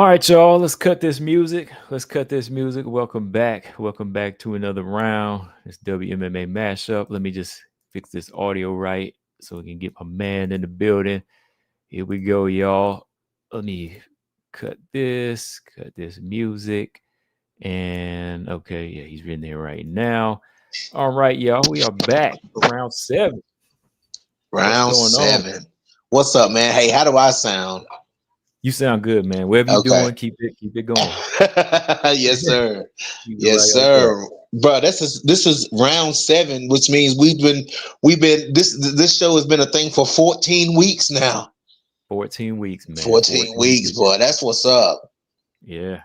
All right, y'all. Let's cut this music. Let's cut this music. Welcome back. Welcome back to another round. It's WMMA mashup. Let me just fix this audio right so we can get my man in the building. Here we go, y'all. Let me cut this music. And okay, yeah, he's in there right now. All right, y'all. We are back for round seven. What's Round going on? seven. What's up, man? Hey, how do I sound? You sound good, man. Whatever you're Okay. doing, keep it going. Yes, sir. Keep it Yes, right like that. sir. Bro, this is round seven, which means we've been this show has been a thing for 14 weeks now. 14 weeks, man. 14 14 weeks, weeks. boy. That's what's up. Yeah.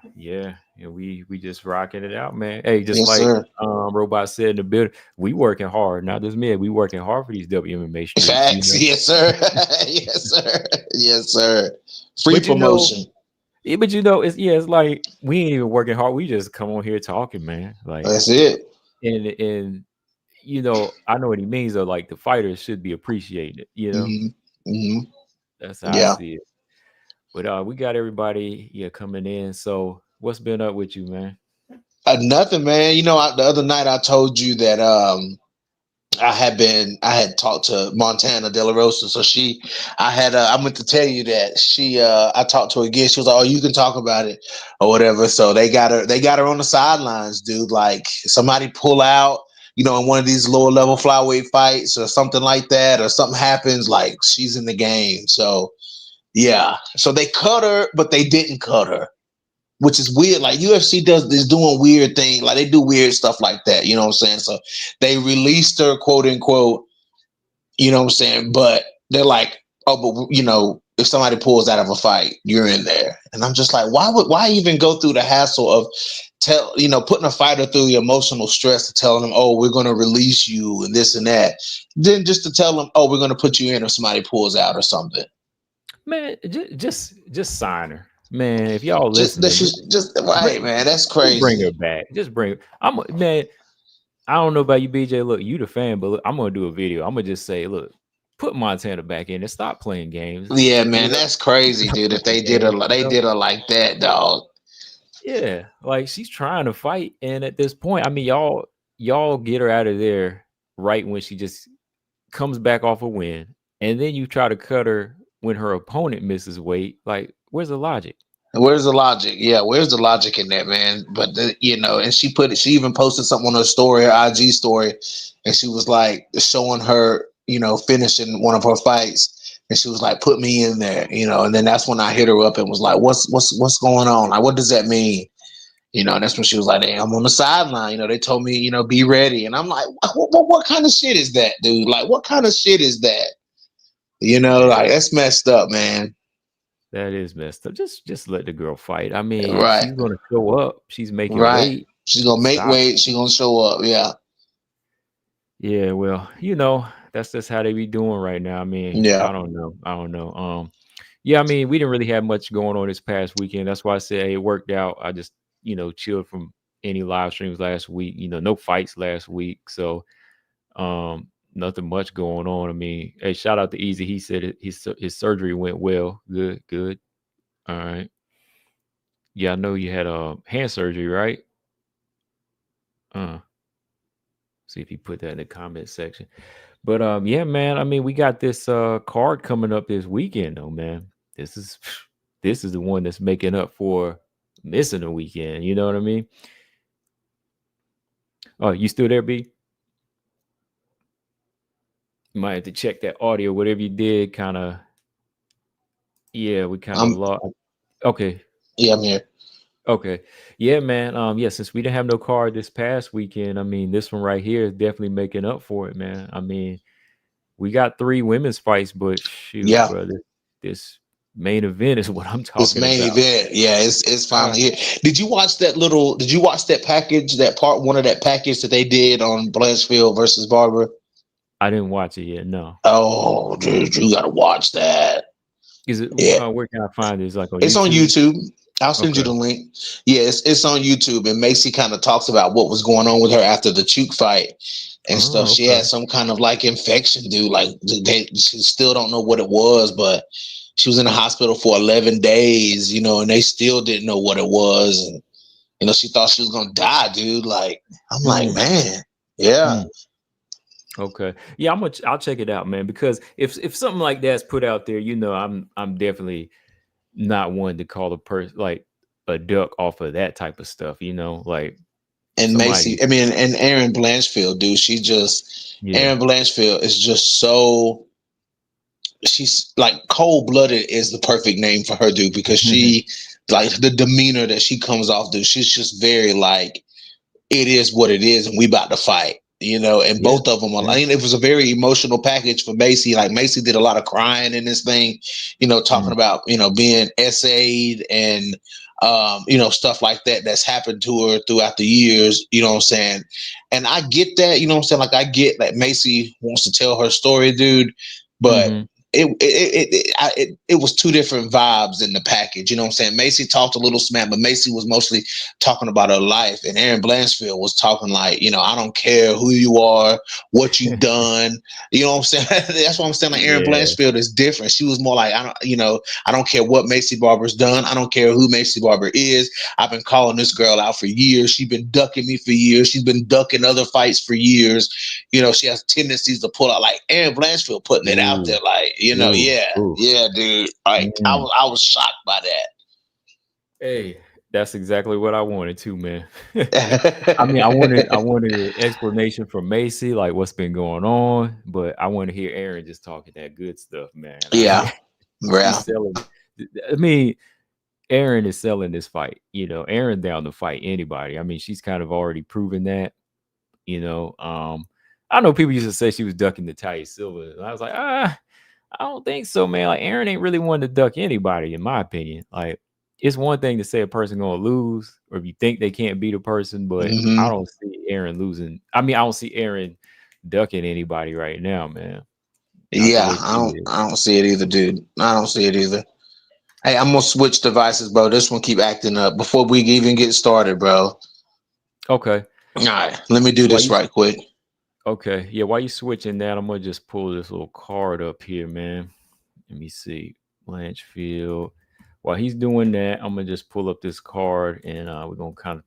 And we just rocking it out, man. Hey, just Yes, like sir. Robot said in the building, we working hard. Not just me, we working hard for these WMMA streets, you Facts. know. Yes, sir. Yes, sir. Yes, sir. Free But you know, promotion. it's like we ain't even working hard. We just come on here talking, man. Like That's it. and I know what he means though. Like the fighters should be appreciated, you know. Hmm. Hmm. That's how I Yeah. see it. But we got everybody coming in. So what's been up with you, man? Nothing, man. The other night I told you that I had talked to Montana De La Rosa. So I meant to tell you that I talked to her again. She was like, "Oh, you can talk about it or whatever." So they got her on the sidelines, dude. Like somebody pull out, in one of these lower level flyweight fights or something like that, or something happens, like she's in the game. So yeah. So they cut her, but they didn't cut her, which is weird. Like UFC is doing weird thing. Like they do weird stuff like that. You know what I'm saying? So they released her, quote unquote. You know what I'm saying? But they're like, oh, but if somebody pulls out of a fight, you're in there. And I'm just like, why even go through the hassle of putting a fighter through the emotional stress of telling them, oh, we're going to release you and this and that. Then just to tell them, oh, we're going to put you in if somebody pulls out or something. Man, just sign her. Man, if y'all Just listening, this is just right, bring man. That's just bring crazy. her back. Just bring her. Man, I don't know about you, BJ. Look, you the fan, but look, I'm gonna do a video. I'm gonna just say, look, put Montana back in and stop playing games. Yeah, You man, know, that's crazy, stop dude. If playing they did her, games, they did her like that, dog. Yeah, like she's trying to fight, and at this point, I mean, y'all get her out of there right when she just comes back off a win, and then you try to cut her when her opponent misses weight. Like, where's the logic? Where's the logic? Yeah, where's the logic in that, man? But and she even posted something on her story, her IG story, and she was like showing her, finishing one of her fights, and she was like, "Put me in there," And then that's when I hit her up and was like, "What's going on? Like, what does that mean?" And that's when she was like, "Hey, I'm on the sideline. They told me, be ready," and I'm like, "What kind of shit is that, dude? Like, what kind of shit is that? Yeah, Like that's messed up, man." that is messed up. Just let the girl fight. I mean, Right. she's gonna show up. She's making Right. weight. She's gonna make Stop. weight. She's gonna show up. Yeah. Yeah, well, that's just how they be doing right now. I mean, Yeah. I don't know. I don't know. Yeah, I mean, we didn't really have much going on this past weekend. That's why I said, hey, it worked out. I just, chilled from any live streams last week. No fights last week. So, nothing much going on. I mean, hey, shout out to Easy. He said his surgery went well. Good, good. All right. Yeah, I know you had hand surgery, right? Uh, See if you put that in the comment section. But yeah, man. I mean, we got this card coming up this weekend, though, man. This is this is the one that's making up for missing a weekend. You know what I mean? Oh, you still there, B? You might have to check that audio. Whatever you did, kind of. Yeah, we kind of I'm lost. Okay, yeah, I'm here. okay, yeah, man. Yeah, since we didn't have no card this past weekend, I mean, this one right here is definitely making up for it, man. I mean, we got three women's fights, but shoot, Yeah. brother, this main event is what I'm This talking main about. event. Yeah, it's Uh, finally here. Did you watch that package, that part one of that package that they did on Blanchfield versus Barber? I didn't watch it yet. No, Oh, dude, you gotta watch that. is it? Yeah. Where can I find it? Is it like on It's on YouTube? YouTube. I'll send you Okay. the link. Yeah, it's on YouTube, and Macy kind of talks about what was going on with her after the Chuk fight and stuff. Oh, She okay. had some kind of like infection, dude. Like she still don't know what it was, but she was in the hospital for 11 days, you know, and they still didn't know what it was. And, you know, she thought she was going to die, dude. Like, I'm like, Mm, man, yeah. mm. Okay. Yeah, I'll check it out, man, because if something like that's put out there, I'm definitely not one to call a person like a duck off of that type of stuff, like And somebody. Macy, I mean, and Erin Blanchfield, dude, Yeah. Erin Blanchfield is just so, she's like cold blooded is the perfect name for her, dude, because she, like the demeanor that she comes off, dude, she's just very like, it is what it is, and we about to fight. You know, and Yeah. both of them are. Yeah. I mean, it was a very emotional package for Macy. Like Macy did a lot of crying in this thing, you know, talking Mm, about being essayed and stuff like that that's happened to her throughout the years. You know what I'm saying? And I get that. You know what I'm saying? Like I get that Macy wants to tell her story, dude, but mm-hmm. it was two different vibes in the package. You know what I'm saying? Macy talked a little smack, but Macy was mostly talking about her life, and Erin Blanchfield was talking like, I don't care who you are, what you've done. You know what I'm saying? That's what I'm saying. Like Erin Yeah. Blanchfield is different. She was more like, I don't care what Macy Barber's done. I don't care who Macy Barber is. I've been calling this girl out for years. She's been ducking me for years. She's been ducking other fights for years. You know, she has tendencies to pull out, like Erin Blanchfield putting it out Ooh. there, like, Ooh. yeah, Ooh. yeah, dude. Like Mm. I was shocked by Hey, that's exactly what I wanted too, man. I mean, I wanted I that. wanted an explanation from Macy, like what's been going on, but I want to hear Aaron just talking that good stuff, man. Yeah, She's yeah, selling. I mean, Aaron is selling this fight. Aaron down to fight anybody. I mean, she's kind of already proven that. I know people used to say she was ducking Natalia Silva, and I was like, I don't think so, man. Like Aaron ain't really one to duck anybody, in my opinion. Like it's one thing to say a person gonna lose, or if you think they can't beat a person, but I hmm don't see Aaron losing. I mean, I don't see Aaron ducking anybody right now, man. Not the yeah. way she is. I don't see it either, dude. I don't see it either. Hey, I'm gonna switch devices, bro. This one keep acting up before we even get started, bro. Okay. All right, let me do Why this you? right quick. Okay, yeah. While you switching that, I'm gonna just pull this little card up here, man. Let me see, Blanchfield. While he's doing that, I'm gonna just pull up this card, and we're gonna kind of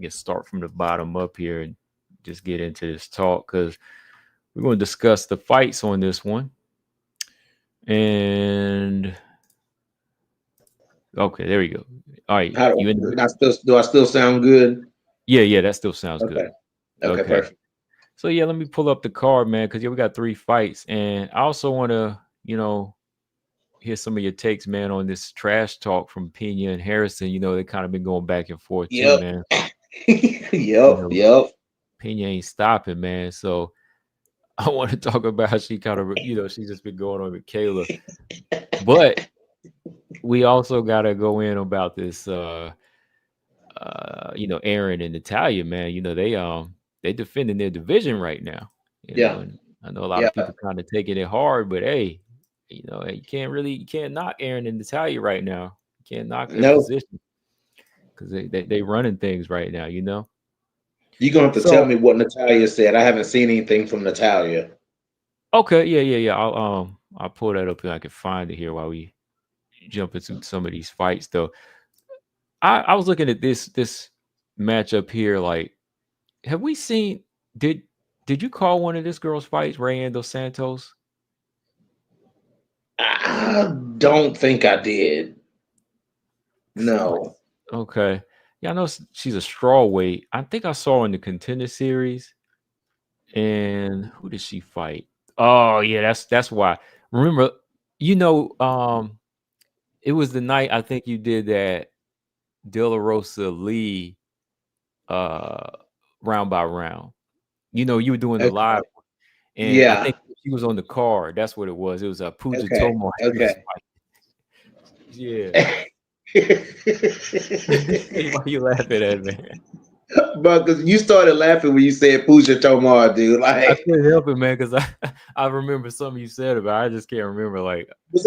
get start from the bottom up here and just get into this talk because we're going to discuss the fights on this one. And okay, there we go. All right, How you in? do I still sound good? Yeah, that still sounds Okay. good. Okay. Okay, Perfect. so yeah, let me pull up the card, man, because yeah, we got 3 fights, and I also want to, hear some of your takes, man, on this trash talk from Pena and Harrison. They kind of been going back and forth too, Yep. man. You Yep. know, Yep. Pena ain't stopping, man. So I want to talk about how she kind of, she's just been going on with Kayla. But we also got to go in about this, Aaron and Natalia, man. They defending their division right now, Yeah. and I know a lot Yeah. of people kind of taking it hard, but hey, you can't knock Aaron and Natalia right now. You can't knock their No. position because they running things right now. You're gonna have to tell So me what Natalia said. I haven't seen anything from Natalia. okay, yeah. I'll pull that up and I can find it here while we jump into some of these fights though. I was looking at this matchup here. Like, have we seen did did you call one of this girl's fights, Rayando Santos? I don't think I did. 'Cause No. okay. Yeah, I know she's a strawweight. I think I saw her in the contender series. And who did she fight? Oh yeah, that's why. Remember, it was the night I think you did that De La Rosa Lee uh round by round. You were doing the live, Okay. and I Yeah. think she was on the card. That's what it was. It was a Puja Okay. Tomar she was Okay. fighting. Yeah. Why you laughing at, man? But because you started laughing when you said Pooja Tomar, dude. I Like, couldn't help it, man, because I remember something you said about it. I just can't remember. Like, was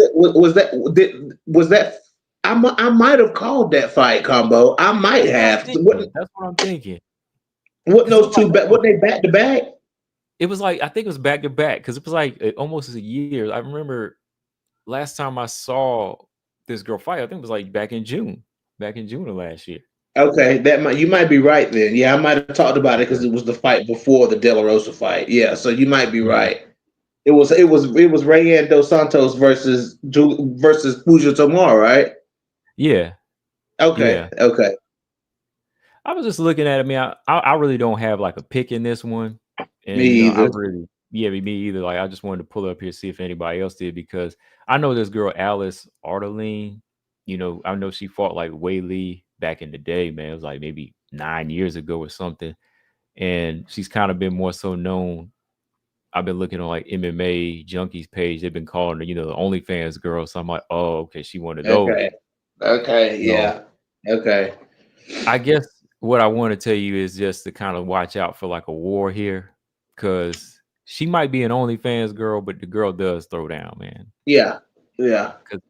that I might have called that fight combo. I might that's what I'm have. thinking. That's what I'm thinking. What Because it was those like two back? What they back to back? I think it was back to back because it was like almost a year. I remember last time I saw this girl fight, I think it was like back in June of last year. Okay, you might be right then. Yeah, I might have talked about it because Yeah. it was the fight before the De La Rosa fight. Yeah, so you might be Yeah. right. It was Rayan dos Santos versus Puja Tomar, right? Yeah. Okay, Yeah. okay. I was just looking at it. I mean, I really don't have like a pick in this one, Me and I either. really, yeah, me either. Like, I just wanted to pull up here see if anybody else did because I know this girl Alice Ardelean. I know she fought like Wei Lee back in the day, man. It was like maybe 9 years ago or something, and she's kind of been more so known. I've been looking on like MMA Junkies page. They've been calling her, the OnlyFans girl. So I'm like, oh, okay, she one of those. Okay, okay, So yeah, okay. I guess what I want to tell you is just to kind of watch out for like a war here, because she might be an OnlyFans girl, but the girl does throw down, man. Yeah, yeah. Because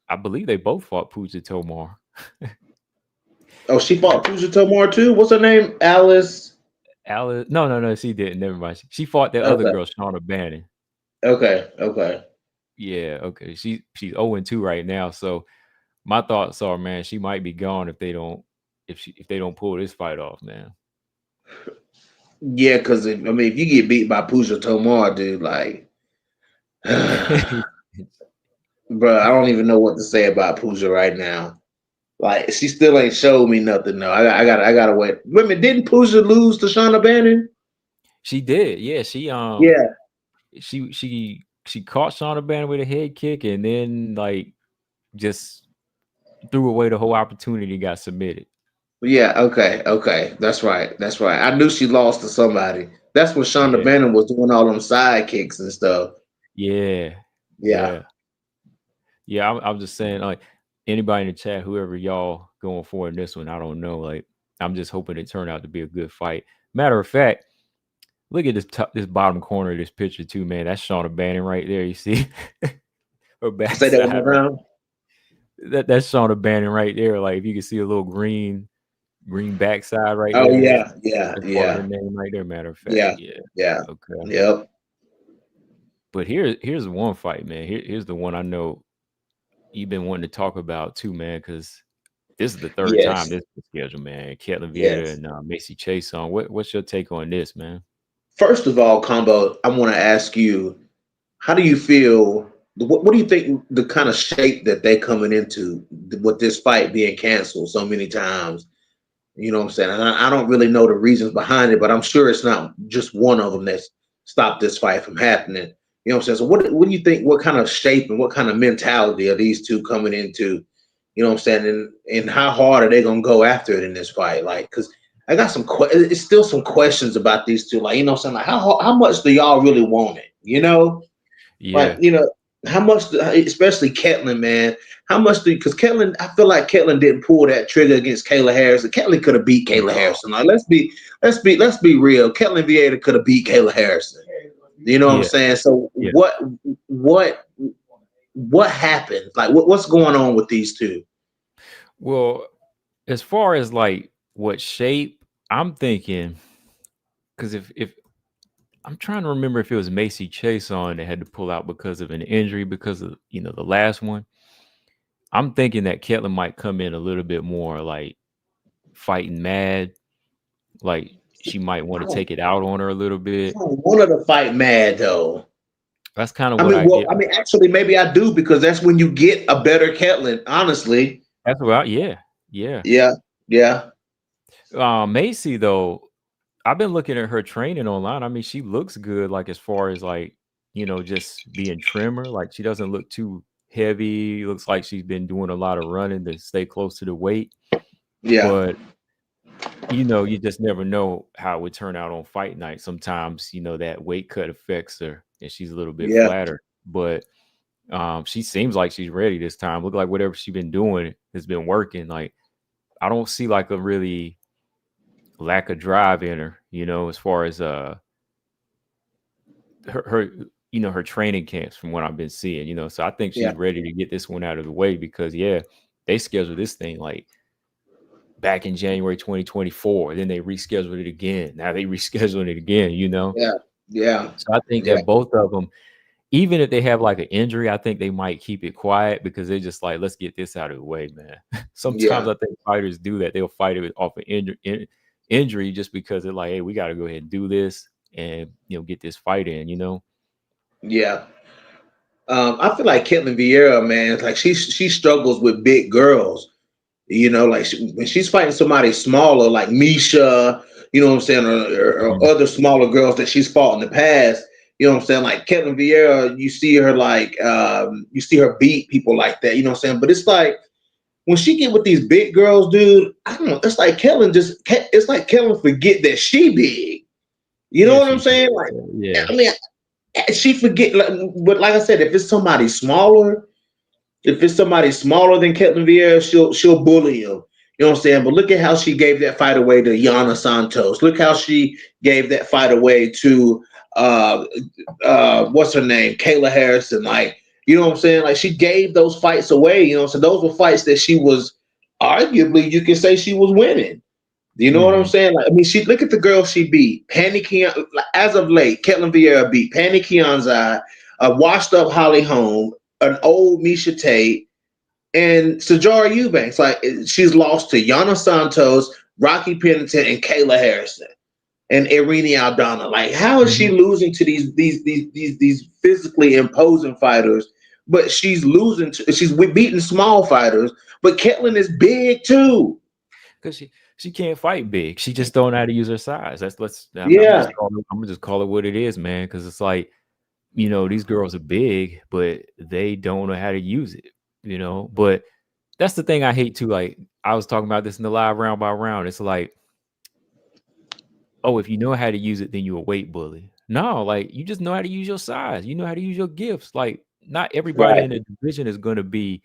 I believe they both fought Puja Tomar. Oh, she I, fought Puja Tomar too. What's her name? Alice. Alice, no, no, no, she didn't. Never mind. She fought that other Okay, girl, Shauna Bannon. okay, okay. Yeah, okay. She's 0-2 right now. So my thoughts are, man, she might be gone if they don't pull this fight off, man. Yeah, because if you get beat by Puja Tomar, dude, like, bro, I don't even know what to say about Puja right now. Like, she still ain't showed me nothing. No, I gotta wait. Wait a minute, didn't Puja lose to Shauna Bannon? She did. Yeah, she caught Shauna Bannon with a head kick and then like just threw away the whole opportunity, got submitted. Yeah, okay, okay. That's right. That's right. I knew she lost to somebody. That's when Shauna Yeah. Bannon was doing all them side kicks and stuff. Yeah. Yeah. Yeah. Yeah. I'm just saying, like, anybody in the chat, whoever y'all going for in this one, I don't know. Like, I'm just hoping it turned out to be a good fight. Matter of fact, look at this bottom corner of this picture too, man. That's Shauna Bannon right there. You see her Say that one backside, more right? time. That's Shauna Bannon right there. Like, if you can see a little green backside right Oh there. yeah, yeah, That's part of her yeah, name right there, matter of fact. yeah, Yeah. yeah. Okay. Yep. But here's one fight, man. Here's the one I know you've been wanting to talk about too, man, because this is the third time Yes. this is scheduled, man. Ketlin Vieira Yes. and Macy Chiasson. What's your take on this, man? First of all, Combo, I want to ask you, how do you feel? What do you think the kind of shape that they coming into with this fight being canceled so many times? You know what I'm saying? And I don't really know the reasons behind it, but I'm sure it's not just one of them that's stopped this fight from happening. You know what I'm saying? So what do you think? What kind of shape and what kind of mentality are these two coming into? You know what I'm saying? And how hard are they gonna go after it in this fight? Like, because I got it's still some questions about these two. Like, you know what I'm saying? Like, how much do y'all really want it? You know? Like, Yeah. how much, especially Ketlin, man, how much because Ketlin, I feel like Ketlin didn't pull that trigger against Kayla Harrison. Ketlin could have beat Kayla No. Harrison. Like, let's be real. Ketlin Vieira could have beat Kayla Harrison. You know what I'm Yeah. saying? So Yeah. what happened? Like, what's going on with these two? Well, as far as like what shape, I'm thinking, because if I'm trying to remember if it was Macy Chiasson that had to pull out because of an injury because of the last one. I'm thinking that Ketlin might come in a little bit more like fighting mad, like she might want I to don't, take it out on her a little bit. I don't want her to fight mad though. That's kind of I what mean, I well, get. I mean, actually, maybe I do because that's when you get a better Ketlin. Honestly, That's what yeah, yeah. yeah, yeah, Macy though, I've been looking at her training online. I mean, she looks good, like as far as like, just being trimmer. Like she doesn't look too heavy. Looks like she's been doing a lot of running to stay close to the weight. yeah, But you just never know how it would turn out on fight night. Sometimes, that weight cut affects her and she's a little bit yeah. flatter. But she seems like she's ready this time. Look like whatever she's been doing has been working. Like I don't see like a really lack of drive in her, as far as her training camps from what I've been seeing, So I think Yeah, she's ready to get this one out of the way because yeah, they scheduled this thing like back in January 2024. Then they rescheduled it again. Now they rescheduled it again. yeah, yeah, So I think yeah, that both of them, even if they have like an injury, I think they might keep it quiet because they're just like, let's get this out of the way, man. Sometimes Yeah, I think fighters do that. They'll fight it off an injury just because they're like, hey, we got to go ahead and do this and get this fight in. yeah. I feel like Caitlin Vieira, man, like she struggles with big girls. Like when she's fighting somebody smaller, like Misha, you know what I'm saying, or Mhm. other smaller girls that she's fought in the past. You know what I'm saying? Like Caitlin Vieira, you see her like you see her beat people like that. You know what I'm saying? But it's like when she get with these big girls, dude. I don't know. It's like Caitlin forget that she big. You know Yeah, what I'm she saying? Like, yeah. I mean, she forget. But like I said, if it's somebody smaller, if it's somebody smaller than Caitlin Vieira, she'll bully him. You know what I'm saying? But look at how she gave that fight away to Yana Santos. Look how she gave that fight away to uh what's her name? Kayla Harrison. Like, you know what I'm saying? Like she gave those fights away, so those were fights that she was arguably you could say she was winning. You know what I'm Hmm. saying? Like, I mean, she look at the girl she beat. Panny Keon, as of late, Caitlin Vieira beat Panny Keonzai, a washed up Holly Holm, an old Misha Tate, and Sajara Eubanks. Like she's lost to Yana Santos, Rocky Pennington, and Kayla Harrison, and Irene Aldana. Like, how is she Hmm. losing to these physically imposing fighters? But she's losing. She's beating small fighters. But Caitlin is big too. Because she can't fight big. She just don't know how to use her size. Yeah, I'm gonna just call it what it is, man. Because it's like these girls are big, but they don't know how to use it. But that's the thing I hate too. Like I was talking about this in the live round by round. It's like, oh, if you know how to use it, then you're a weight bully. No, like you just know how to use your size. You know how to use your gifts. Like not everybody right, in the division is gonna be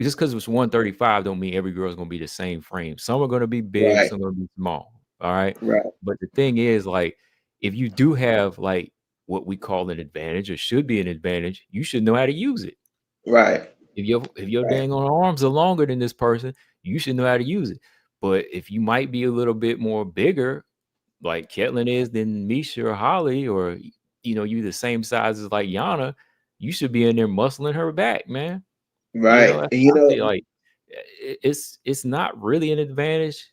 just because it's 135 don't mean every girl is gonna be the same frame. Some are gonna be big, right, some are gonna be small. All right. right, But the thing is, like, if you do have like what we call an advantage or should be an advantage, you should know how to use it. right, If your right, dang on arms are longer than this person, you should know how to use it. But if you might be a little bit more bigger, like Ketlin is than Misha or Holly, or you the same size as like Yana, you should be in there muscling her back, man. right. That's And how I see it. Like it's not really an advantage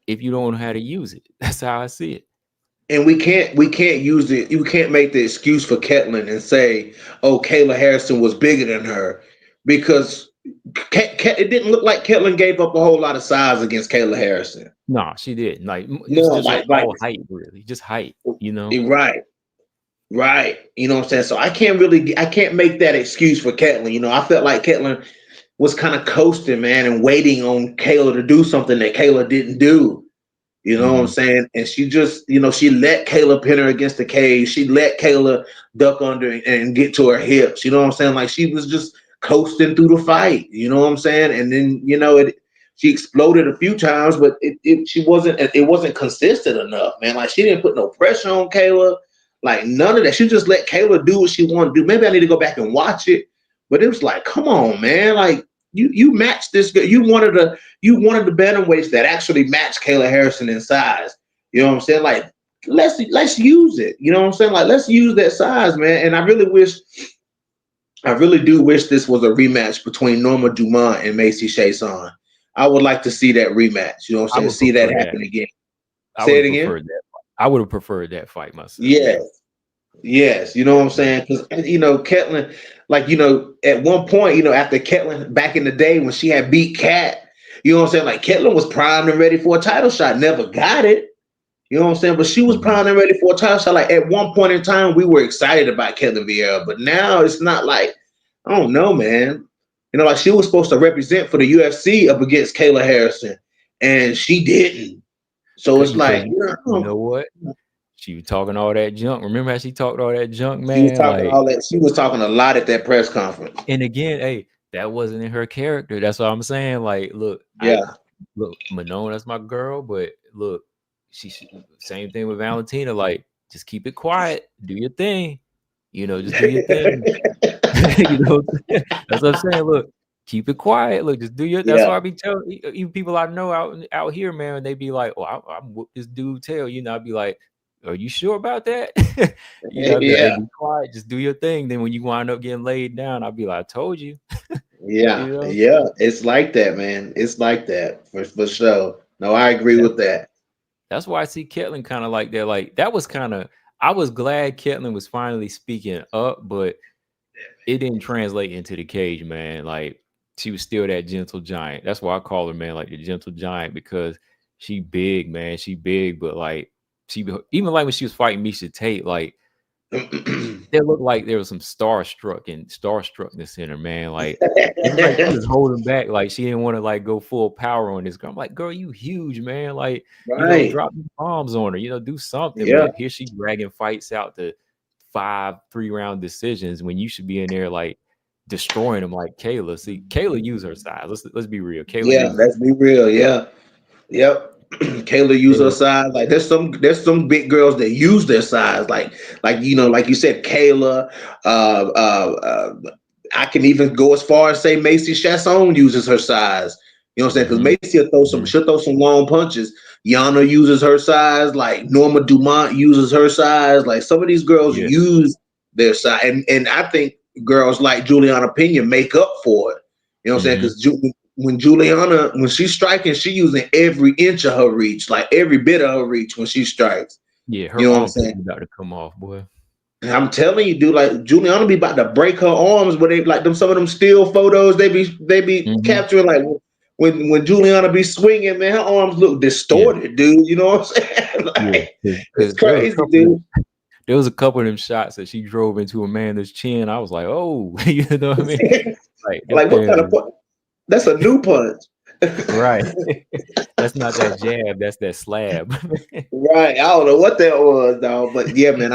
if you don't know how to use it. That's how I see it. we can't use it. You can't make the excuse for Ketlin and say, "Oh, Kayla Harrison was bigger than her," because it didn't look like Ketlin gave up a whole lot of size against Kayla Harrison. No, she didn't. Like No, it's just like all height, really, just height. right, right. You know what I'm saying? So I can't make that excuse for Ketlin. I felt like Ketlin was kind of coasting, man, and waiting on Kayla to do something that Kayla didn't do. You know what I'm Hmm. saying? And she just, she let Kayla pin her against the cage. She let Kayla duck under and get to her hips. You know what I'm saying? Like she was just coasting through the fight. You know what I'm saying? And then, she exploded a few times, but it wasn't consistent enough, man. Like she didn't put no pressure on Kayla. Like none of that. She just let Kayla do what she wanted to do. Maybe I need to go back and watch it. But it was like, come on, man. Like you matched this. You wanted the bantamweights that actually match Kayla Harrison in size. You know what I'm saying? Like let's use it. You know what I'm saying? Like let's use that size, man. And I really do wish this was a rematch between Norma Dumont and Macy Chiasson. I would like to see that rematch. You know what I'm I saying? would See that prefer that. happen again. I would Say have it again. preferred that. I would have preferred that fight myself. Yes. Yeah. Yes, you know what I'm saying? Because Ketlin, like at one point, after Ketlin back in the day when she had beat Kat, you know what I'm saying? Like Ketlin was primed and ready for a title shot, never got it. You know what I'm saying? But she was Mhm. primed and ready for a title shot. Like at one point in time, we were excited about Ketlin Vieira, but now it's not like I don't know, man. Like she was supposed to represent for the UFC up against Kayla Harrison, and she didn't. So it's Because like, you know what? She was talking all that junk. Remember how she talked all that junk, she was man? talking Like, all that. She was talking a lot at that press conference. and again, hey, that wasn't in her character. That's what I'm saying. Like, look, Yeah. Manon, that's my girl, but look, same thing with Valentina. Like, just keep it quiet, do your thing. Just do your thing. That's what I'm saying. Look, keep it quiet. Look, just do your. That's Yeah. why I be telling even people I know out here, man. They be like, "Oh, I'm whoop this dude tail." I'd be like, are you sure about that? I'd be like, hey, Yeah, be quiet, just do your thing. Then when you wind up getting laid down, I'll be like, I told you, yeah, you know. yeah. It's like that, man. It's like that for sure. No, I agree That's with that. that's why I see Ketlin kind of like that. Like that was kind of I was glad Ketlin was finally speaking up, but it didn't translate into the cage, man. Like she was still that gentle giant. That's why I call her, man, like the gentle giant because she big, man. She big, but like even like when she was fighting Misha Tate, like it looked like there was some starstruckness in her, man. Like it was like she was holding back, like she didn't want to like go full power on this girl. I'm like, girl, you huge, man. Like, Right. drop these bombs on her, do something. Yeah. But here she dragging fights out to 3-round decisions when you should be in there like destroying them like Kayla. See, Kayla used her size. Let's be real. Kayla Yeah. used her Let's be real. Yeah. Yep. Kayla used her size. size. Like there's some big girls that use their size. Like you said, Kayla. I can even go as far as say Macy Chiasson uses her size. You know what I'm saying? Because Mm-hmm. Macy she'll throw some long punches. Yana uses her size. Like Norma Dumont uses her size. Like some of these girls Yeah. use their size, and I think girls like Juliana Pena make up for it. You know what I'm saying? Mm-hmm. Because when she's striking, she using every inch of her reach, like every bit of her reach when she strikes. Yeah, You her know what I'm armpit saying? is about to come off, boy. And I'm telling you, dude, like Juliana be about to break her arms where they like them some of them still photos they be Mm-hmm. capturing like when Juliana be swinging, man, her arms look Yeah. distorted, dude. You know what I'm saying? Yeah. Like it's Because crazy, dude. there was a couple of them shots that she drove into Amanda's chin. I was like, oh, you know what I mean? Like them Like what things kind of that's a new punch. right. That's not that jab, that's that slab. Right. I don't know what that was, dog. But yeah, man,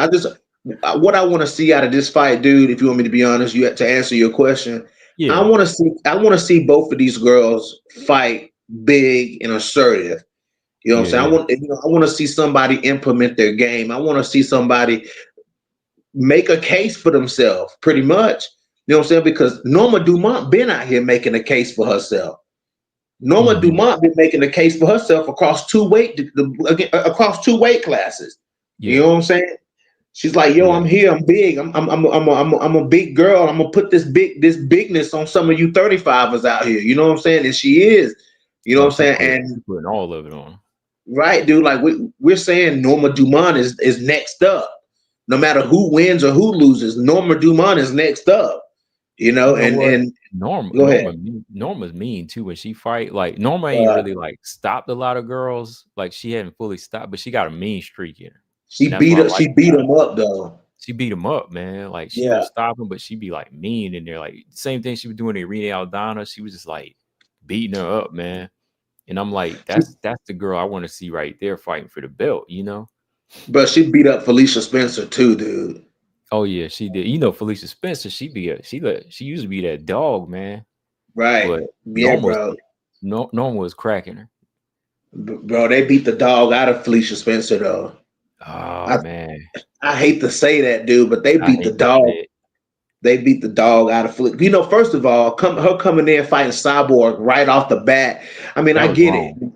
what I want to see out of this fight, dude, if you want me to be honest, you have to answer your question. I Yeah. want to see I want to see both of these girls fight big and assertive. You know what I'm Yeah, saying? yeah. I want to see somebody implement their game. I want to see somebody make a case for themselves, pretty much. You know what I'm saying? Because Norma Dumont been out here making a case for herself. Norma Mhm. Dumont been making a case for herself across two weight classes. You Yeah. know what I'm saying? She's like, yo, Yeah. I'm here, I'm big, I'm a big girl. I'm gonna put this bigness on some of you 35ers out here. You know what I'm saying? And she is. You know what Oh, I'm saying? she And putting all of it on. right, dude, like we're saying Norma Dumont is next up. No matter who wins or who loses, Norma Dumont is next up. You You know, know what? and Norma go ahead. Norma Norma's mean too when she fight. Like Norma ain't Uh, really like stopped a lot of girls. Like she hadn't fully stopped, but she got a mean streak in her. And she that's what beat I her, like she beat about her. him up though. She beat him up, man. Like she don't Yeah. stop him, but she be like mean in there. Like same thing she was doing to Irene Aldana. She was just like beating her up, man. And I'm like, that's the girl I want to see right there fighting for the belt, you know? But she beat up Felicia Spencer too, dude. Oh yeah, she did. Felicia Spencer, she used to be that dog, man. Right. But Yeah, Norma was bro. Norma was cracking her. Bro, they beat the dog out of Felicia Spencer though. Oh I man. I hate to say that, dude, but they I beat the hate to dog. say it. They beat the dog out of Felicia. First of all, her coming in fighting Cyborg right off the bat. I mean, That I was get it. wrong.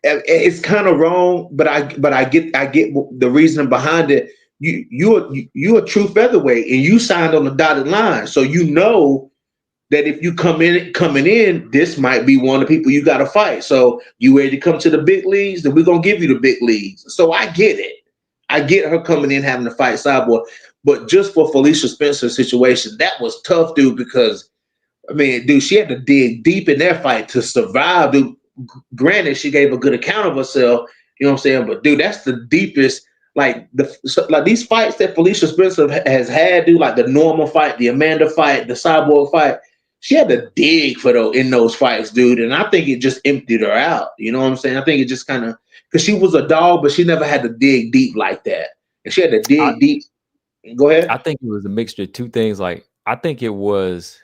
It's kind of wrong, but I get the reasoning behind it. You a true featherweight, and you signed on the dotted line, so you know that if you coming in, this might be one of the people you got to fight. So you ready to come to the big leagues? Then we're gonna give you the big leagues. So I get it. I get her coming in having to fight Cyborg, but just for Felicia Spencer's situation, that was tough, dude. Because I mean, dude, she had to dig deep in that fight to survive, dude. Granted, she gave a good account of herself. You know what I'm saying? But dude, that's the deepest. Like these fights that Felicia Spencer has had, dude, like the normal fight, the Amanda fight, the Cyborg fight, she had to dig for those in those fights, dude. And I think it just emptied her out. You know what I'm saying? I think it just kind of because she was a dog, but she never had to dig deep like that. And she had to I, dig deep. Go I ahead. think it was a mixture of two things. Like I think it was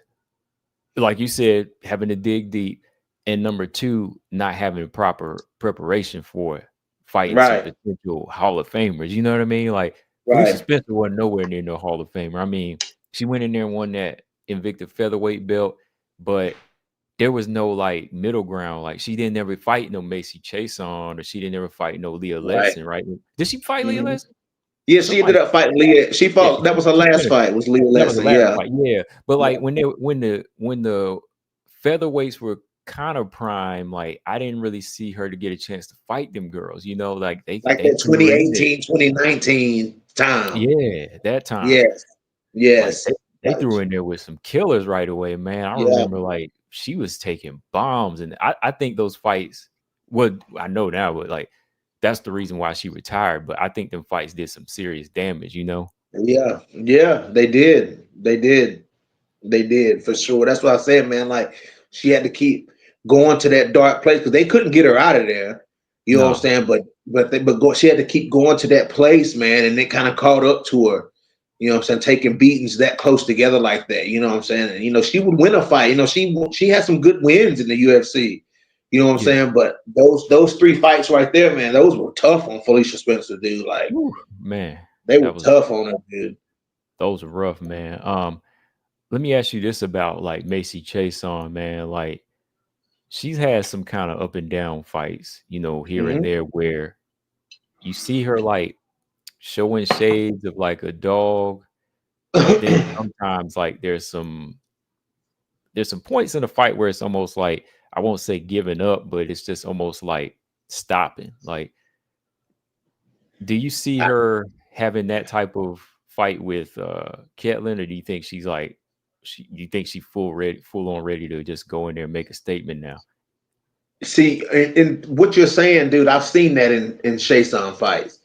like you said, having to dig deep, and number two, not having proper preparation for it, fighting some Right. potential Hall of Famers. You know what I mean? Like Felicia Right. Spencer wasn't nowhere near no Hall of Famer. I mean, she went in there and won that Invicta featherweight belt, but there was no like middle ground. Like she didn't ever fight no Macy Chiasson, or she didn't ever fight no Leah Right. Lesson, right? Did she fight Leah Mhm. Lesson? Yeah, she ended Somebody, up fighting Leah. She yeah, fought. That was her she last finished. fight. Was Leah That was the Lesson? last Yeah. fight, yeah. But Yeah. like when the featherweights were kind of prime, like I didn't really see her to get a chance to fight them girls. You know, like Like they that threw her in there. 2018, 2019 time. Yeah, that time. Yes. Like Yes. they threw in there with some killers right away, man. I Yeah. remember like she was taking bombs, and I think those fights. Well, I know now, but like that's the reason why she retired. But I think them fights did some serious damage. You know. Yeah. Yeah. They did. They did. They did for sure. That's what I said, man. Like she had to keep going to that dark place because they couldn't get her out of there. You know what I'm No. saying? But she had to keep going to that place, man, and it kind of caught up to her. You know what I'm saying? Taking beatings that close together like that. You know what I'm saying? And, she would win a fight. She had some good wins in the UFC. You know what I'm Yeah. saying? But those three fights right there, man, those were tough on Felicia Spencer, dude. Like Whew, man, they were that was tough on her, dude. those were rough, man. Let me ask you this about like Macy Chiasson, man. Like she's had some kind of up and down fights, here and Hmm. there, where you see her like showing shades of like a dog, but then sometimes like there's some points in the fight where it's almost like, I won't say giving up, but it's just almost like stopping. Like, do you see her having that type of fight with Ketlin, or do you think she's like you think she full on ready to just go in there and make a statement now? See, in what you're saying, dude, I've seen that in Chiasson fights.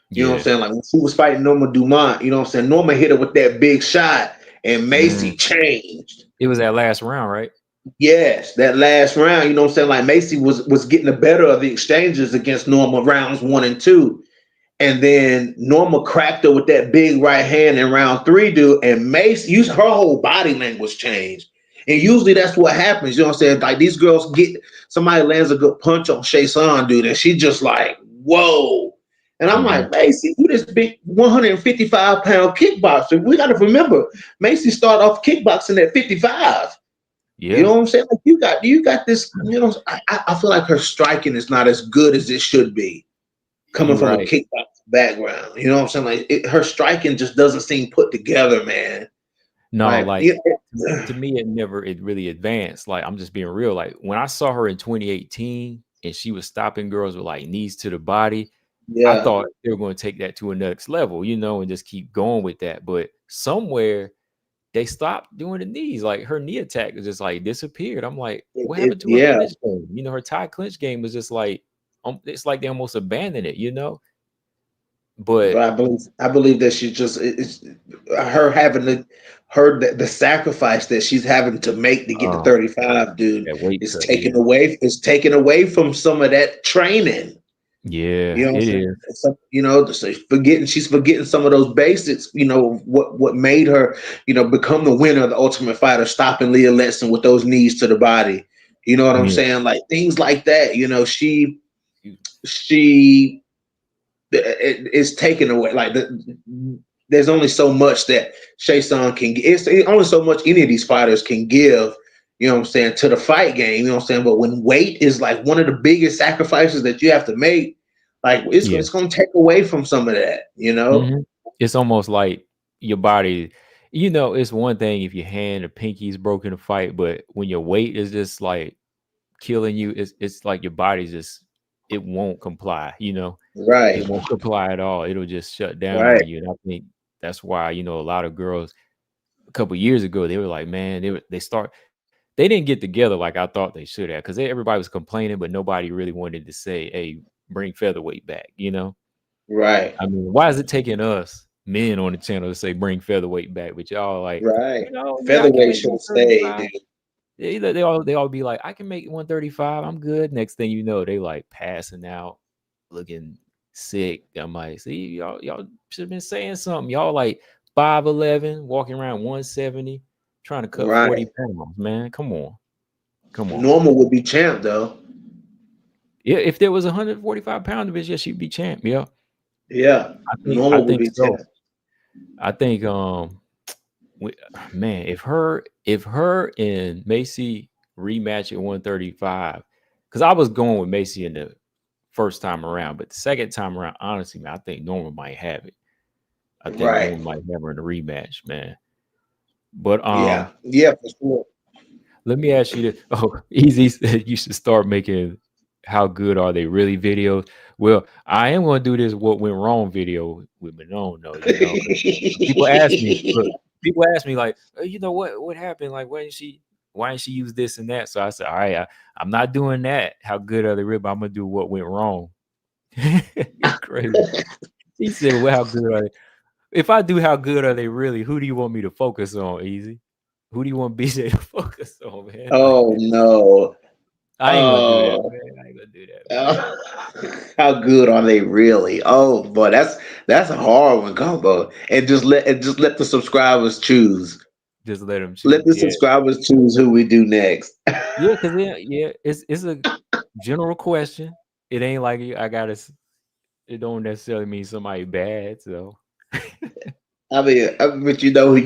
You know what I'm Yeah. saying? Like when she was fighting Norma Dumont, you know what I'm saying? Norma hit her with that big shot, and Mm. Macy changed. It was that last round, right? Yes, that last round, you know what I'm saying? Like Macy was getting the better of the exchanges against Norma rounds 1 and 2. And then Norma cracked her with that big right hand in round 3, dude. And Mace used her whole body language changed. And usually that's what happens. You know what I'm saying? Like these girls get somebody lands a good punch on Chiasson, dude, and she just like, whoa. And I'm Hmm. like, Macy, you this big 155-pound kickboxer. We got to remember, Macy started off kickboxing at 55. You Yeah. know what I'm saying? Like you got this, I feel like her striking is not as good as it should be coming You're from a right. kickbox background. You know what I'm saying? Like her striking just doesn't seem put together, man. No, Like like to me, it really advanced. Like I'm just being real. Like when I saw her in 2018 and she was stopping girls with like knees to the body, I yeah, thought they were going to take that to a next level, and just keep going with that. But somewhere they stopped doing the knees. Like her knee attack was just like disappeared. I'm like, what happened to her yeah. clinch game? Her tie clinch game was just like, it's like they almost abandoned it. But But I believe that she just it's her having the sacrifice that she's having to make to get to uh, 35, dude, that weight is cut, taken yeah, away. It's taken away from some of that training. You yeah, know what I'm it saying? is. So she's forgetting some of those basics, what made her, become the winner, the ultimate fighter, stopping Leah Letson with those knees to the body. You know what I'm Yeah, saying? Like things like that, she is taken away. Like there's only so much that Chiasson can give. It's only so much any of these fighters can give, you know what I'm saying, to the fight game, you know what I'm saying? But when weight is like one of the biggest sacrifices that you have to make, like yeah. it's gonna take away from some of that. Mhm. It's almost like your body. It's one thing if your hand or pinky's broken to fight, but when your weight is just like killing you, it's like your body's just, it won't comply. Right, It won't comply at all. It'll just shut down right, on you. And I think that's why, a lot of girls a couple years ago, they were like, man, they didn't get together like I thought they should have, because everybody was complaining, but nobody really wanted to say, hey, bring featherweight back. right, I mean, why is it taking us men on the channel to say bring featherweight back, but y'all like, right. yeah, I can Featherweight make should stay, 135. dude. They all be like, I can make 135. I'm good. Next thing you know, they like passing out, looking sick. I'm like, see, y'all should have been saying something. Y'all like 5'11", walking around 170, trying to cut 40 Right. pounds, man. Come on. Come on. Normal would be champ though. Yeah, if there was 145-pound division, yeah, she'd be champ. Yeah. Yeah, I normal would think be so. champ. I think we, man, if her and Macy rematch at 135. Because I was going with Macy in the first time around, but the second time around, honestly, man, I think Norma might have it. I think Right. Norma might have her in the rematch, man. But Yeah. Yeah, for sure. let me ask you this. Oh, Easy said you should start making how good are they really videos. Well, I am going to do this what went wrong video with Manon, though, because people ask me, look, people ask me like, what happened? Like, why didn't she use this and that? So I said, all right, I'm not doing that. How good are they really? I'm gonna do what went wrong. It's crazy. He said, well, how good are they? If I do how good are they really, who do you want me to focus on, Easy? Who do you want BJ to focus on, man? Like, Oh no. I ain't gonna do that, Oh, man. I ain't gonna do that, man. how good are they really? Oh boy, that's a hard one, combo. And just let the subscribers choose. Just let them Let choose. the Yeah, subscribers choose who we do next. yeah, because it's a general question. It ain't like I gotta. It don't necessarily mean somebody bad. So But he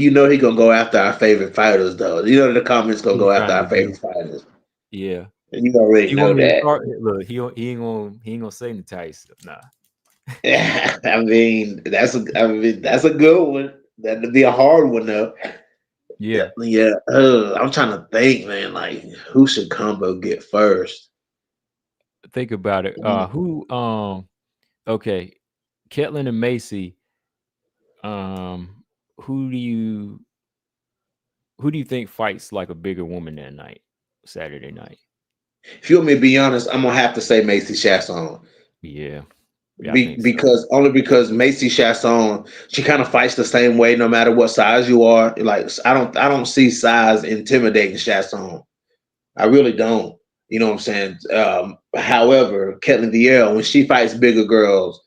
gonna go after our favorite fighters though. You know the comments gonna he's go after trying to our do. favorite fighters. Yeah. And you already You want know me to that. start? Look, he ain't gonna say the tight stuff. Nah. That's a good one. That'd be a hard one though. Yeah. Yeah. I'm trying to think, man. Like, who should combo get first? Think about it. Mm. Who? Okay. Ketlin and Macy. Who do you who do you think fights like a bigger woman that night, Saturday night? If you want me to be honest, I'm gonna have to say Macy Chiasson. Yeah. Yeah, I think so. Because Macy Chiasson, she kind of fights the same way no matter what size you are. Like I don't see size intimidating Chiasson. I really don't. You know what I'm saying? However, Ketlin Vieira, when she fights bigger girls,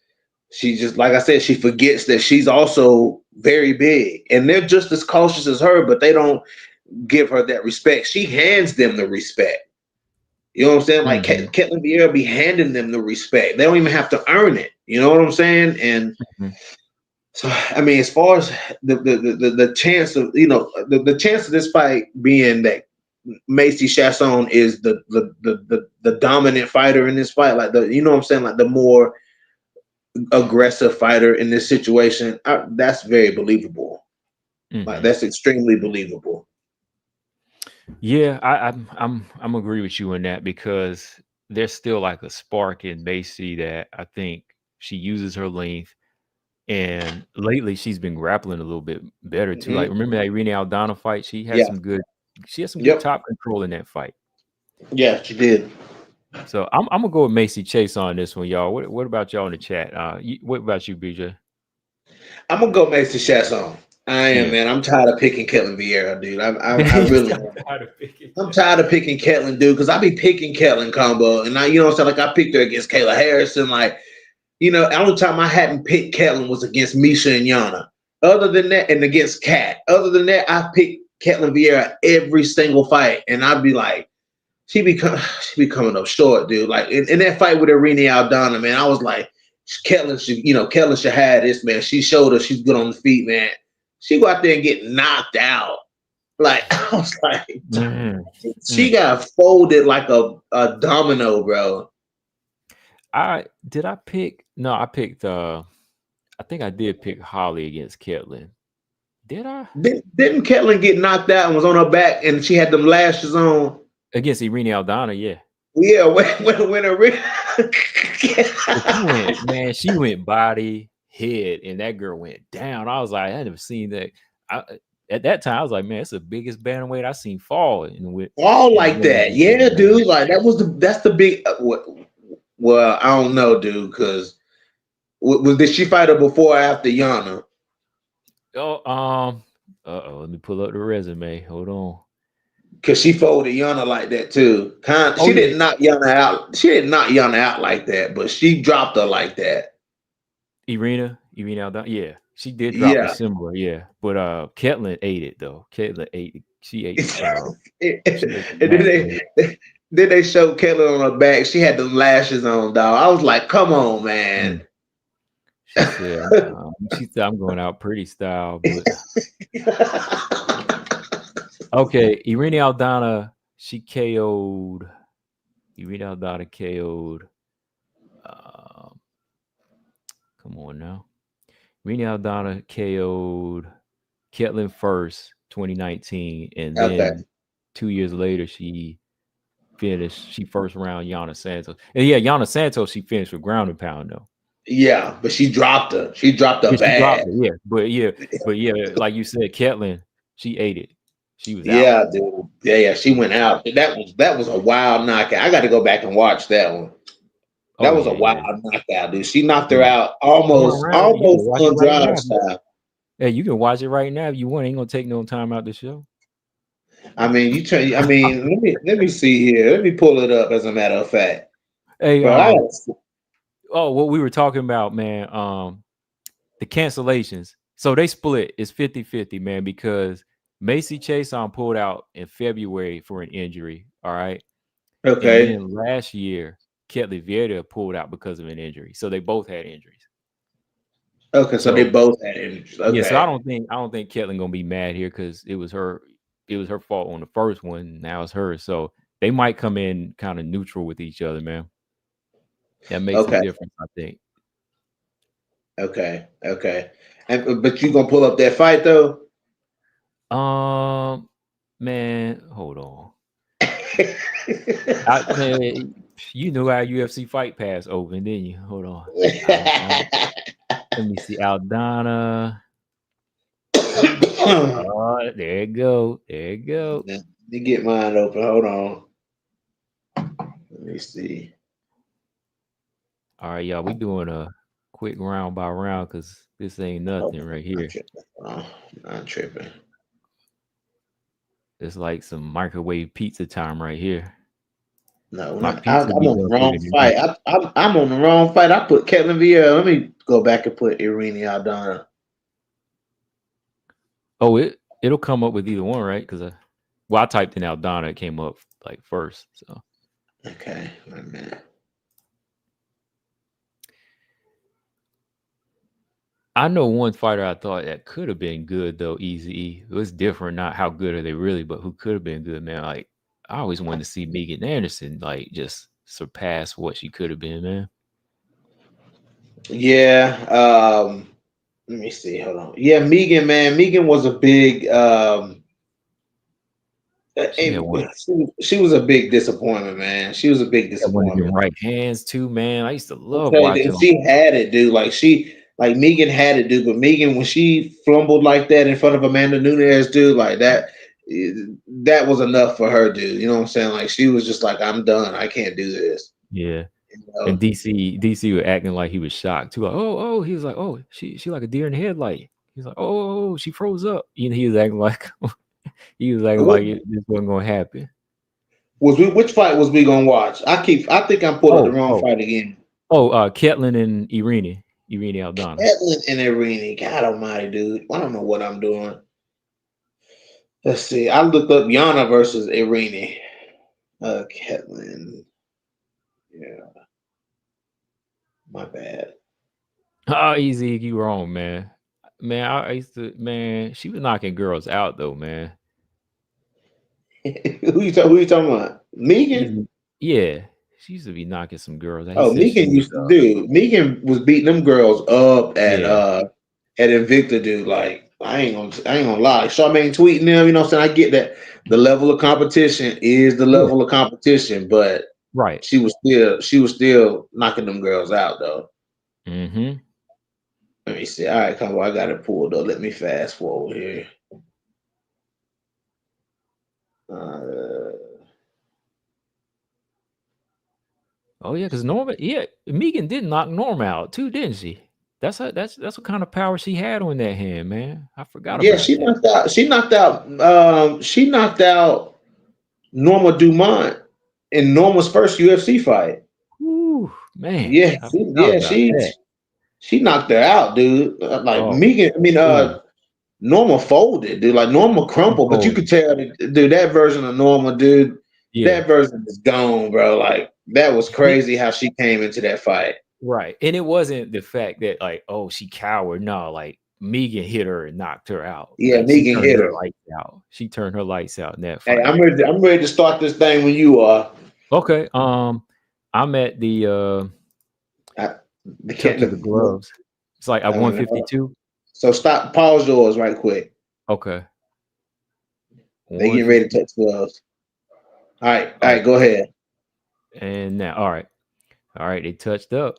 she just like I said, she forgets that she's also very big, and they're just as cautious as her, but they don't give her that respect. She hands them the respect. You know what I'm saying? Like Mhm. Ketlin Vieira be handing them the respect. They don't even have to earn it. You know what I'm saying? And Mhm. so, I mean, as far as the chance of the chance of this fight being that Macy Chiasson is the dominant fighter in this fight, like you know what I'm saying, like the more aggressive fighter in this situation, that's very believable. Like Mhm. that's extremely believable. Yeah, I'm agree with you on that because there's still like a spark in Macy that I think she uses her length, and lately she's been grappling a little bit better too. Like Hmm. remember that Irene Aldana fight? Yeah. She had some good Yep. top control in that fight. Yeah, she did. So I'm gonna go with Macy Chase on this one, y'all. What about y'all in the chat? What about you, BJ? I'm gonna go Macy Chiasson. I am, Yeah. man. I'm tired of picking Ketlin Vieira, dude. I You really sound am. tired of picking I'm Chase. tired of picking Ketlin, dude, because I be picking Ketlin combo, and you know what I'm saying? Like I picked her against Kayla Harrison. Like, the only time I hadn't picked Ketlin was against Misha and Yana. Other than that, and against Kat. Other than that, I picked Ketlin Vieira every single fight, and I'd be like, she be coming up short, dude. Like in that fight with Irene Aldana, man, I was like, Ketlin should have this, man. She showed us she's good on the feet, man. She go out there and get knocked out. Like I was like, Mm, she mm. got folded like a domino, bro. I pick no, I picked I think I did pick Holly against Ketlin. Did I? Didn't Ketlin get knocked out and was on her back and she had them lashes on? Against Irene Aldana, yeah. Yeah, when Irene. But she went body, head, and that girl went down. I was like, I never seen that. At that time, I was like, man, it's the biggest bantamweight I seen fall All in a like women's that, yeah, division, man. dude. Like that's the big. Well, I don't know, dude, because did she fight her before or after Yana? Oh, let me pull up the resume. Hold on. Because she folded Yana like that too. Oh She yeah, didn't knock Yana out. She didn't knock Yana out like that, but she dropped her like that. Irina Aldana. Yeah, she did drop her Yeah. similar. Yeah, but Ketlin ate it though. Ketlin ate it. She ate the And then mat, they, man. then they showed Kelly on her back. She had the lashes on, dog. I was like, come on, man. Mm. She said I'm going out pretty style, but okay, Irene Aldana, she KO'd. Irina Aldana KO'd. Um, come on now. Irina Aldana KO'd Ketlin first, 2019, and Okay. then 2 years later she finished. She first round Yana Santos, and yeah, Yana Santos she finished with ground and pound though. Yeah, but she dropped her. She dropped her Yeah, she dropped bad. it. Yeah, like you said, Ketlin, she ate it. She was out. Yeah, dude. Yeah. She went out. That was a wild knockout. I got to go back and watch that one. Oh That was a yeah, yeah, wild knockout, dude. She knocked her yeah. out Come on almost around. You can almost watch it right Andrade now. style. Hey, you can watch it right now if you want. Ain't gonna take no time out the show. I mean, you turn. I mean, let me see here. Let me pull it up. As a matter of fact, Hey, bro. what we were talking about, man. The cancellations. So they split. It's 50-50, man, because Macy Chiasson pulled out in February for an injury. All right. And Okay. then last year, Kelly Vieira pulled out because of an injury. So they both had injuries. Okay. So they So both had injuries. yeah, so Okay. I don't think Ketlin gonna be mad here because it was her fault on the first one. Now it's hers. So they might come in kind of neutral with each other, man. That makes a Okay. difference, I think. Okay. Okay. And but you gonna pull up that fight though? Um, man, hold on. Man, you knew our UFC Fight Pass open, didn't you? Hold on. Let me see. Aldana. Oh, there you go. There you go. Let me get mine open. Hold on. Let me see. All right, y'all. We doing a quick round by round because this ain't Oh, nothing right I'm here. tripping. Oh, I'm tripping. It's like some microwave pizza time right here. No, My I'm pizza be on the done quicker wrong than fight. that. I'm on the wrong fight. I put Ketlin Vieira. Let me go back and put Irene Aldana. Oh, it'll come up with either one, right? Because I typed in Aldana, it came up like first. So Okay, wait a minute. I know one fighter I thought that could have been good though. Easy E. It was different. Not how good are they really, but who could have been good, man. Like I always wanted to see Megan Anderson like just surpass what she could have been, man. Yeah. Let me see. Hold on. Yeah, Megan, man. Megan was a big. She had one. She was a big disappointment, man. She was a big Had one of them disappointment. right hands too, man. I used to love Okay, watching and them. she had it, dude. Like Megan had it, dude. But Megan, when she fumbled like that in front of Amanda Nunes, dude, like that was enough for her, dude. You know what I'm saying? Like she was just like, I'm done. I can't do this. Yeah. You And know? DC was acting like he was shocked too. Like, oh, he was like, oh, she like a deer in the headlight. He's like, oh, she froze up. You know, he was acting like What this wasn't gonna happen. was we? Which fight was we gonna watch? I think I'm pulling up the Oh, wrong oh, fight again. Ketlin and Irene Aldana. Catlin and Irene. God Almighty, dude. I don't know what I'm doing. Let's see. I looked up Yana versus Irene. Catlin. Yeah, my bad. Oh, easy, you wrong, man. Man, I used to, man. She was knocking girls out though, man. Who you talking about? Megan? Easy, yeah. She used to be knocking some girls out. He Oh, said she Megan was, used to do. Megan was beating them girls up yeah, at Invicta, dude. Like I ain't gonna lie. Charmaine tweeting them, you know what I'm saying? I get that the level of competition is the yeah, level of competition, but right. she was still knocking them girls out though. Mm-hmm. Let me see. All right, come on, I got it pulled up. Let me fast forward here. Uh, Oh yeah, because Norma, yeah, Megan did knock Norma out too, didn't she? That's what kind of power she had on that hand, man. I forgot yeah, about she that. knocked out. She knocked out Norma Dumont in Norma's first UFC fight. Ooh, man, Yeah, I forgot about that. she knocked her out, dude. Like Oh, Megan, I mean, ooh, Norma folded, dude. Like Norma she crumpled, but you could folded. tell, dude, that version of Norma, dude, Yeah, that version is gone, bro. Like that was it, crazy how she came into that fight. right, and it wasn't the fact that like, oh, she cowered. No, like Megan hit her and knocked her out. Yeah, Like she Megan turned hit her her. lights out. She turned her lights out in that Hey, fight. I'm ready to start this thing when you are. Okay. I'm at the I, the touch of the can't. gloves. It's like at 152. So stop. Pause yours right quick. Okay. They getting ready to 150. touch gloves. All right. All Oh, right. Go ahead. and now, all right. All right, they touched up.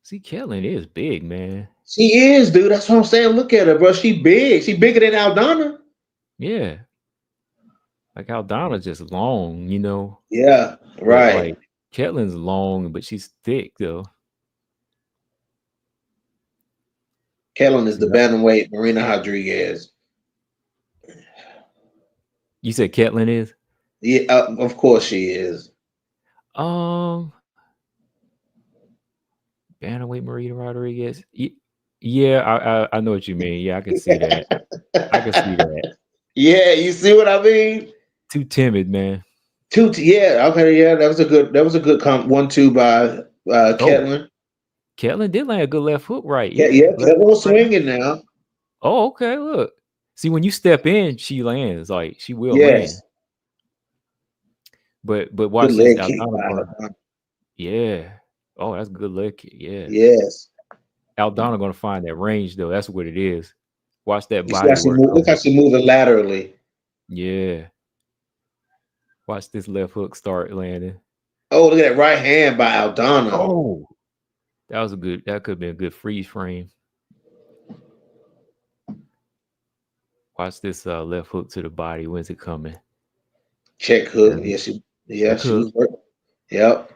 See, Kellen is big, man. She is, dude. That's what I'm saying. Look at her, bro. She big. She bigger than Aldana. Yeah. Like Aldana's just long, Yeah. But Right. like Ketlin's long, but she's thick though. Kellen is See, the bantamweight Marina Rodriguez. you said Ketlin is? Yeah. Of course she is. Um, Bantamweight Marina Rodriguez. Yeah, I know what you mean. Yeah, I can see that. I can see that. Yeah. You see what I mean? Too timid, man. Yeah. Okay. Yeah. That was a good 1-2 by Oh, Ketlin. Ketlin did land a good left hook, right? Yeah. Yeah, Yeah. left Ketlin hook was right. swinging now. Oh, okay. Look, see when you step in, she lands. Like she will Yes. land. But Good watch this. leg kick Aldana by gonna. Aldana. Yeah. Oh, that's a good leg kick. Yeah. Yes. Aldana gonna find that range though. That's what it is. Watch that You see how body she work move? Look come how up. she moving laterally. Yeah. Watch this left hook start landing. Oh, look at that right hand by Aldana. Oh, that could have been a good freeze frame. Watch this left hook to the body. When's it coming? Check hook. Check She hook. was working. Yep.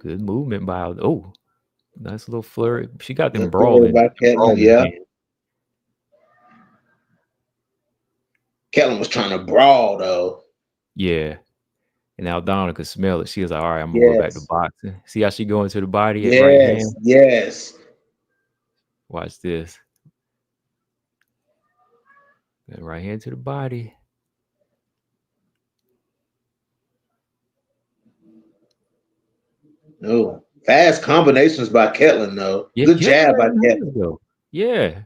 Good movement by oh, nice little flurry. She got them Good flurry brawling, by Ketlin. brawling Yeah. hands. Ketlin was trying to brawl though. Yeah. And Aldana could smell it. She was like, all right, I'm gonna go back to Yes. boxing. See how she go into the body at right Yes. hand? Yes. Watch this. Right hand to the body. Oh, fast combinations by Ketlin though. Yeah, Good Ketlin jab got by them hands Ketlin. though. Yeah.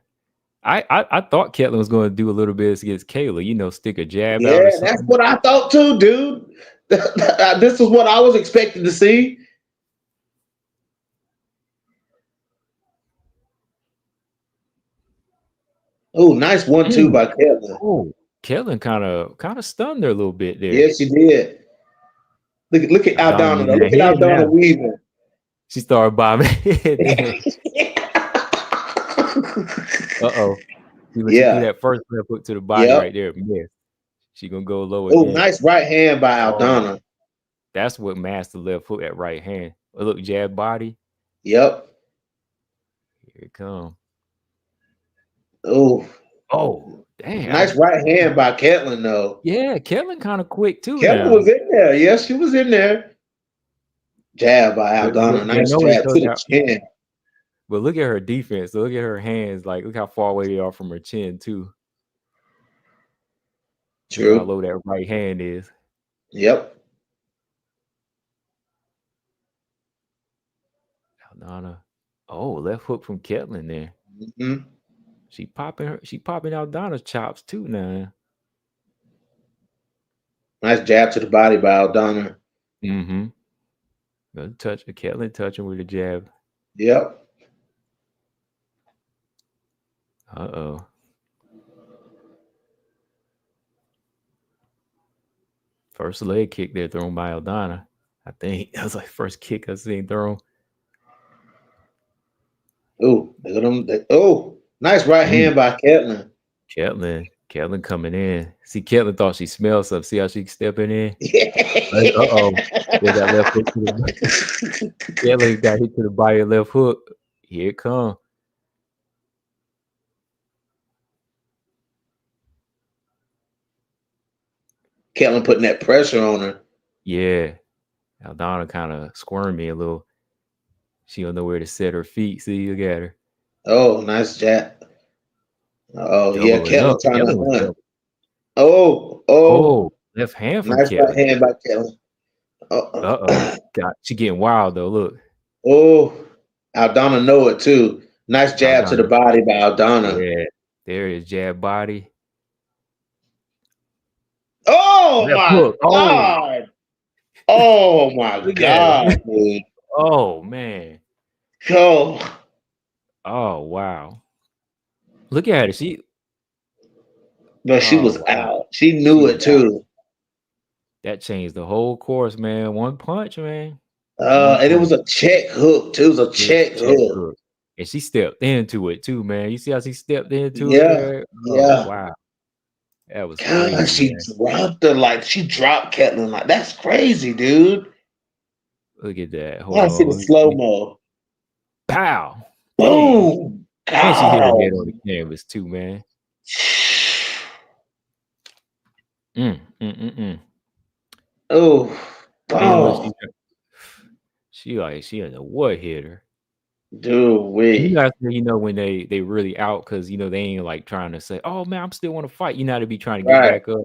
I thought Ketlin was going to do a little bit against Kayla, stick a jab out or Yeah, that's something. what I thought too, dude. This is what I was expecting to see. Oh, nice 1-2 Ooh. by Ketlin. Oh, Ketlin kind of stunned her a little bit there. Yes, she did. Look at Aldana Aldana. moving Look that at head Aldana now. weaving. She started bobbing head then. Uh-oh. See when she threw Yeah. that first left hook to the body Yep. right there. Missed. She gonna go low Oh, again. nice right hand by Oh, Aldana. that's what masked the left hook at right hand. Oh, look, jab body. Yep. Here it come. Oh, Damn. nice right hand by Ketlin though. Yeah, Ketlin kind of quick too Ketlin now. was in there. Yes, she was in there. Jab by Aldana. But I Nice know they jab told to the you. chin. But look at her defense. Look at her hands. Like, look how far away they are from her chin, too. Look how True. low that right hand is. Yep. Aldana. Oh, left hook from Ketlin there. Mm-hmm. She popping Aldana's chops too now. Nice jab to the body by Aldana. Mm-hmm. Good touch. Ketlin touching with a jab. Yep. Uh-oh. First leg kick there thrown by Aldana. I think that was like first kick I seen thrown. Oh, look at them. Oh, nice right hand by Ketlin. Ketlin coming in. See, Ketlin thought she smelled something. See how she stepping in? Yeah. Uh-oh. There's that left hook to the Ketlin got hit to the body, left hook. Here it come. Ketlin putting that pressure on her. Yeah. Aldana kind of squirmy a little. She don't know where to set her feet. See, look at her. Oh, nice jab. Oh, yeah. Doubling Ketlin up. trying Ketlin to was hunt. double. Oh. Oh, left hand from Nice right Ketlin. hand by Ketlin. Uh-oh. God, she getting wild though. Look. Oh, Aldana know it too. Nice jab to the Aldana. body by Aldana. Yeah. There it is, jab body. Oh Left my hook. Oh, God. Oh my look at him. God, dude. Oh man. Oh, Oh wow. Look at her. but she Oh was wow. out. She She knew was it out. too. That changed the whole course, man. One punch, man. One And it punch. was a check hook too. It was a It was check a check hook. hook. And she stepped into it too, man. You see how she stepped into it Yeah, there? Oh yeah. wow. That was God, crazy, she man. dropped her like she dropped Ketlin like that's crazy, dude. Look at that. I Hold gotta see the on. slow mo. Pow. Dang. Boom. And she hit her head God. on the canvas too, man. Mm. Oh, You know what? boom. She don't know what hit her. Dude, You we. guys, when they really out because they ain't like trying to say, "Oh man, I'm still want to fight." You know how to be trying to get Right, back up.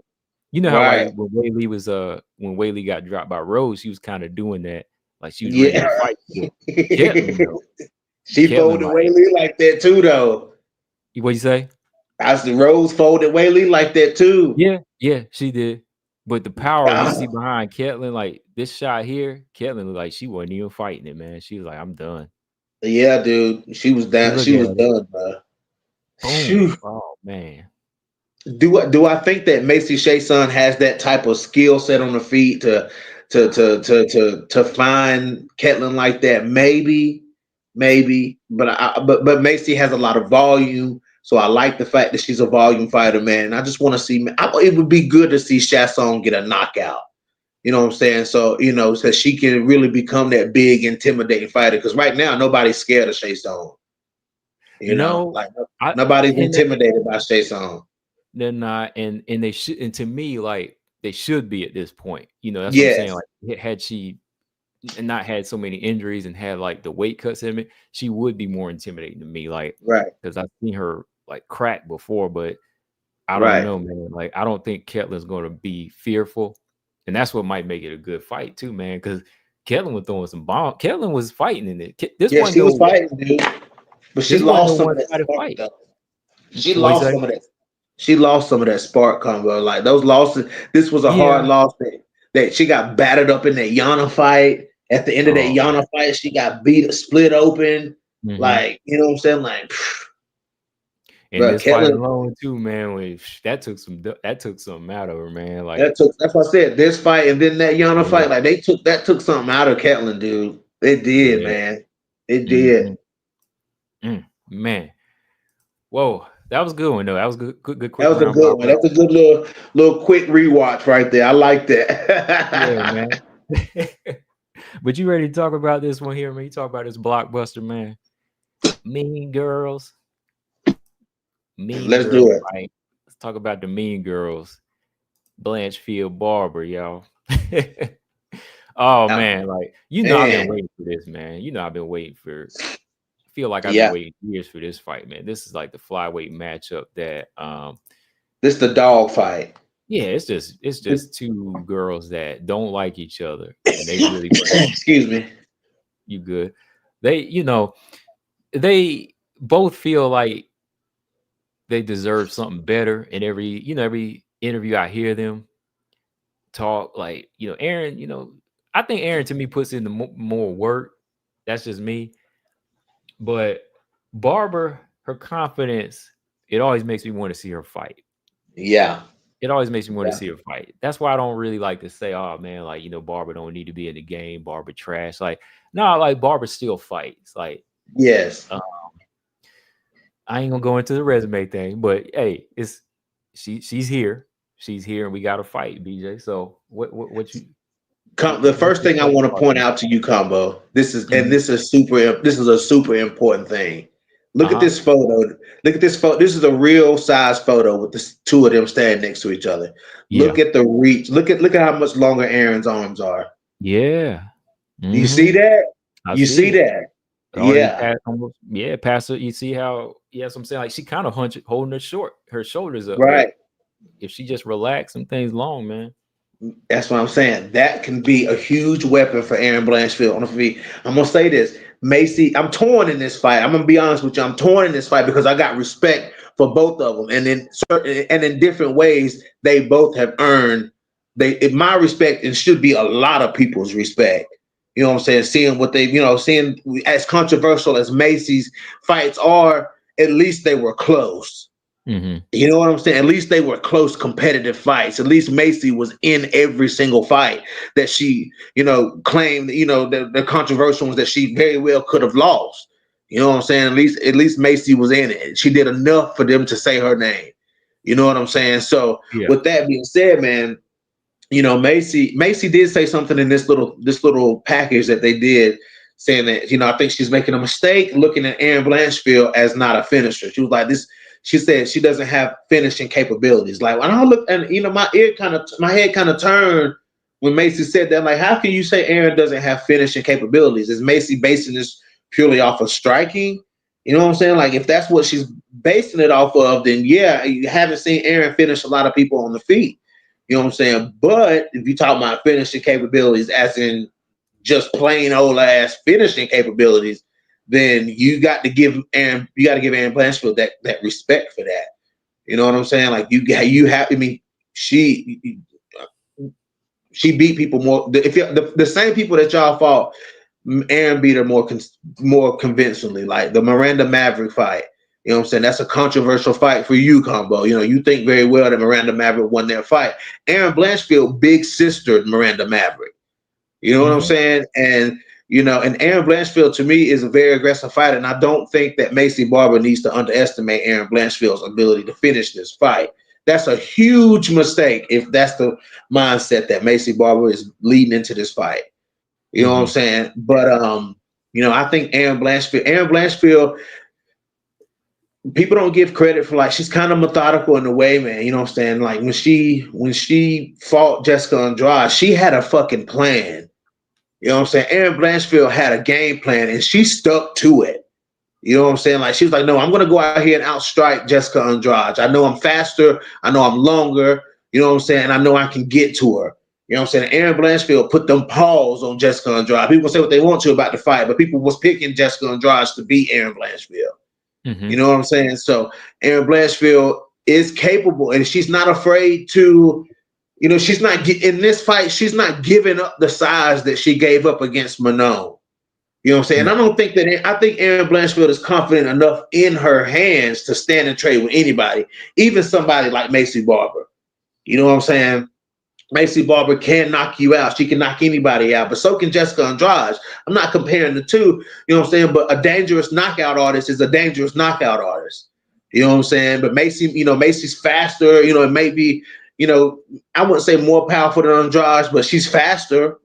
You know how like right. when Whaley got dropped by Rose, she was kind of doing that, like she was ready to Yeah. fight. But Ketlin though, She Ketlin folded like, Whaley like that too, though. what you say? As the Rose folded Whaley like that too. Yeah, she did. But the power you see God. behind Ketlin, like this shot here, Ketlin looked like she wasn't even fighting it, man. She was like, "I'm done." Yeah, dude. She was You down. look She was at it, done, bro. boom. Phew. Oh man. Do I think that Macy Chiasson has that type of skill set on the feet to find Ketlin like that? Maybe. But Macy has a lot of volume, so I like the fact that she's a volume fighter, man. And I just want to see. It would be good to see Chiasson get a knockout. You know what I'm saying? So so she can really become that big, intimidating fighter. Because right now nobody's scared of Chiasson. No, Like I nobody's and intimidated by Chiasson. they're not, and they should, and to me, like they should be at this point. That's what I'm saying. Yes. Like, had she not had so many injuries and had like the weight cuts in it, she would be more intimidating to me. Like, Right. because I've seen her like crack before, but I don't Right. know, man. Like, I don't think Ketlin's going to be fearful, and that's what might make it a good fight too, man. Because Ketlin was throwing some bomb. Ketlin was fighting in it. This Yeah, wasn't she was no, fighting, dude. But she this wasn't no lost some of that one-sided spark fight. though. She What you lost say? some of that. She lost some of that spark combo. Like those losses. This was a hard Yeah. loss that she got battered up in that Yana fight. At the end of that Oh, Yana fight, she got beat, split open. mm-hmm. Like, you know what I'm saying? Like, And bro, this fight Ketlin, alone too, man. That took something out of her, man. Like, that's what I said. This fight and then that Yana yeah, fight, like that took something out of Ketlin, dude. It did, yeah. man. It did. Mm-hmm. Man. Whoa, that was a good one though. That was good That quick was a round good one. robbery. That's a good little quick rewatch right there. I like Yeah, that. man. But you ready to talk about this one here, man? You talk about this blockbuster, man. Mean Girls. Mean Let's do Girls it. fight. Let's talk about the Mean Girls. Blanchfield Barber, y'all. Oh Oh, man, like I've been man. waiting for this, man. I've been waiting for. I feel like I've been Yeah. waiting years for this fight, man. This is like the flyweight matchup that This the dog fight. yeah, it's just two girls that don't like each other and they really Excuse me. you good. They, they both feel like they deserve something better. And every interview I hear them talk, like, Aaron, I think Aaron to me puts in the more work. That's just me. But Barber, her confidence, it always makes me want to see her fight. Yeah. It always makes me want to Yeah. see her fight. That's why I don't really like to say, "Oh man, like Barber don't need to be in the game. Barber trash." Like, no, like Barber still fights. Like, Yes. uh, I ain't gonna go into the resume thing, but hey, she's here. She's here, and we got to fight, BJ. So what you The what's first your thing I first want to thought point on out to you, Combo. This is it? and this is super. This is a super important thing. Look at Uh-huh. this photo. Look at this photo. This is a real size photo with the two of them standing next to each other. Look Yeah. at the reach. Look at how much longer Aaron's arms are. Yeah. Do you see Mm-hmm. that? I You see see it. that? Already Yeah. passed almost. Yeah, past her. You see how? Yes, I'm saying like she kind of holding her shoulders up. But Right. if she just relax, some things long, man. That's what I'm saying. That can be a huge weapon for Aaron Blanchfield on the feet. I'm gonna say this, Macy. I'm torn in this fight. I'm gonna be honest with you. I'm torn in this fight because I got respect for both of them, and in certain and in different ways, they both have earned my respect, and should be a lot of people's respect. You know what I'm saying? Seeing what they, seeing as controversial as Macy's fights are, at least they were close. Mm-hmm. You know what I'm saying? At least they were close competitive fights. At least Macy was in every single fight that she, claimed, the controversial ones that she very well could have lost. You know what I'm saying? At least Macy was in it. She did enough for them to say her name. You know what I'm saying? So Yeah. with that being said, man, Macy did say something in this little package that they did, saying that, I think she's making a mistake looking at Aaron Blanchfield as not a finisher. She was like this. She said she doesn't have finishing capabilities. Like when I look, and my head kind of turned when Macy said that. I'm like, how can you say Aaron doesn't have finishing capabilities? Is Macy basing this purely off of striking? You know what I'm saying? Like if that's what she's basing it off of, then yeah, you haven't seen Aaron finish a lot of people on the feet. You know what I'm saying? But if you talk about finishing capabilities, as in just plain old ass finishing capabilities, then you got to give Aaron Blanchfield that respect for that. You know what I'm saying? Like you have. I mean, she she beat people more. If the same people that y'all fought, Aaron beat her more convincingly. Like the Miranda Maverick fight. You know what I'm saying? That's a controversial fight for you, Combo. You think very well that Miranda Maverick won their fight. Aaron Blanchfield, big sister Miranda Maverick. You know what I'm Mm-hmm. saying? And Aaron Blanchfield to me is a very aggressive fighter, and I don't think that Macy Barber needs to underestimate Aaron Blanchfield's ability to finish this fight. That's a huge mistake if that's the mindset that Macy Barber is leading into this fight. You know what I'm Mm-hmm. saying? But I think Aaron Blanchfield, people don't give credit for, like, she's kind of methodical in the way, man. You know what I'm saying? Like when she fought Jessica Andrade, she had a fucking plan. You know what I'm saying? Aaron Blanchfield had a game plan and she stuck to it. You know what I'm saying? Like she was like, no, I'm gonna go out here and outstrike Jessica Andrade. I know I'm faster, I know I'm longer, you know what I'm saying? And I know I can get to her. You know what I'm saying? Aaron Blanchfield put them paws on Jessica Andrade. People can say what they want to about the fight, but people was picking Jessica Andrade to beat Aaron Blanchfield. Mm-hmm. You know what I'm saying? So Aaron Blanchfield is capable, and she's not afraid to. She's not in this fight. She's not giving up the size that she gave up against Manon. You know what I'm saying? No. I think Aaron Blanchfield is confident enough in her hands to stand and trade with anybody, even somebody like Macy Barber. You know what I'm saying? Macy Barber can knock you out. She can knock anybody out, but so can Jessica Andrade. I'm not comparing the two, you know what I'm saying? But a dangerous knockout artist is a dangerous knockout artist. You know what I'm saying? But Macy's faster. It may be, I wouldn't say more powerful than Andrade, but she's faster.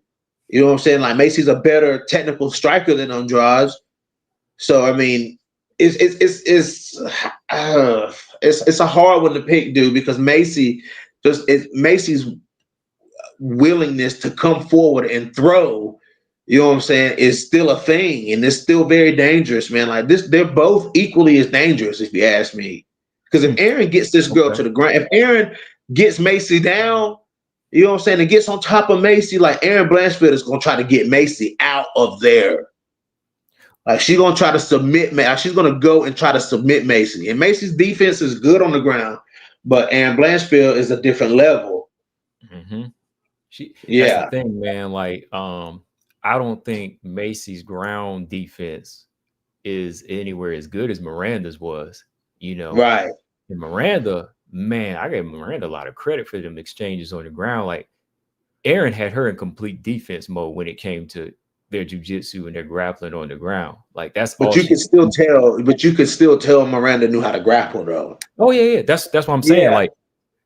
You know what I'm saying? Like Macy's a better technical striker than Andrade. So I mean, it's a hard one to pick, dude, because Macy's willingness to come forward and throw, you know what I'm saying, is still a thing, and it's still very dangerous, man. Like this, they're both equally as dangerous, if you ask me. Because if Mm. Aaron gets this girl Okay. to the ground, if Aaron gets Macy down, you know what I'm saying, and gets on top of Macy, like Aaron Blanchfield is gonna try to get Macy out of there. Like she's gonna try to submit, man. She's gonna go and try to submit Macy. And Macy's defense is good on the ground, but Aaron Blanchfield is a different level. Mm-hmm. That's the Yeah, thing, man. Like, I don't think Macy's ground defense is anywhere as good as Miranda's was. You know, right, and Miranda, man, I gave Miranda a lot of credit for them exchanges on the ground. Like, Aaron had her in complete defense mode when it came to their jujitsu and their grappling on the ground. Like, that's all but you she could could still do. tell. But you could still tell Miranda knew how to grapple, though. Oh yeah, yeah. That's what I'm saying. Yeah, Like,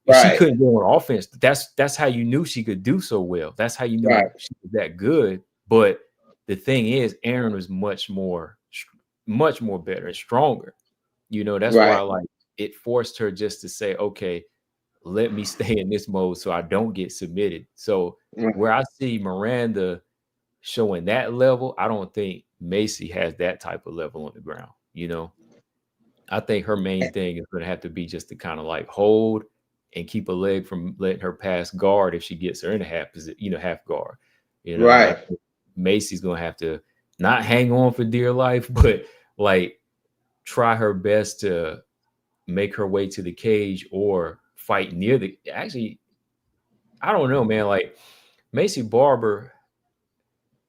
if she right, couldn't go on offense, that's how you knew she could do so well. That's how you knew right, she was that good. But the thing is, Aaron was much more better and stronger. That's why right. like it forced her just to say, okay, let me stay in this mode so I don't get submitted. So Right. where I see Miranda showing that level, I don't think Macy has that type of level on the ground. I think her main thing is going to have to be just to kind of like hold and keep a leg from letting her pass guard if she gets her in a half position, half guard. I Right. think Macy's gonna have to not hang on for dear life, but like try her best to make her way to the cage or fight near the. Actually, I don't know, man. Like Macy Barber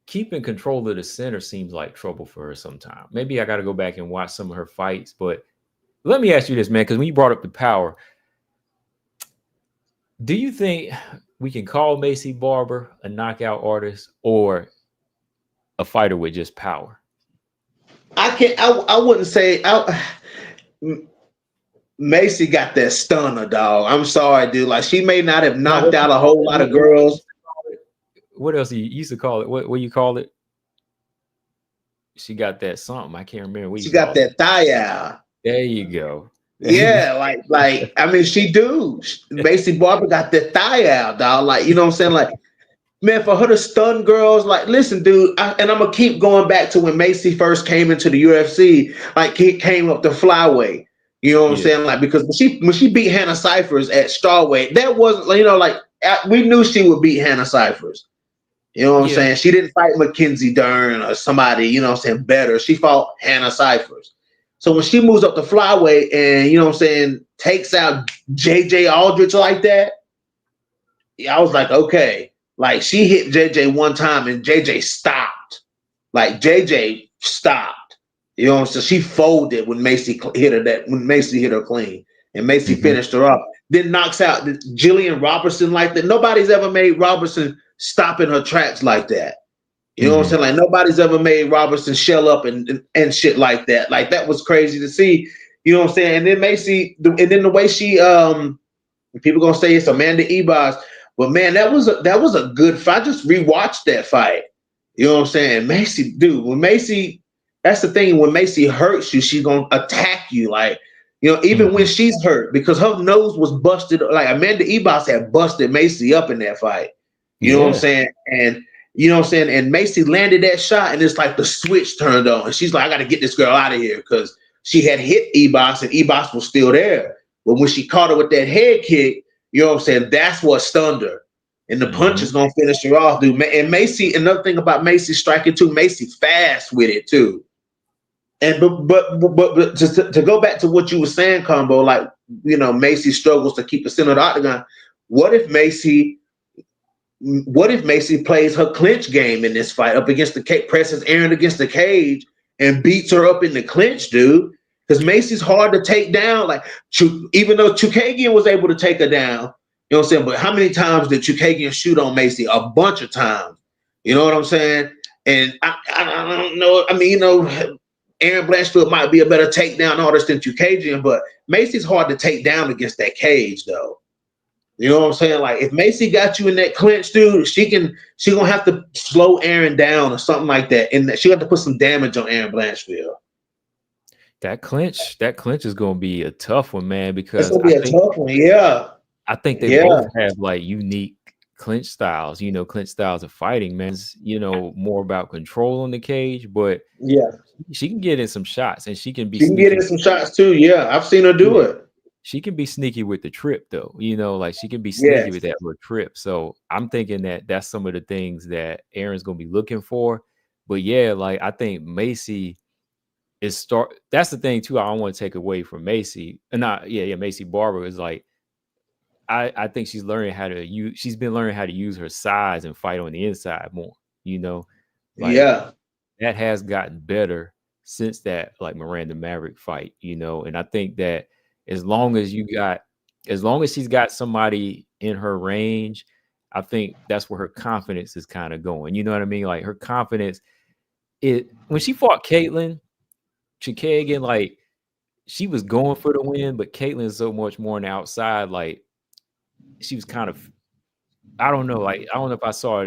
keeping control of the center seems like trouble for her sometimes. Maybe I got to go back and watch some of her fights. But let me ask you this, man, because when you brought up the power, do you think we can call Macy Barber a knockout artist or a fighter with just power? I can't. I wouldn't say. Macy got that stunner, dog. I'm sorry, dude. Like she may not have No, knocked what you out a call whole it? lot of What you girls. used to call it? What else you used to call it? What you call it? She got that something. I can't remember what you She got called it. that thigh out. There you go. Yeah, like I mean, she do. Macy Barber got that thigh out, dog. Like you know what I'm saying? Like man, for her to stun girls, like listen, dude. And I'm gonna keep going back to when Macy first came into the UFC. Like he came up the flyweight. You know what I'm Yeah. saying? Like because when she beat Hannah Cyphers at strawweight, that wasn't like we knew she would beat Hannah Cyphers. You know what I'm Yeah. saying? She didn't fight Mackenzie Dern or somebody, you know what I'm saying, better. She fought Hannah Cyphers. So when she moves up to flyweight and, you know what I'm saying, takes out JJ Aldrich like that, I was like, okay. Like she hit JJ one time and JJ stopped. Like JJ stopped. You know what I'm saying? She folded when Macy hit her clean. And Macy Hmm. finished her up. Then knocks out Jillian Robertson like that. Nobody's ever made Robertson stop in her tracks like that. You know what I'm Hmm. saying? Like nobody's ever made Robertson shell up and shit like that. Like that was crazy to see. You know what I'm saying? And then Macy, and then the way she people gonna say it's Amanda Ebas, but man, that was a good fight. I just rewatched that fight. You know what I'm saying? Macy, dude, when Macy, that's the thing. When Macy hurts you, she's gonna attack you. Like, even when Hmm. she's hurt, because her nose was busted. Like Amanda Ebas had busted Macy up in that fight. You know what I'm Yeah. saying? And you know what I'm saying? And Macy landed that shot, and it's like the switch turned on. And she's like, I got to get this girl out of here because she had hit Ebas, and Ebas was still there. But when she caught her with that head kick, you know what I'm saying? That's what stunned her. And the punch Hmm. is gonna finish her off, dude. And Macy, another thing about Macy striking too, Macy fast with it too. And but just to go back to what you were saying, Combo, like Macy struggles to keep the center of the octagon. What if Macy what if Macy plays her clinch game in this fight up against the cage, presses Aaron against the cage and beats her up in the clinch, dude? Because Macy's hard to take down. Like, even though Chukagian was able to take her down, you know what I'm saying? But how many times did Chukagian shoot on Macy? A bunch of times. You know what I'm saying? And I don't know. I mean, Aaron Blanchfield might be a better takedown artist than Chukagian, but Macy's hard to take down against that cage, though. You know what I'm saying? Like if Macy got you in that clinch, dude, she gonna have to slow Aaron down or something like that, and she got to put some damage on Aaron Blanchfield. That clinch is gonna be a tough one, man, It's because gonna be a tough one. Yeah, I think they yeah, both have like unique clinch styles, clinch styles of fighting, man. It's, more about control on the cage, but yeah. she can get in some shots and she can be She can get sneaky. in some shots too. Yeah, I've seen her do Yeah. it. She can be sneaky with the trip though, like she can be sneaky Yes, with that little trip. So I'm thinking that that's some of the things that Aaron's gonna be looking for. But yeah, like I think Macy that's the thing too. I don't want to take away from Macy. And not yeah, Macy Barber is like I think she's been learning how to use her size and fight on the inside more, like yeah, that has gotten better since that like Miranda Maverick fight, and I think that as long as as long as she's got somebody in her range, I think that's where her confidence is kind of going. You know what I mean? Like her confidence, when she fought Caitlin Chikagan, like she was going for the win, but Caitlin's so much more on the outside, like she was kind of I don't know, like I don't know if I saw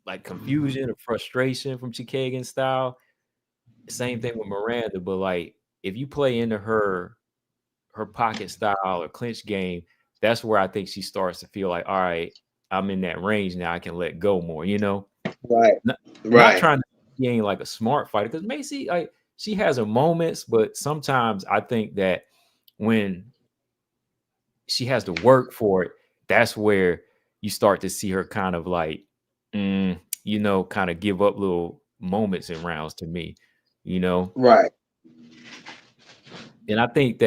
like confusion or frustration from Chikagan style. Same thing with Miranda, but like if you play into her pocket style or clinch game, that's where I think she starts to feel like, all right, I'm in that range now. I can let go more. right, Not, not right. trying to be ain't like a smart fighter because Macy, like she has her moments, but sometimes I think that when she has to work for it. That's where you start to see her kind of like, kind of give up little moments and rounds to me, you know. Right. And I think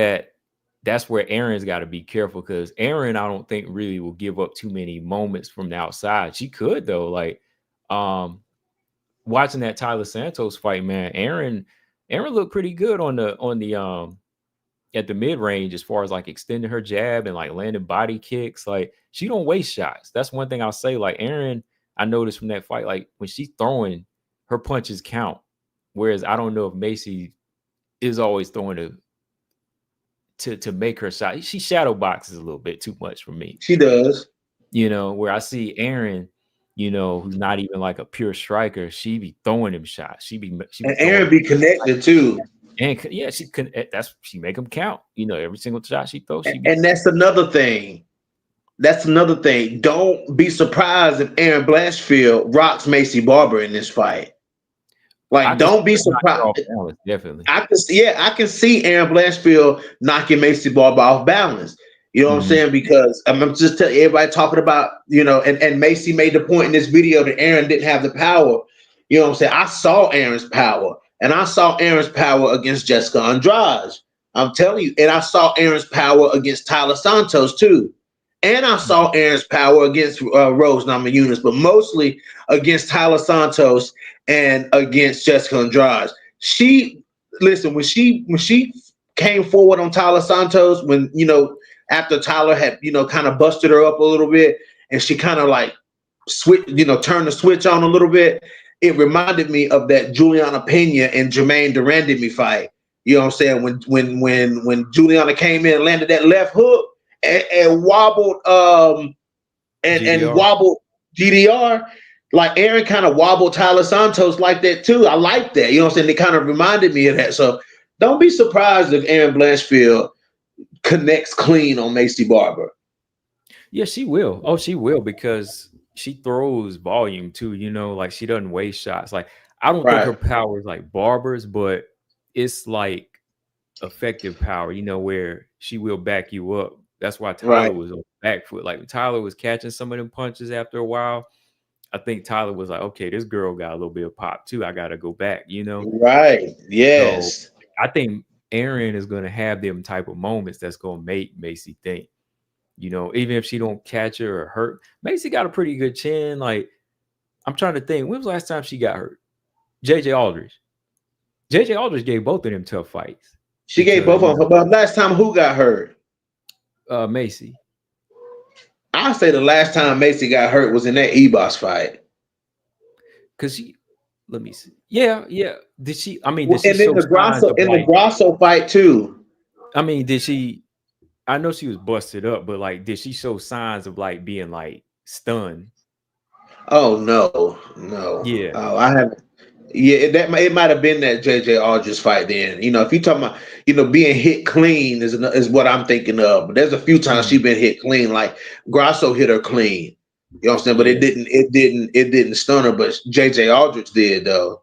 that's where Aaron's got to be careful because Aaron, I don't think really will give up too many moments from the outside. She could though, like watching that Tyler Santos fight, man. Aaron looked pretty good on the at the mid range as far as like extending her jab and like landing body kicks. Like she don't waste shots. That's one thing I'll say. Like Aaron, I noticed from that fight, like when she's throwing, her punches count. Whereas I don't know if Macy is always throwing to make her shot. She shadow boxes a little bit too much for me. She does. Where I see Aaron, who's not even like a pure striker, she be throwing him shots. She be And throwing Aaron be connected too. and yeah, she make them count. Every single shot she throws, And that's another thing. That's another thing. Don't be surprised if Aaron Blanchfield rocks Macy Barber in this fight. Like, don't be surprised. Definitely. I can see Aaron Blanchfield knocking Macy Barber off balance. You know what I'm saying? Because I'm just telling everybody talking about, and Macy made the point in this video that Aaron didn't have the power. You know what I'm saying? I saw Aaron's power, and I saw Aaron's power against Jessica Andrade. I'm telling you, and I saw Aaron's power against Tyler Santos too. And I saw Aaron's power against Rose Namajunas, but mostly against Tyler Santos and against Jessica Andrade. When she came forward on Tyler Santos, when after Tyler had kind of busted her up a little bit, and she kind of like turned the switch on a little bit, it reminded me of that Juliana Pena and Jermaine Durandamy fight. You know what I'm saying? When Juliana came in and landed that left hook and wobbled and wobbled GDR, like Aaron kind of wobbled Tyler Santos like that too. I like that. You know what I'm saying? They kind of reminded me of that. So don't be surprised if Aaron Blanchfield connects clean on Macy Barber. Yeah, she will. Oh, she will, because she throws volume too, like she doesn't waste shots. Like I don't think her power is like Barber's, but it's like effective power, where she will back you up. That's why Tyler was on the back foot. Like Tyler was catching some of them punches after a while. I think Tyler was like, okay, this girl got a little bit of pop too. I got to go back, Right. Yes. So I think Aaron is going to have them type of moments that's going to make Macy think, even if she don't catch her or hurt. Macy got a pretty good chin. Like, I'm trying to think, when was the last time she got hurt? JJ Aldridge. JJ Aldridge gave both of them tough fights. She gave both of them. But last time, who got hurt? Macy. I say the last time Macy got hurt was in that Ebos fight. Cause let me see. Yeah. Did she? I mean, did she in the Grasso fight too? I mean, did she? I know she was busted up, but like, did she show signs of like being like stunned? Oh no. Yeah. Oh, I haven't. Yeah, it might have been that JJ Aldridge fight then. If you talking about, being hit clean is what I'm thinking of. But there's a few times she's been hit clean, like Grasso hit her clean. You know what I'm saying? But it didn't stun her, but JJ Aldridge did though.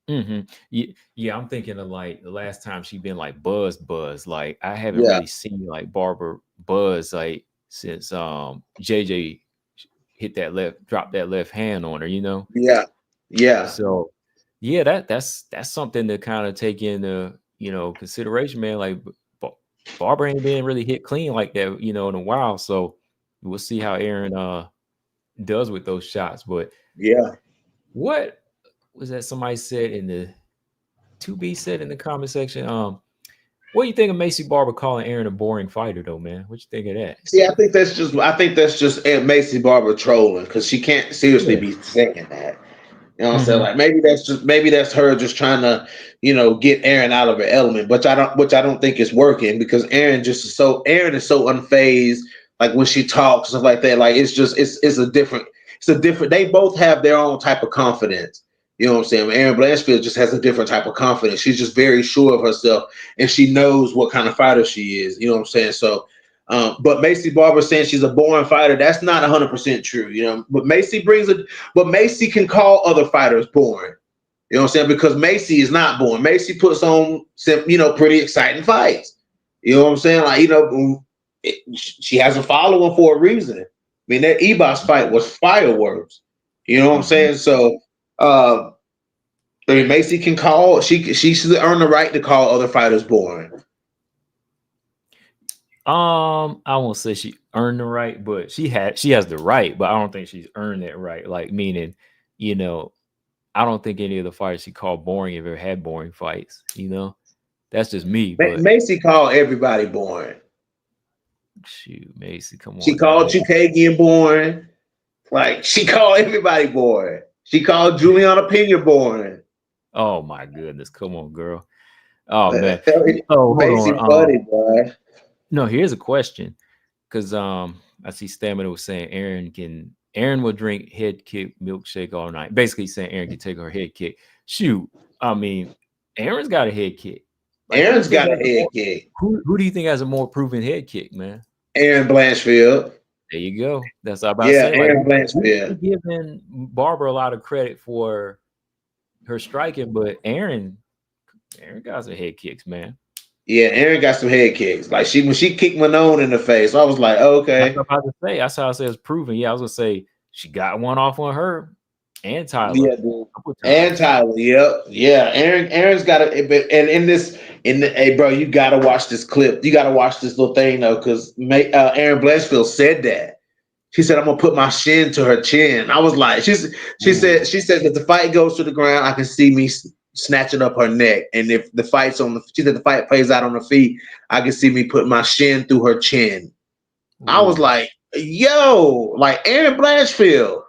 Yeah, I'm thinking of like the last time she been like buzz. Like I haven't really seen like Barber buzz like since JJ dropped that left hand on her, Yeah. So yeah, that's something to kind of take into consideration, man. Like Barber ain't been really hit clean like that, in a while. So we'll see how Aaron does with those shots. But yeah, what was that somebody said in the 2B said in the comment section? What do you think of Macy Barber calling Aaron a boring fighter though, man? What you think of that? See, I think that's just Macy Barber trolling, because she can't seriously be saying that. You know what I'm saying? Like maybe that's her just trying to, get Aaron out of her element, which I don't think is working, because Aaron is so unfazed. Like when she talks, stuff like that. Like it's a different. They both have their own type of confidence. You know what I'm saying? Aaron Blanchfield just has a different type of confidence. She's just very sure of herself, and she knows what kind of fighter she is. You know what I'm saying? So, but Macy Barber saying she's a boring fighter, that's not 100% true. But Macy Macy can call other fighters boring. You know what I'm saying? Because Macy is not boring. Macy puts on some, pretty exciting fights. You know what I'm saying? Like, she has a following for a reason. I mean, that Ebos fight was fireworks. You know what I'm Mhm. saying? So, I mean, Macy can call. She should earn the right to call other fighters boring. I won't say she earned the right, but she has the right, but I don't think she's earned that right. Like meaning, you know, I don't think any of the fighters she called boring have ever had boring fights. You know, that's just me. But Macy called everybody boring. shoot, Macy, come She on now, called man. Chukagian boring. Like she called everybody boring. She called Juliana Pena boring. Oh my goodness, come on, girl. Oh man. Oh, hold Macy on. funny, boy. No, here's a question. Because I see Stamina was saying Aaron will drink head kick milkshake all night. Basically saying Aaron can take her head kick. Shoot, I mean, Aaron's got a head kick. Like, who do you Aaron's think got a has a head more kick. who do you think has a more proven head kick, man? Aaron Blanchfield. There you go. That's what I'm about to Yeah, say. Like Aaron we Blanchfield. giving Barber a lot of credit for her striking, but Aaron got some head kicks, man. Yeah, Aaron got some head kicks. Like when she kicked Manon in the face, I was like, That's what okay. I'm about to say. That's how I say it's proven. Yeah, I was gonna say she got one off on her and Tyler Yeah, a dude. couple And times. Tyler, yep, yeah. Aaron's got a, and hey, bro, you gotta watch this clip. You gotta watch this little thing though, because Aaron Blanchfield said that. She said, "I'm gonna put my shin to her chin." I was like, Ooh, she said if the fight goes to the ground, I can see me snatching up her neck, and if the fight's on the, she said the fight plays out on the feet, I can see me putting my shin through her chin. I was ooh, like, "Yo, like Aaron Blanchfield."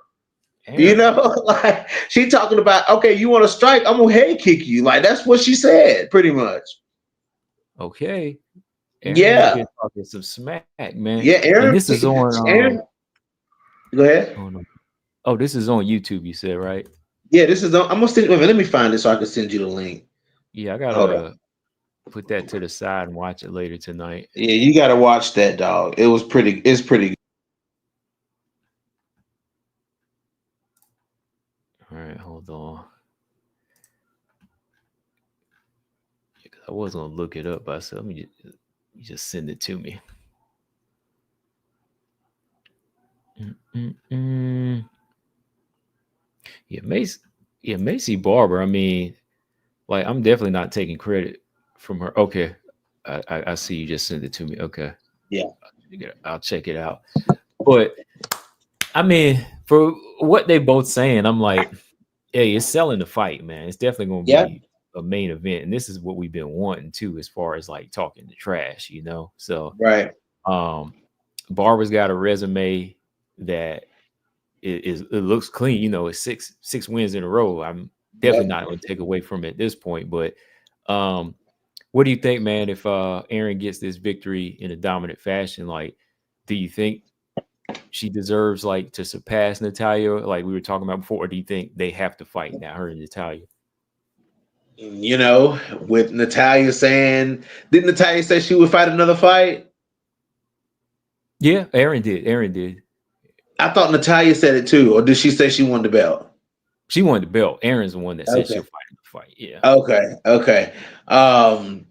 You Aaron. know, like she talking about, okay, you want to strike? I'm gonna head kick you. Like that's what she said, pretty much. Okay, Aaron up Yeah, here talking some smack, man. yeah. And this is on Aaron, go ahead. oh no, oh this is on YouTube. You said right? Yeah, this is. I'm gonna send. Wait a minute, let me find it so I can send you the link. Yeah, I Hold on. gotta put that to the side and watch it later tonight. Yeah, you got to watch that, dog. It was pretty. It's pretty. All right, hold on. Yeah, 'cause I was gonna look it up, but I said let me just send it to me. Mm-mm-mm. Yeah, Macy Barber. I mean, like I'm definitely not taking credit from her. Okay, I see you just sent it to me. Okay, Yeah. I'll check it out. But I mean, for what they both saying, I'm like, hey, it's selling the fight, man. It's definitely going to Yeah. be a main event, and this is what we've been wanting too, as far as like talking the trash, you know. So, Right. um, Barber's got a resume that it looks clean. You know, it's six wins in a row. I'm definitely Yep. not going to take away from it at this point. But um, what do you think, man? If Aaron gets this victory in a dominant fashion, like, do you think she deserves like to surpass Natalia, like we were talking about before, or do you think they have to fight now, her and Natalia? You know, with Natalia saying, didn't Natalia say she would fight another fight? Yeah, Aaron did. Aaron did. I thought Natalia said it too, or did she say she won the belt? She wanted the belt. Aaron's the one that said Okay. she'll fight in the fight. Yeah. Okay. Okay. Um,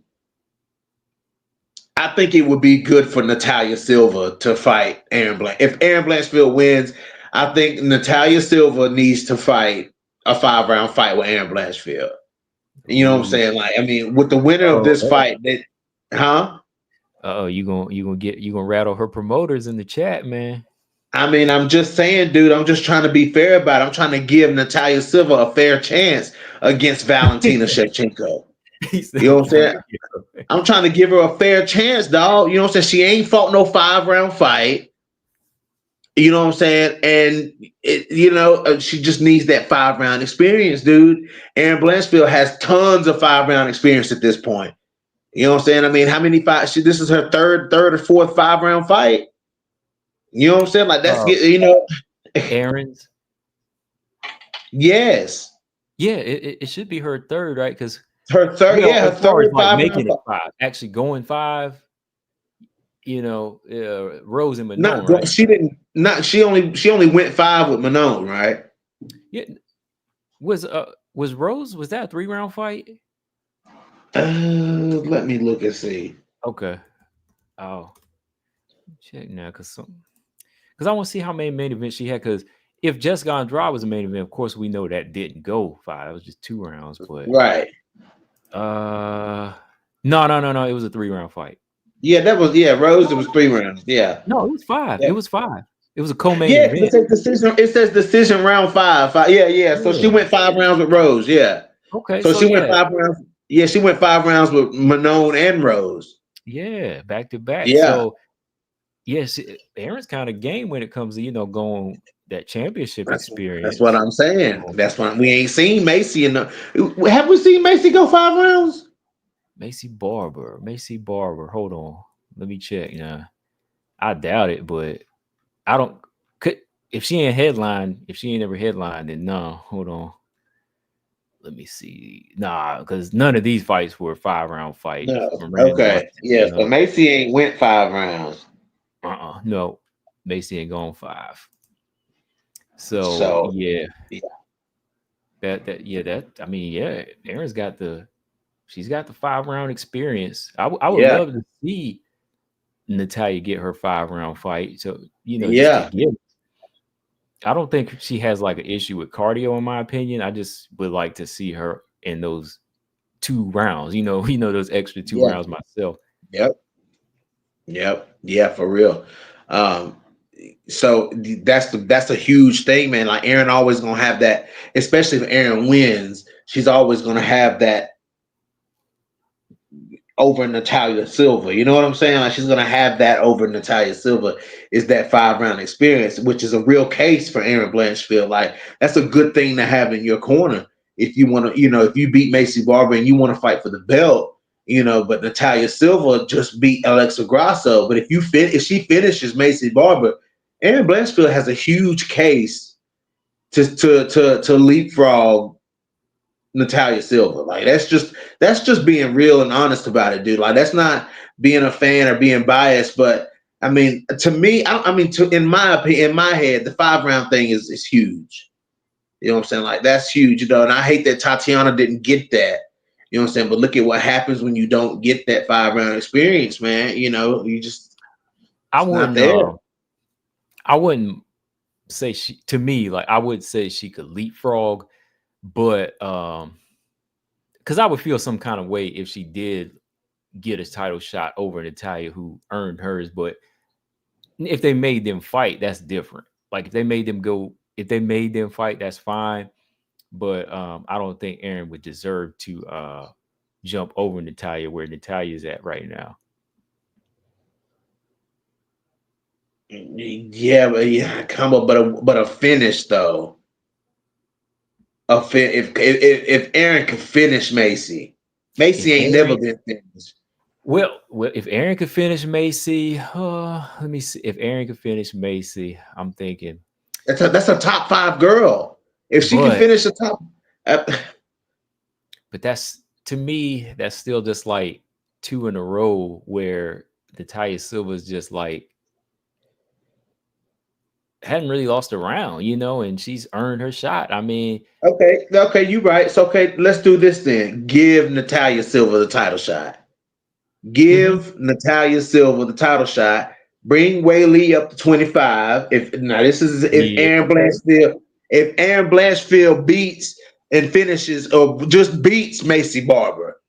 I think it would be good for Natalia Silva to fight Aaron Blanch. If Aaron Blanchfield wins, I think Natalia Silva needs to fight a 5-round fight with Aaron Blanchfield. You know what I'm Ooh. saying? Like, I mean, with the winner of Oh, this fight, that, huh? oh, you gonna rattle her promoters in the chat, man. I mean, I'm just saying, dude. I'm just trying to be fair about it. I'm trying to give Natalia Silva a fair chance against Valentina Shevchenko. He said, You know I'm what I'm trying saying? to get her. I'm trying to give her a fair chance, dog. You know what I'm saying? She ain't fought no 5-round fight. You know what I'm saying? And she just needs that 5-round experience, dude. Aaron Blanchfield has tons of 5-round experience at this point. You know what I'm saying? I mean, how many fights? This is her third or fourth 5-round fight. You know what I'm saying? Like that's Uh, you know. Aaron's. Yes, Yeah, it should be her third, right? Because her third. well, Yeah, as her far as third like 5-round making it fight. five, actually going five, Rose and Manon, Not go, right? she didn't. Not she only went 5 with Manon, right? Yeah, was Rose, was that a 3-round fight? Let me look and see. Okay. Oh. Check now, because I want to see how many main events she had. Because if Jessica Andrade was a main event, of course we know that didn't go 5. It was just 2 rounds. But Right. no, it was a 3-round fight. Yeah, that was Rose. It was 3 rounds. Yeah. No, it was 5. Yeah. It was 5. It was a co-main Yeah, 'cause event. it says decision round five. Yeah, yeah. So she Yeah. went 5 rounds with Rose. Yeah. Okay, So so she went yeah, 5 rounds. Yeah, she went 5 rounds with Manon and Rose. yeah, back to back. Yeah. So yes, Aaron's kind of game when it comes to going that championship That's what experience. I'm saying. So, That's what we ain't seen Macy in the. Have we seen Macy go 5 rounds? Macy Barber. Hold on, let me check now. I doubt it, but I don't. Could if she ain't headline, if she ain't ever headlined, then no. Hold on, let me see. Nah, because none of these fights were 5-round fights. No. Miranda Okay. Yeah. So Montana. Macy ain't went 5 rounds. No, Macy ain't gone 5. So So yeah, yeah. that I mean, yeah, Aaron's got she's got the 5-round experience. I would Yeah. love to see Natalia get her 5-round fight. So, just to Yeah. give. I don't think she has like an issue with cardio, in my opinion. I just would like to see her in those 2 rounds, those extra 2 Yeah. rounds myself. Yep. Yep. Yeah. For real. Um. So that's a huge thing, man. Like Aaron always gonna have that, especially if Aaron wins. She's always gonna have that over Natalia Silva. You know what I'm saying? Like she's gonna have that over Natalia Silva is that 5 round experience, which is a real case for Aaron Blanchfield. Like that's a good thing to have in your corner if you want to, if you beat Macy Barber and you want to fight for the belt. But Natalia Silva just beat Alexa Grasso. But if she finishes Macy Barber, Aaron Blanchfield has a huge case to leapfrog Natalia Silva. Like that's just being real and honest about it, dude. Like that's not being a fan or being biased, but I mean, to me, in my opinion, in my head, the 5 round thing is huge. You know what I'm saying? Like that's huge, And I hate that Tatiana didn't get that. You know what I'm saying? But look at what happens when you don't get that 5 round experience, man. You just I it's not wouldn't there. I wouldn't say to me, like I would say she could leapfrog, but because I would feel some kind of way if she did get a title shot over Natalia who earned hers. But if they made them fight, that's different. Like if they made them fight, that's fine. But I don't think Aaron would deserve to jump over Natalia where Natalia's at right now. Yeah, come on, but a finish though. If Aaron could finish Macy If ain't never Aaron, been finished. well, if Aaron could finish Macy, let me see. If Aaron could finish Macy, I'm thinking, That's a top 5 girl. If she can but finish the top, uh, but that's to me, that's still just like 2 in a row where Natalia Silva's just like hadn't really lost a round, and she's earned her shot. I mean, okay, you right. So okay, let's do this then. Give Natalia Silva the title shot. mhm. Give Natalia Silva the title shot. Bring Whaley up to 25. This is Yeah, okay. If Aaron Blanchfield beats and finishes or just beats Macy Barber.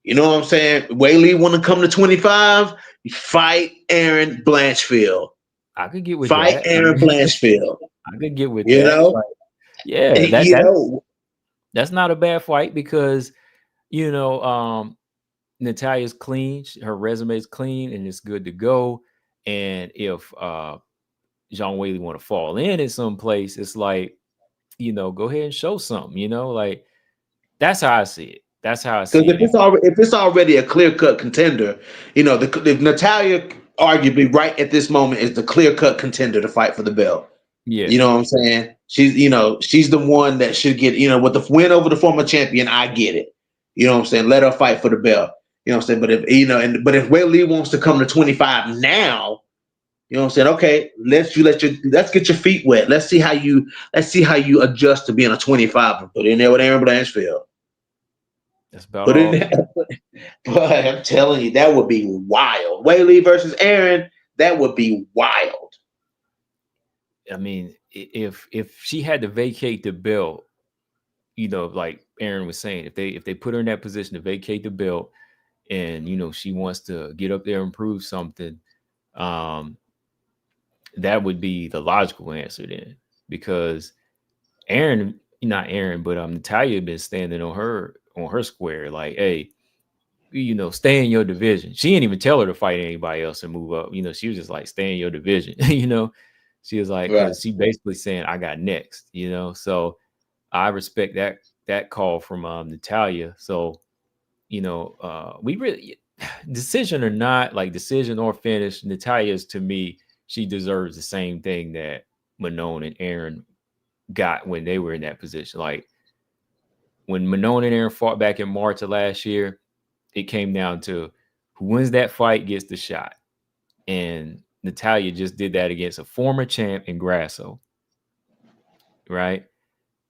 You know what I'm saying? Whaley want to come to 25. Fight Aaron Blanchfield. I could get with Fight that. I Aaron mean, Blanchfield. I could get with You that. know, Like, yeah, you know, that's not a bad fight because you know, Natalia's clean, her resume is clean, and it's good to go. And if Jean Whaley want to fall in some place, it's like, go ahead and show something. Like that's how I see it. That's how I because see it. if it's already a clear cut contender, if Natalia arguably right at this moment is the clear cut contender to fight for the belt. Yeah, You know what I'm saying? She's the one that should get, with the win over the former champion. I get it. You know what I'm saying? Let her fight for the belt. You know what I'm saying? But if Whaley wants to come to 25 now, you know what I'm saying? Okay, let's get your feet wet. Let's see how you adjust to being a 25 and put in there with Aaron Blanchfield. that's about Put in all. there. But I'm telling you, that would be wild. Whaley versus Aaron. That would be wild. I mean, if she had to vacate the belt, like Aaron was saying, if they put her in that position to vacate the belt, and she wants to get up there and prove something, um, that would be the logical answer then, because Aaron, not Aaron, but Natalia been standing on her square, like, hey, stay in your division. She didn't even tell her to fight anybody else and move up. She was just like, stay in your division. She was like, Right. because she basically saying, I got next. So I respect that call from Natalia. So we really, decision or not, like decision or finish, Natalia's, to me, she deserves the same thing that Manon and Aaron got when they were in that position. Like when Manon and Aaron fought back in March of last year, it came down to who wins that fight gets the shot. And Natalia just did that against a former champ in Grasso. Right.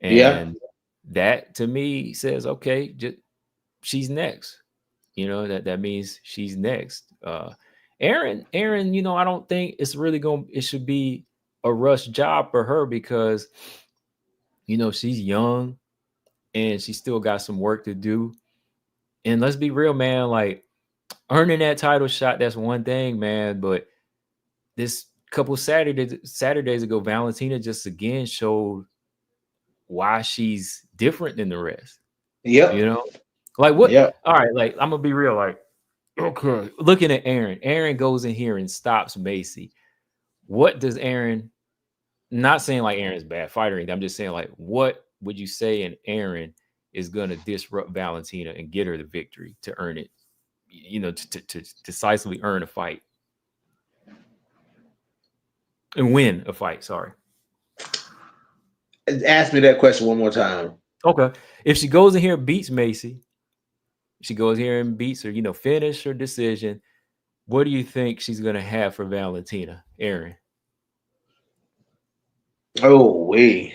Yeah. And that to me says, okay, she's next. That means she's next. Aaron, I don't think it's really it should be a rush job for her, because she's young and she still got some work to do. And let's be real, man, like earning that title shot, that's one thing, man. But this couple Saturdays ago, Valentina just again showed why she's different than the rest. Yep. Like what? Yep. All right, like I'm gonna be real, like, okay, looking at Aaron goes in here and stops Macy. What does Aaron, not saying like Aaron's a bad fighter, I'm just saying, like, what would you say in Aaron is going to disrupt Valentina and get her the victory to earn it, to decisively earn a fight and win a fight? Sorry. Ask me that question one more time. Okay. If she goes in here and beats Macy, she goes here and beats her, finish her decision, what do you think she's going to have for Valentina, Aaron? Oh, we.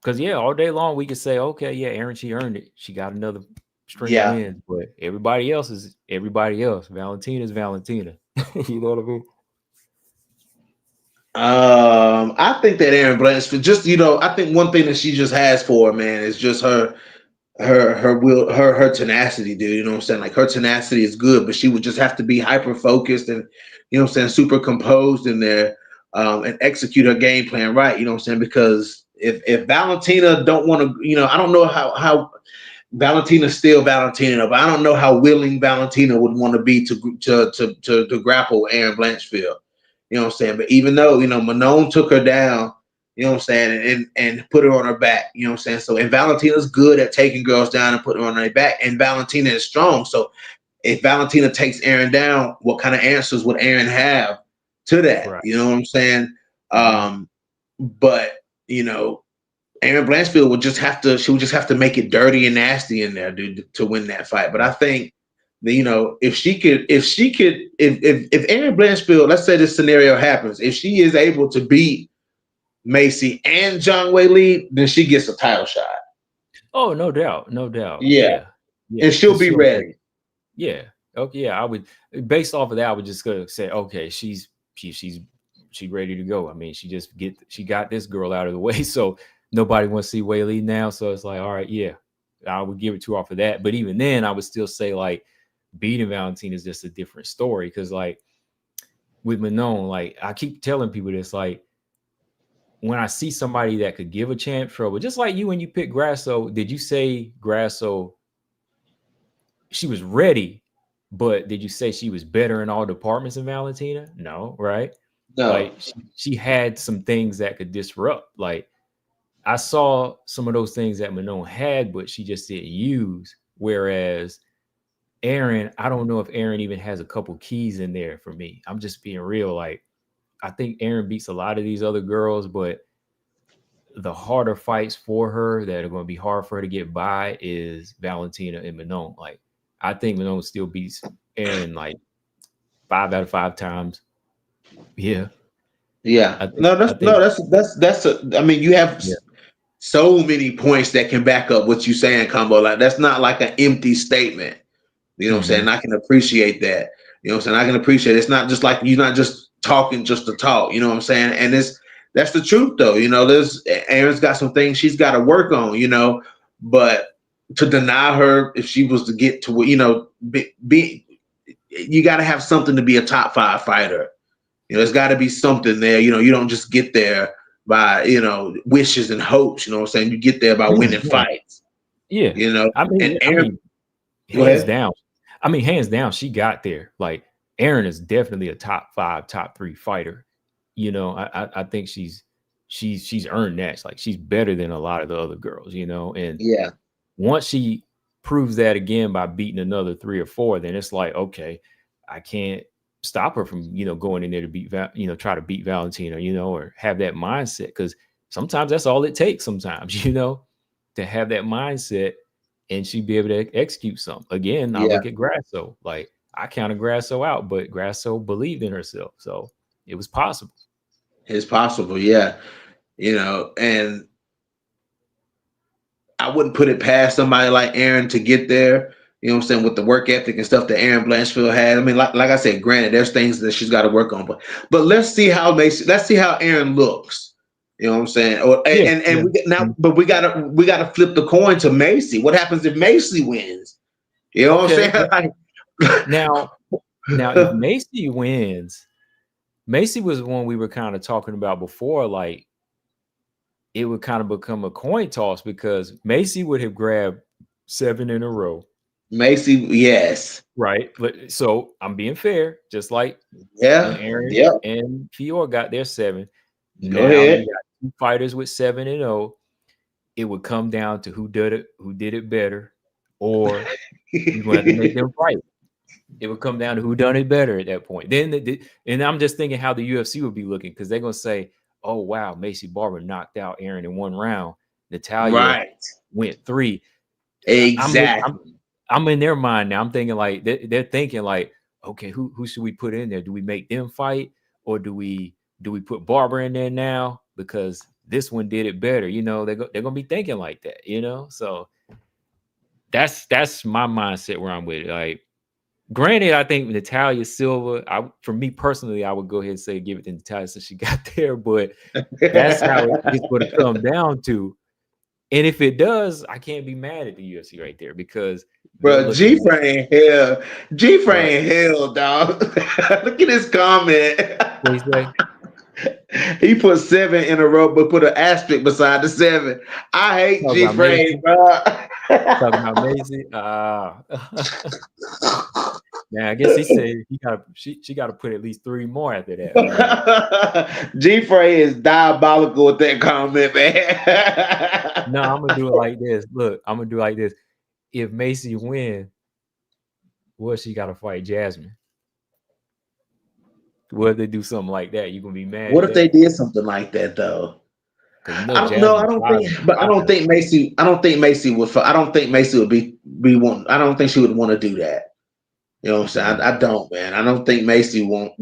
Because all day long we could say, okay, yeah, Aaron, she earned it. She got another string of Yeah. wins, but everybody else is everybody else. Valentina's Valentina. You know what I mean? I think that Aaron Blanchfield, just I think one thing that she just has for her, man, is just her will, her tenacity, dude. You know what I'm saying? Like her tenacity is good, but she would just have to be hyper focused and super composed in there, and execute her game plan right. You know what I'm saying? Because if Valentina don't want to, I don't know how Valentina's still Valentina, but I don't know how willing Valentina would want to be to grapple Aaron Blanchfield. You know what I'm saying? But even though, Manon took her down, you know what I'm saying, and put her on her back, you know what I'm saying? So, and Valentina's good at taking girls down and putting them on their back, and Valentina is strong. So if Valentina takes Aaron down, what kind of answers would Aaron have to that? Right. You know what I'm saying? Mm-hmm. But, Aaron Blanchfield she would just have to make it dirty and nasty in there, dude, to win that fight. But I think that, if Aaron Blanchfield, let's say this scenario happens, if she is able to beat Macy and John Wei Lee, then she gets a title shot. Oh, no doubt. No doubt. Yeah. Yeah. And she'll Because be ready. Yeah. Okay. Yeah. I would, based off of that, I would just go say, okay, she's ready to go. I mean, she got this girl out of the way. So nobody wants to see Wei Lee now. So it's like, all right, yeah, I would give it to her off of that. But even then, I would still say, like, beating Valentina is just a different story. Because, like, with Manon, like, I keep telling people this, like, when I see somebody that could give a champ trouble, just like you when you pick Grasso, did you say Grasso, she was ready, but did you say she was better in all departments than Valentina? No, right? No. Like she had some things that could disrupt. Like I saw some of those things that Manon had, but she just didn't use. Whereas Aaron, I don't know if Aaron even has a couple keys in there for me. I'm just being real. Like I think Aaron beats a lot of these other girls, but the harder fights for her that are going to be hard for her to get by is Valentina and Manon. Like I think Manon still beats Aaron like 5 out of 5 times. Yeah. Yeah. I think No, I think I mean, you have yeah. so many points that can back up what you're saying, Combo. Like that's not like an empty statement. You know what I'm saying? And I can appreciate that. You know what I'm saying? I can appreciate it. It's not just like you're not just talking just to talk. You know what I'm saying? And that's the truth though. You know, there's Aaron's got some things she's got to work on. You know, but to deny her if she was to get to be you got to have something to be a top 5 fighter. You know, there's got to be something there. You know, you don't just get there by wishes and hopes. You know what I'm saying? You get there by winning fights. Yeah, You know, I and mean, Aaron, go hands ahead. down. I mean, hands down, she got there. Like Aaron is definitely a top 5, top 3 fighter. You know, I think she's earned that. Like she's better than a lot of the other girls. You know, and Yeah, once she proves that again by beating another 3 or 4, then it's like, okay, I can't stop her from going in there to beat try to beat Valentina, or have that mindset, because sometimes that's all it takes. Sometimes to have that mindset, and she'd be able to execute something. Again, I yeah, look at Grasso. Like I counted Grasso out, but Grasso believed in herself, so it was possible. it's possible. Yeah, and I wouldn't put it past somebody like Aaron to get there. You know what I'm saying, with the work ethic and stuff that Aaron Blanchfield had. I mean, like I said, granted, there's things that she's got to work on, but let's see how Aaron looks. You know what I'm saying? Yeah, And yeah. we get now, but we gotta flip the coin to Macy. What happens if Macy wins? You know what Okay. I'm saying? Now, if Macy wins, Macy was one we were kind of talking about before. Like it would kind of become a coin toss because Macy would have grabbed 7 in a row. Macy, yes, Right. But so I'm being fair, just like when yeah, Aaron yep. and Fior got their 7. Go Now you ahead. got 2 fighters with 7-0. It would come down to who did it better, or you're gonna have to make them fight. It would come down to who done it better at that point. Then, and I'm just thinking how the UFC would be looking, because they're gonna say, "Oh wow, Macy Barber knocked out Aaron in 1 round. Natalia Right. went 3." I'm Exactly. I'm in their mind now. I'm thinking like they're thinking like, okay, who should we put in there? Do we make them fight, or do we put Barber in there now because this one did it better? They're gonna be thinking like that. So that's my mindset where I'm with it. Like, granted, I think Natalia Silva, for me personally, I would go ahead and say give it to Natalia since she got there, but that's how it's going to come down to. And if it does, I can't be mad at the UFC right there, because they're Bro, looking G at Frame hell. G right. Frame hell, dog. Look at his comment. What you say? He put 7 in a row, but put an asterisk beside the 7. I hate Talk G about Frame, Macy. bro. Talking about Macy. Man, I guess he said she got to put at least 3 more after that, man. G Frame is diabolical with that comment, man. No, I'm gonna do it like this. Look, I'm gonna do it like this. If Macy win, what, she got to fight Jasmine? What if they do something like that? You gonna be mad What at if they that? did something like that though? Because I don't know. I Jasmine don't five think, but I don't five. think Macy. I don't think Macy would. I don't think Macy would be want. I don't think she would want to do that. You know what I'm saying? I don't, man. I don't think Macy would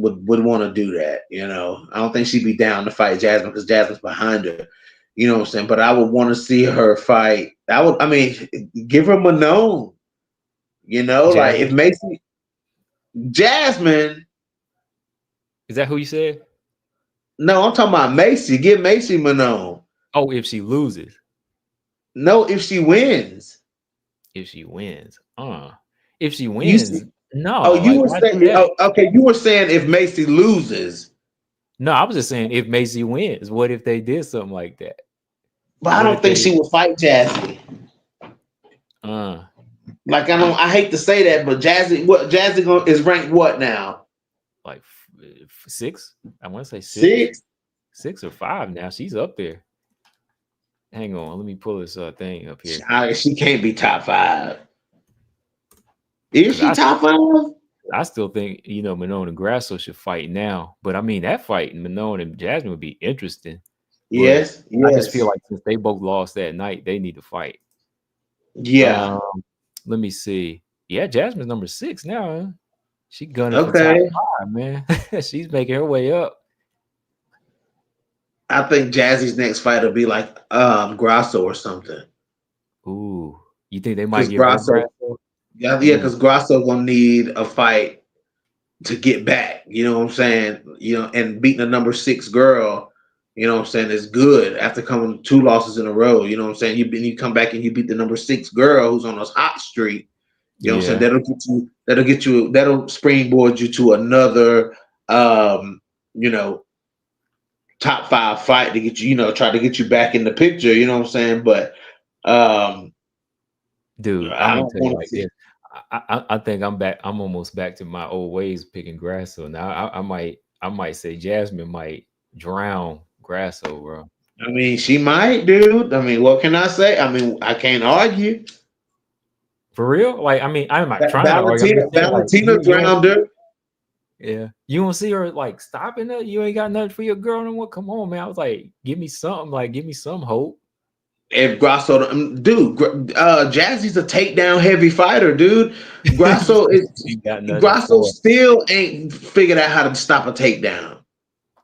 want to do that. I don't think she'd be down to fight Jasmine because Jasmine's behind her. You know what I'm saying? But I would want to see her fight. I mean, give her Manon. Like if Jasmine, Macy, Jasmine. is that who you said? No, I'm talking about Macy. Give Macy Manon. Oh, if she loses. No, if she wins. If she wins. If she You wins, see? Oh, no. you Like, were why do saying. that? Oh, okay. You were saying if Macy loses. No, I was just saying if Macy wins. What if they did something like that? But I What don't if think they she would fight Jazzy. uh Like I hate to say that, but Jazzy is ranked what now? like 6? I want to say 6. 6. 6 or 5 now. She's up there. Hang on, let me pull this thing up here. She can't be top 5. Is Because she top 5? I still think Manon and Grasso should fight now. But I mean, that fight, Manon and Jasmine, would be interesting. But Yes. I just feel Yes. like since they both lost that night, they need to fight. Yeah. Let me see. Yeah, Jasmine's number 6 now. Huh? She gunning for top Okay. 5, man. She's making her way up. I think Jazzy's next fight will be like Grasso or something. Ooh, you think they might Because give her Grasso, Grasso? Yeah, yeah, Mm, because Grasso gonna need a fight to get back. You know what I'm saying? You know, and beating a number 6 girl, you know what I'm saying, is good after coming 2 losses in a row. You know what I'm saying? You come back and you beat the number 6 girl who's on a hot streak. You know what I'm saying? yeah, That'll springboard you to another you know, top 5 fight to get you, try to get you back in the picture, you know what I'm saying? But um dude, I'm I gonna don't tell you want to like see. this. I think I'm back. I'm almost back to my old ways picking Grasso. Now I might say Jasmine might drown Grasso, bro. I mean, she might, dude. I mean, what can I say? I mean, I can't argue. For real? Like, I mean, I'm not trying to argue. I'm Valentina, just saying, like, Valentina you don't, drowned her. yeah, you don't see her like stopping her. You ain't got nothing for your girl no more. Come on, man. I was like, give me something. Like, give me some hope. If Grasso, dude, Jazzy's a takedown heavy fighter, dude. Grasso is She ain't got nothing Grasso for her. still ain't figured out how to stop a takedown.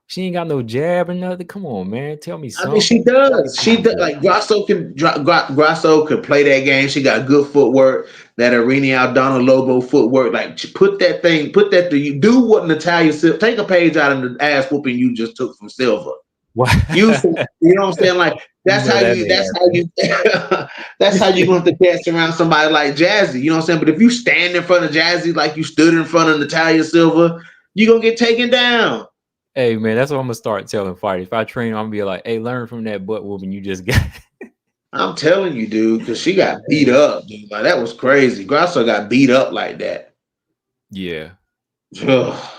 She ain't got no jab or nothing. Come on, man. Tell me I mean, she something. Tell me does. She something does. good. Like Grasso could play that game. She got good footwork. That Irene Aldana Lobo footwork. Like, put that to you. Do what Natalia Silva. Take a page out of the ass whooping you just took from Silva. What? Use some, you know what I'm saying? Like, You that's know how that you. ain't That's how happening. you. That's how you going to dance around somebody like Jazzy. You know what I'm saying? But if you stand in front of Jazzy like you stood in front of Natalia Silva, you gonna get taken down. Hey, man, that's what I'm gonna start telling fighters. If I train, I'm gonna be like, hey, learn from that butt whooping you just got. I'm telling you, dude, because she got beat up, dude. Like, that was crazy. Grasso got beat up like that. Yeah. Ugh.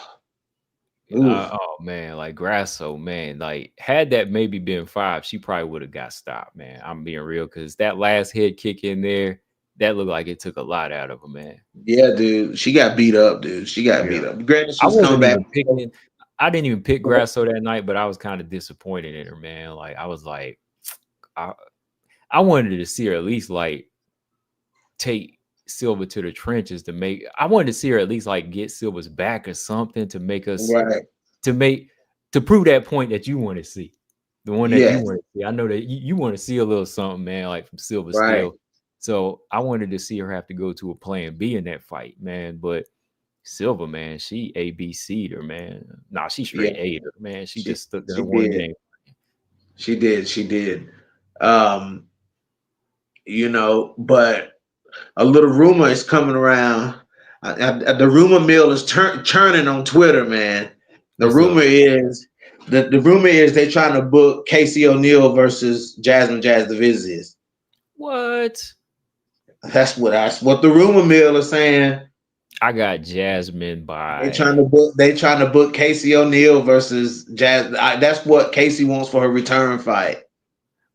Oof. Oh man, like Grasso, man, like had that maybe been 5, she probably would have got stopped, man. I'm being real because that last head kick in there, that looked like it took a lot out of her, man. Yeah, dude. She got beat up, dude. She got Yeah. beat up. Granted, she I was coming wasn't back. even picking. I didn't even pick Grasso that night, but I was kind of disappointed in her, man. Like I was like, I, I wanted to see her at least like take Silva to the trenches to make. I wanted to see her at least like get Silva's back or something to make us Right. to make to prove that point that you want to see, the one that you Yes. want to see. I know that you want to see a little something, man, like from Silva Right. still. So I wanted to see her have to go to a plan B in that fight, man. But Silva, man, she ABC'd her, man. Nah, she Yeah. straight A'd her, man. She She just stuck to she her one did. game. She did. She did. Um, but a little rumor is coming around. The rumor mill is churning on Twitter, man. The What's rumor up? is the rumor is they're trying to book Casey O'Neill versus Jasmine Jazz Divizius. What? That's what the rumor mill is saying. I got Jasmine by They trying to book Casey O'Neill versus Jazz. That's what Casey wants for her return fight.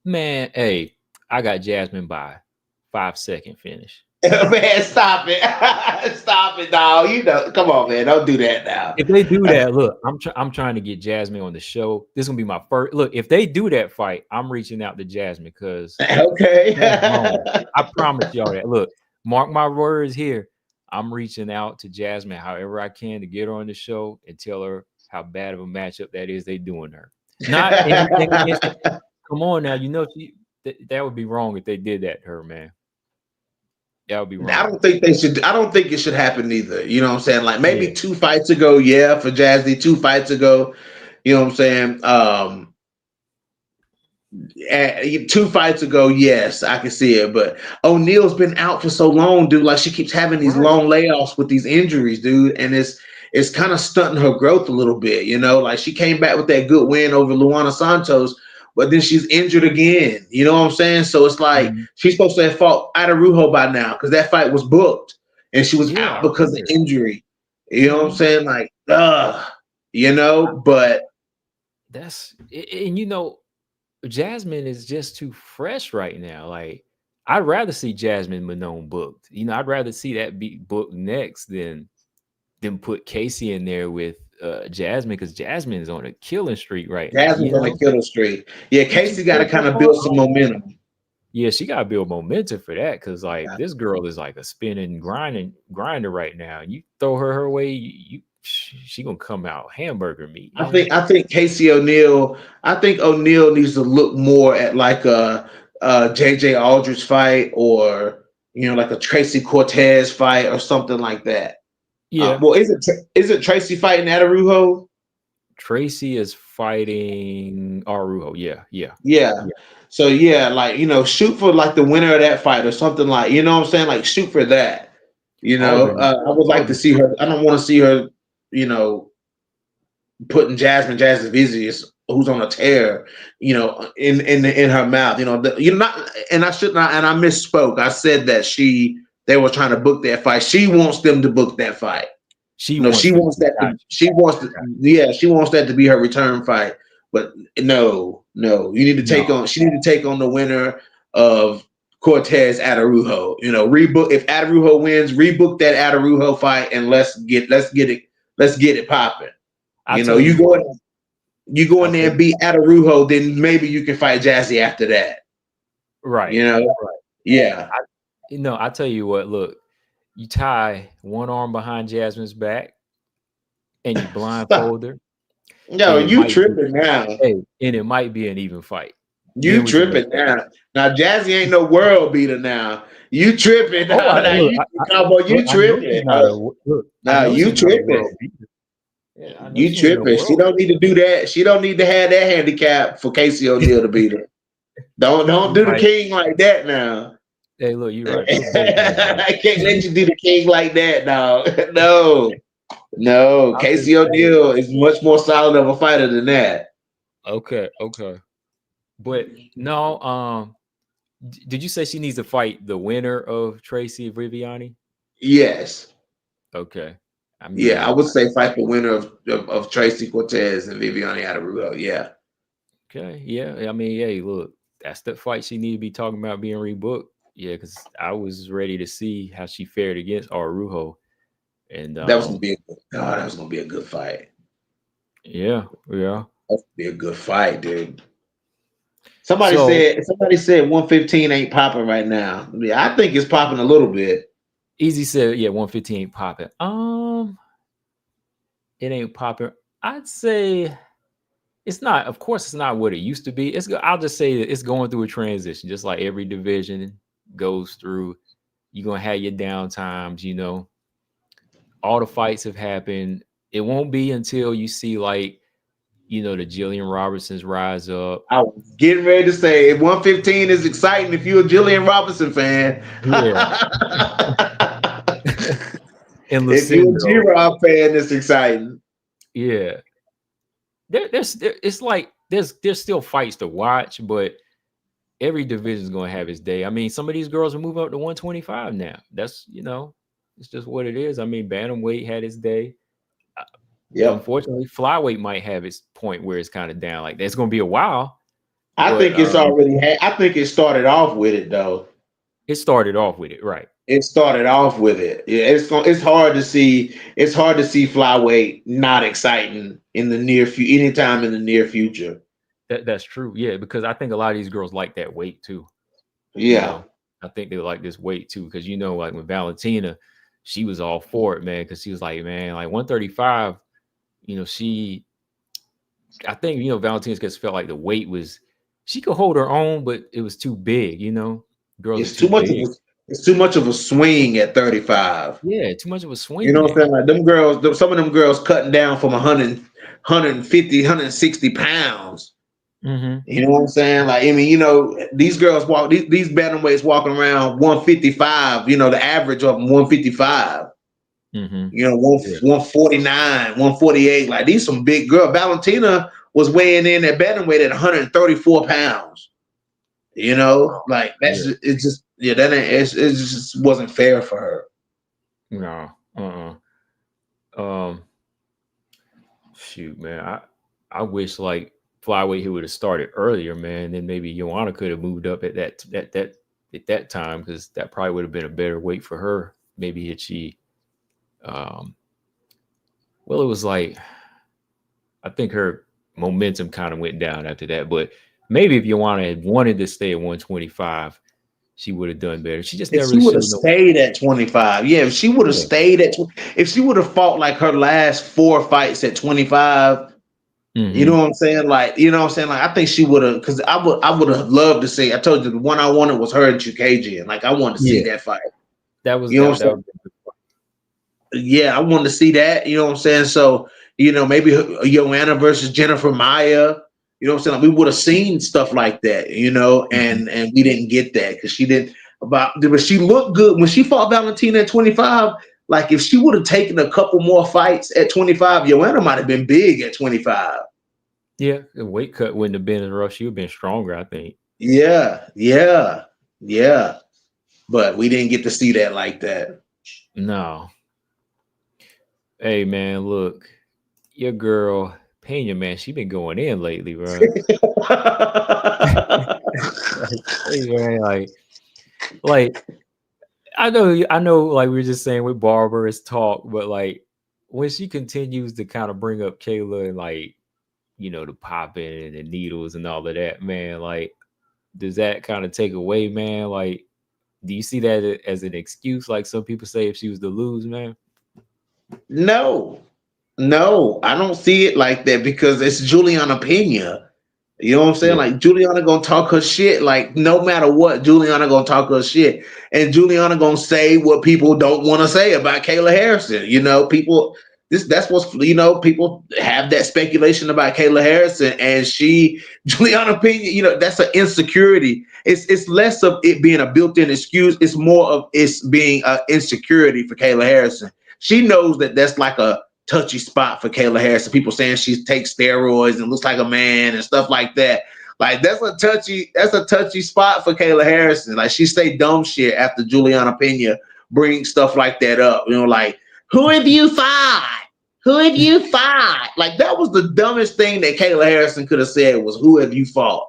man. Hey, I got Jasmine by 5-second finish. Man, stop it. Stop it, dog. Come on, man. Don't do that now. If they do that, look, I'm trying to get Jasmine on the show. This is gonna be my first look. If they do that fight, I'm reaching out to Jasmine because Okay. that's wrong. I promise y'all that. Look, mark my words here. I'm reaching out to Jasmine however I can to get her on the show and tell her how bad of a matchup that is they doing her. Not anything against her. Come on now, that would be wrong if they did that to her, man. That would be I wrong. don't think they should. I don't think it should happen either. You know what I'm saying? Like, maybe Yeah. 2 fights ago, yeah, for Jazzy. 2 fights ago, you know what I'm saying? 2 fights ago, yes, I can see it. But O'Neal's been out for so long, dude. Like, she keeps having these Right. long layoffs with these injuries, dude, and it's kind of stunting her growth a little bit. Like, she came back with that good win over Luana Santos, but then she's injured again. You know what I'm saying? So it's like Mhm. she's supposed to have fought Adarujo by now because that fight was booked, and she was Yeah, out I because of remember. injury. You know what I'm Mhm. saying? Like, but That's and Jasmine is just too fresh right now. Like, I'd rather see Jasmine Manon booked. I'd rather see that be booked next than put Casey in there with Jasmine because Jasmine's on a killing streak right now. Jasmine's on a killer streak. Yeah, Did you Casey got to take her kind of far? build some momentum. Yeah, she got to build momentum for that because like Yeah. this girl is like a spinning grinder right now. You throw her way, she gonna come out hamburger meat, I man. think I think Casey O'Neill. I think O'Neill needs to look more at like a JJ Aldridge fight, or like a Tracy Cortez fight or something like that. Yeah. Well, is it Tracy fighting Adarujo? Tracy is fighting Arujo. Yeah, yeah, Yeah. yeah. So yeah, like shoot for like the winner of that fight or something like what I'm saying, like shoot for that. All the I would all like to the see her. I don't want to see her, you know, putting Jasmine Vizius, who's on a tear, in her mouth. Not, and I should not, and I misspoke. I said that they were trying to book that fight. She wants them to book that fight. she No, she wants them wants to that to. gotcha, She wants to. gotcha. Yeah, she wants that to be her return fight. But no, no, you need to take No, on. She need to take on the winner of Cortez Adarujo. Rebook if Adarujo wins. Rebook that Adarujo fight and let's get it popping. I tell you You go what. in, you go I in there tell and beat Adarujo, then maybe you can fight Jazzy after that. right, You know, right. yeah. I I tell you what. Look, you tie one arm behind Jasmine's back and you blindfold her, No, and it you might be tripping now. and it might be an even fight. You Then we can make tripping that now. decision. Now Jazzy ain't no world beater now. You tripping Oh, now. Now you cowboy, look, you I know she's tripping. not a look. I Now know you she's not a tripping. world beater. Yeah, I know You she ain't no tripping. She world don't need to do that. She don't need to have that handicap for Casey O'Neill to beat her. Don't You do the right. king like that now. Hey, look, you're right. Put both hands on I can't let you do the king like that now. No. No. it. I'm just Casey saying. O'Neill is much more solid of a fighter than that. Okay, okay. But no, did you say she needs to fight the winner of Tracy Viviani? Yes. Okay. I Yeah, I mean, would say fight the winner of Tracy Cortez and Viviane Adarujo. Yeah. okay, yeah. I mean, hey, look, that's the fight she need to be talking about being rebooked. Yeah, because I was ready to see how she fared against Arujo. And That was gonna be a good God, that was gonna be a good fight. yeah, yeah. That would be a good fight, dude. So Somebody said 115 ain't popping right now. Yeah, I think it's popping a little bit. Easy said, yeah, 115 ain't popping. It ain't popping. I'd say it's not. Of course, it's not what it used to be. I'll just say that it's going through a transition, just like every division goes through. You're gonna have your down times. All the fights have happened. It won't be until you see like the Jillian Robertsons rise up. I was getting ready to say 115 is exciting if you're a Jillian Robinson fan. Yeah, and If you're a Lucindo. G-Rob fan, it's exciting. Yeah, it's like there's still fights to watch, but every division is going to have its day. I mean, some of these girls are moving up to 125 now. That's it's just what it is. I mean, bantamweight had its day. Yep. Unfortunately, flyweight might have its point where it's kind of down. Like that's going to be a while, I but think it's already I think it started off with it though. it started off with it, right? It started off with it. Yeah, it's hard to see. It's hard to see flyweight not exciting in the near future. Anytime in the near future. That's true. Yeah, because I think a lot of these girls like that weight too. You Yeah. know, I think they like this weight too because like with Valentina, she was all for it, man, because she was like, man, like 135. She I think Valentina's just felt like the weight was she could hold her own, but it was too big. Girls are It's too too much of big. a it's too much of a swing at 35. Yeah, too much of a You swing know what I'm there. saying? Like some of them girls cutting down from 100, 160 pounds. Mm-hmm. You know what I'm saying? Like, I mean, these girls these bantamweights walking around 155, the average of them 155. Mm-hmm. One Yeah. 149, 148. Like these some big girl. Valentina was weighing in at bantamweight at 134 pounds. Like Yeah. it's just that ain't it just wasn't fair for her. No. Um. Shoot, man. I wish like flyweight he would have started earlier, man. Then maybe Joanna could have moved up at that time because that probably would have been a better weight for her. Maybe had she. Um. Well, it was like I think her momentum kind of went down after that. But maybe if Joanna had wanted to stay at 125, she would have done better. She just If never she really would have showed no. stayed at 25, yeah, if she would have Yeah. stayed if she would have fought like her last 4 fights at 25, You know Mm-hmm. what I'm saying? Like, you know what I'm saying? Like, I think she would have, because I would have loved to see. I told you the one I wanted was her and Chukagian. Like, I wanted to see Yeah, that fight. that was You know what I'm that saying? was Yeah, I wanted to see that. You know what I'm saying? So, maybe Joanna versus Jennifer Maya. You know what I'm saying? Like, we would have seen stuff like that. Mhm. And we didn't get that because she didn't. But she looked good when she fought Valentina at 25. Like, if she would have taken a couple more fights at 25, Joanna might have been big at 25. Yeah, the weight cut wouldn't have been as rough. She would have been stronger, I think. Yeah, yeah, yeah. But we didn't get to see that like that. No. Hey man, look, your girl Pena, man, she been going in lately, bro. Like, hey man, like I know, like we were just saying with Barber is talk, but like when she continues to kind of bring up Kayla and like the popping and the needles and all of that, man, like does that kind of take away, man? Like, do you see that as an excuse, like some people say if she was to lose, man? No, no, I don't see it like that because it's Juliana Pena. You know what I'm saying? Yeah, Like, Juliana gonna talk her shit. Like, no matter what, Juliana gonna talk her shit, and Juliana gonna say what people don't want to say about Kayla Harrison. People. That's what's people have that speculation about Kayla Harrison, and Juliana Pena. That's an insecurity. It's less of it being a built-in excuse. It's more of it's being an insecurity for Kayla Harrison. She knows that that's like a touchy spot for Kayla Harrison. People saying she takes steroids and looks like a man and stuff like that. Like, that's a touchy spot for Kayla Harrison. Like, she say dumb shit after Juliana Pena brings stuff like that up. Like, who have you fought? Who have you fought? Like, that was the dumbest thing that Kayla Harrison could have said was, who have you fought?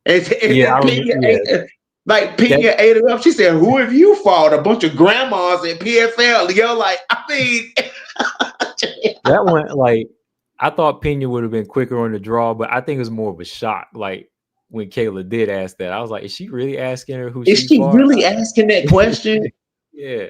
And yeah, I then remember. Yeah, that. Pena ate it up. She said, who have you fought? A bunch of grandmas at PFL. Like, I mean, That one, like, I thought Pena would have been quicker on the draw, but I think it was more of a shock. Like when Kayla did ask that, I was like, "Is she really asking her who is she she fought?" really asking that question? Yeah,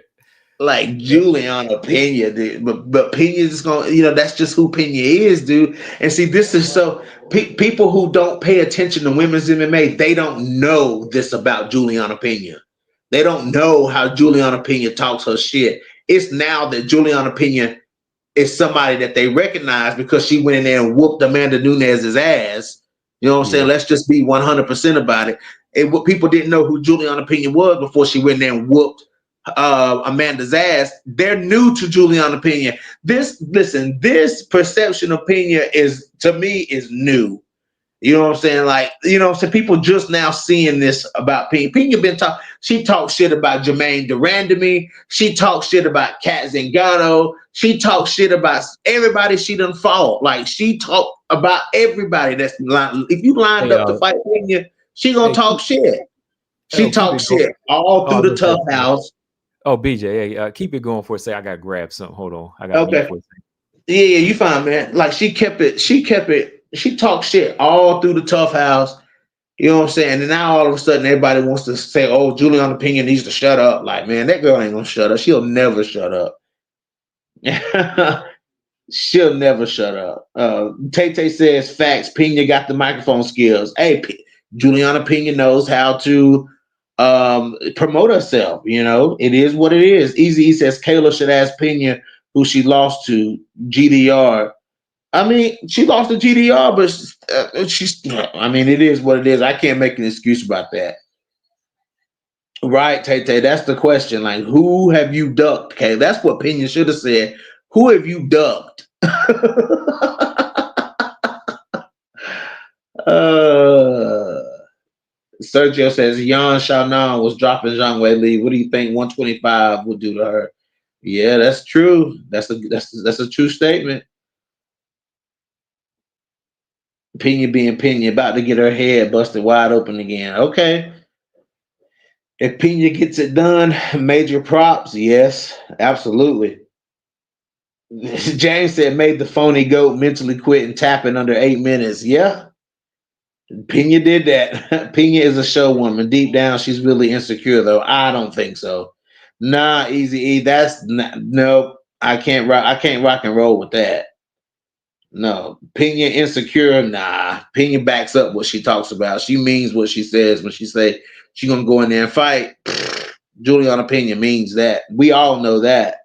Like, that, Juliana Pena, dude. But Pena just gonna, that's just who Pena is, dude. And see, this is so people who don't pay attention to women's MMA, they don't know this about Juliana Pena. They don't know how Juliana Pena talks her shit. It's now that Juliana Pena is somebody that they recognize because she went in there and whooped Amanda Nunes's ass. You know what I'm saying? yeah, Let's just be 100% about it. And what people didn't know who Juliana Pena was before she went in there and whooped Amanda's ass. They're new to Juliana Pena. This perception of Pena is, to me, is new. You know what I'm saying? Like, so people just now seeing this about Pena. Pena been talk. She talked shit about Jermaine Durand to me. She talked shit about Kat Zingano. She talked shit about everybody she done fought. Like, she talked about everybody that's if you lined hey, up to fight Pena, she gonna hey, talk shit. She keep talked it going. shit all Oh, I through was the gonna say, tough house. oh, BJ, hey, keep it going for a second. I gotta grab something. Hold on, I gotta mute Okay. for a second. Yeah, you fine, man. Like, she talked shit all through the tough house. You know what I'm saying? And now all of a sudden everybody wants to say, oh, Juliana Pena needs to shut up. Like, man, that girl ain't gonna shut up. She'll never shut up. She'll never shut up. Tay says facts. Pena got the microphone skills. Hey, Juliana Pena knows how to promote herself. It is what it is. Easy E says Kayla should ask Pena who she lost to, GDR. I mean, she lost to GDR, but she's. I mean, it is what it is. I can't make an excuse about that. Right, Tay Tay. That's the question. Like, who have you ducked? Okay, that's what Pena should have said. Who have you ducked? uh, Sergio says Yan Shannon was dropping Zhang Wei Li. What do you think 125 would do to her? Yeah, that's true. That's a true statement. Pena being Pena, about to get her head busted wide open again. Okay. If Pena gets it done, major props. Yes, absolutely. James said, made the phony goat mentally quit and tap in under 8 minutes. Yeah, Pena did that. Pena is a show woman. Deep down, she's really insecure, though. I don't think so. Nah, Easy E. That's not, nope. I can't rock and roll with that. No, Pena insecure. Nah, Pena backs up what she talks about. She means what she says when she say she gonna go in there and fight. Juliana Pena means that. We all know that.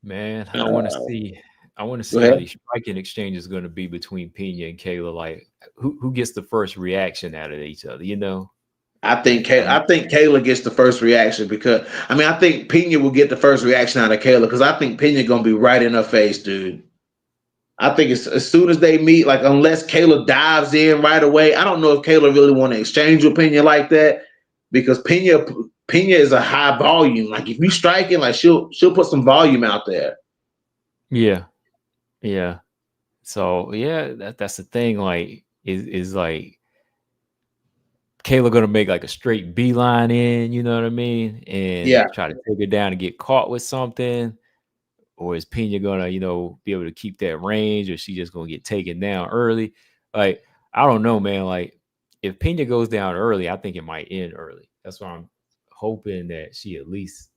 Man, I want to Uh, see. I want to Go see how ahead. these striking exchanges going to be between Pena and Kayla. Like, who gets the first reaction out of each other? You know, like I think Kayla gets the first reaction because I mean I think Pena will get the first reaction out of Kayla because I think Pena gonna be right in her face, dude. I think it's as soon as they meet, like unless Kayla dives in right away, I don't know if Kayla really want to exchange with Pena like that because Pena is a high volume. Like if you strike it, like she'll put some volume out there. yeah, yeah. So yeah, that's the thing. Like, is like Kayla gonna make like a straight beeline in? You know what I mean? Yeah. And try to take her down and get caught with something, or is Pena gonna, be able to keep that range, or she just gonna get taken down early? Like, I don't know, man. Like, if Pena goes down early, I think it might end early. That's why I'm hoping that she at least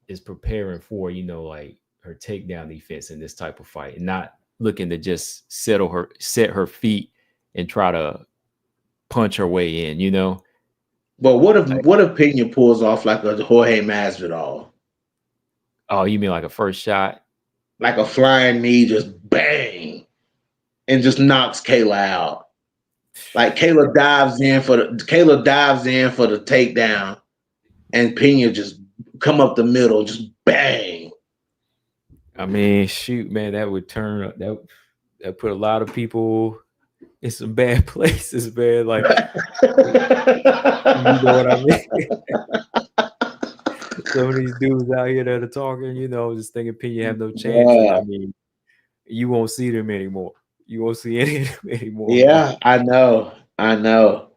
is preparing for, like her takedown defense in this type of fight, and not looking to just set her feet and try to punch her way in. But Like, what if Pena pulls off like a Jorge Masvidal, oh, you mean like a first shot? like a flying knee, just bang, and just knocks Kayla out. Like Kayla dives in for the takedown, and Pena just come up the middle, just bang. I mean, shoot, man, that would turn that put a lot of people in some bad places, man. Like, you know what I mean? Some of these dudes out here that are talking, just thinking Pena have no chance, and I Yeah, mean, you won't see them anymore. You won't see any of them anymore, man. yeah, I know, I know.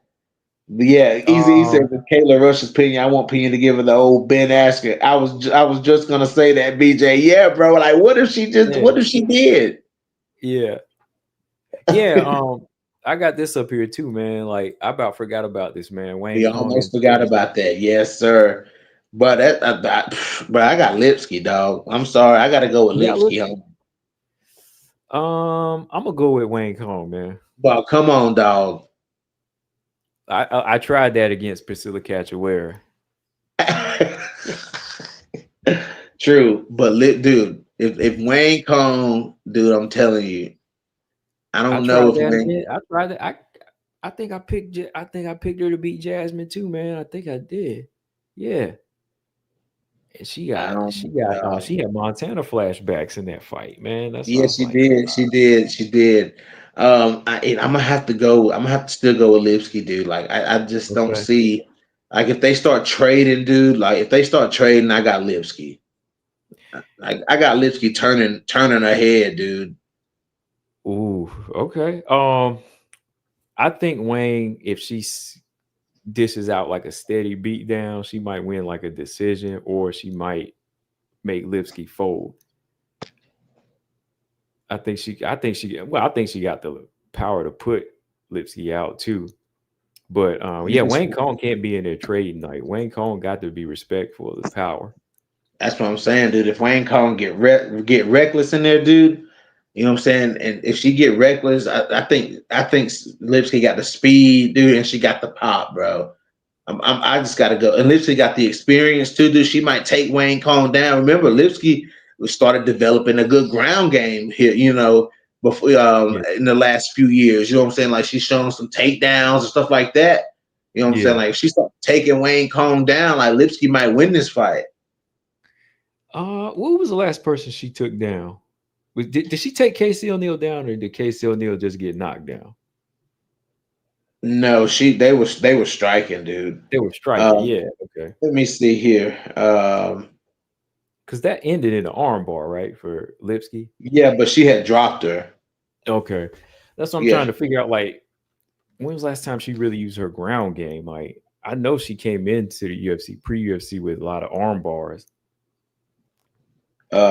But yeah, Easy said Um, with Kayla Rush's Pena, I want Pena to give her the old Ben Askren. I was just gonna say that, BJ. Yeah, bro. Like, yeah, what if she did? yeah, yeah. I got this up here too, man. Like, I about forgot about this, man. Wayne We Kong almost and forgot about that. Yes, sir. But but I got Lipsky, dog. I'm sorry, I got to go with you got Lipsky, Lipsky. home. I'm gonna go with Wayne Kong, man. But come on, dog. I tried that against Priscilla Cachoeira. True, but dude, if Wayne Kong, dude, I'm telling you, I I don't know tried if that Wayne. again. I tried that. I think I think I picked her to beat Jasmine too, man. I think I did. Yeah. And I don't she know. had Montana flashbacks in that fight, man. That's why I Yeah, was she like, did. She did. She did. I'm gonna have to go. I'm gonna have to still go with Lipsky, dude. Like, I just don't okay. see. Like, if they start trading, dude. Like, if they start trading, I got Lipsky. Like, I got Lipsky turning her head, dude. Ooh, okay. I think Wayne, if she dishes out like a steady beat down, she might win like a decision, or she might make Lipsky fold. I think she got the power to put Lipsky out too. But yeah, That's, Wayne Cohn can't be in there trading. Like, Wayne Cohn got to be respectful of the power. that's what I'm saying, dude. If Wayne Kong get reckless in there, dude. You know what I'm saying? And if she get reckless, I think Lipsky got the speed, dude, and she got the pop, bro. I just got to go. And Lipsky got the experience too, dude. She might take Wayne Kong down. Remember, Lipsky started developing a good ground game here, before Yeah, in the last few years. You know what I'm saying? Like, she's showing some takedowns and stuff like that. You know what I'm saying? yeah. Like, if she starts taking Wayne Kong down, like Lipsky might win this fight. What was the last person she took down? Did she take Casey O'Neill down, or did Casey O'Neill just get knocked down? No, they were striking, dude. They were striking, Um, yeah, okay. Let me see here. Because that ended in an armbar, right, for Lipsky? Yeah, but she had dropped her. Okay. That's what I'm trying Yeah. to figure out. Like, when was the last time she really used her ground game? Like, I know she came into the UFC, pre-UFC, with a lot of arm bars.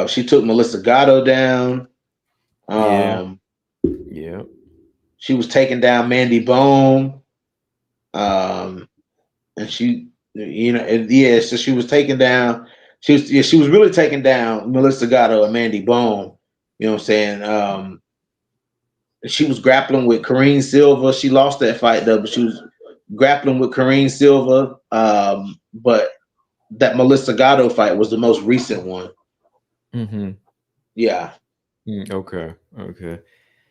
She took Melissa Gatto down. Yeah, Um, yeah, she was taking down Mandy Bone. Um, and yeah, so she was taking down. She was really taking down Melissa Gatto and Mandy Bone. You know what I'm saying? She was grappling with Karine Silva. She lost that fight though, but she was grappling with Karine Silva. But that Melissa Gatto fight was the most recent one. Mm-hmm. Yeah. Okay. Okay.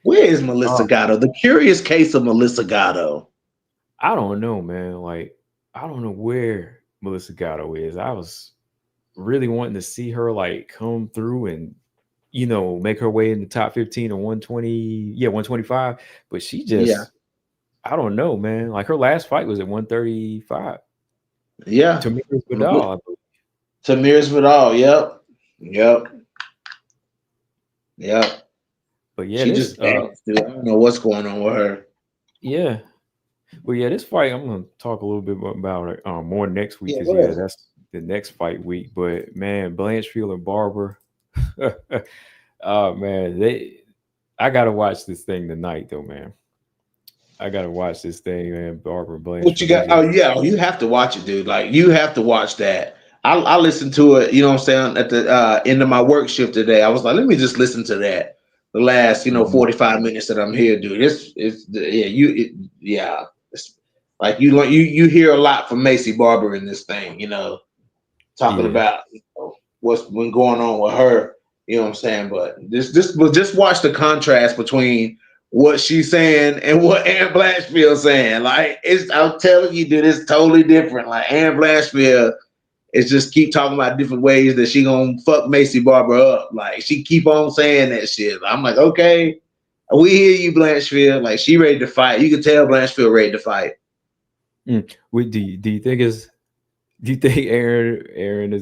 Where is Melissa Oh, Gatto? The curious case of Melissa Gatto. I don't know, man. Like, I don't know where Melissa Gatto is. I was really wanting to see her like come through and make her way in the top 15 or 120, 125. But she Yeah. just, I don't know, man. Like her last fight was at 135. Yeah. Tamir Vidal, I believe. Tamir's Vidal. Yep. Yep. Yep. But yeah, She this just danced, dude. I don't know what's going on with her. yeah. Well, yeah, this fight I'm gonna talk a little bit about it more next week Yeah, because go ahead. that's the next fight week. But man, Blanchfield and Barber, oh man, I gotta watch this thing tonight though, man. I gotta watch this thing, man. Barber and What you Blanchfield, they got? just Oh yeah, you have to watch it, dude. Like you have to watch that. I listened to it. You know what I'm saying? At the end of my work shift today, I was like, let me just listen to that. The last, Mhm. 45 minutes that I'm here, dude. Yeah. It's like you hear a lot from Macy Barber in this thing. Talking Yeah, about what's been going on with her. You know what I'm saying? But but just watch the contrast between what she's saying and what Ann Blanchfield's saying. Like I'm telling you, dude, it's totally different. Like Ann Blanchfield is just keep talking about different ways that she gonna fuck Macy Barber up. Like she keep on saying that shit. I'm like, okay, we hear you, Blanchfield. Like she ready to fight. You can tell Blanchfield ready to fight. Wait, do you think Aaron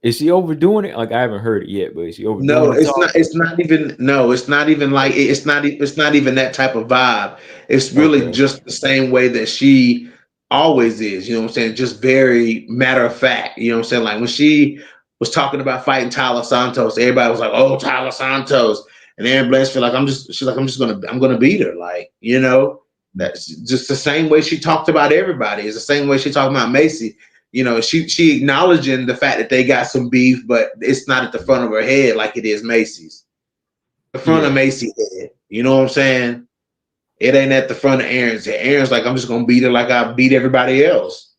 is she overdoing it? Like I haven't heard it yet, but is she overdoing No, the it's talk? not. It's not even. No, it's not even like it's not. It's not even that type of vibe. It's really Okay. just the same way that she always is. You know what I'm saying? Just very matter of fact. You know what I'm saying? Like when she was talking about fighting Tyler Santos, everybody was like, "Oh, Tyler Santos," and Aaron Blanchfield like, She's like, I'm gonna beat her. Like, that's just the same way she talked about everybody. It's the same way she talked about Macy. She acknowledging the fact that they got some beef, but it's not at the front of her head like it is Macy's. The front of Yeah. Macy's head. You know what I'm saying? It ain't at the front of Aaron's head. Aaron's like, I'm just gonna beat her like I beat everybody else.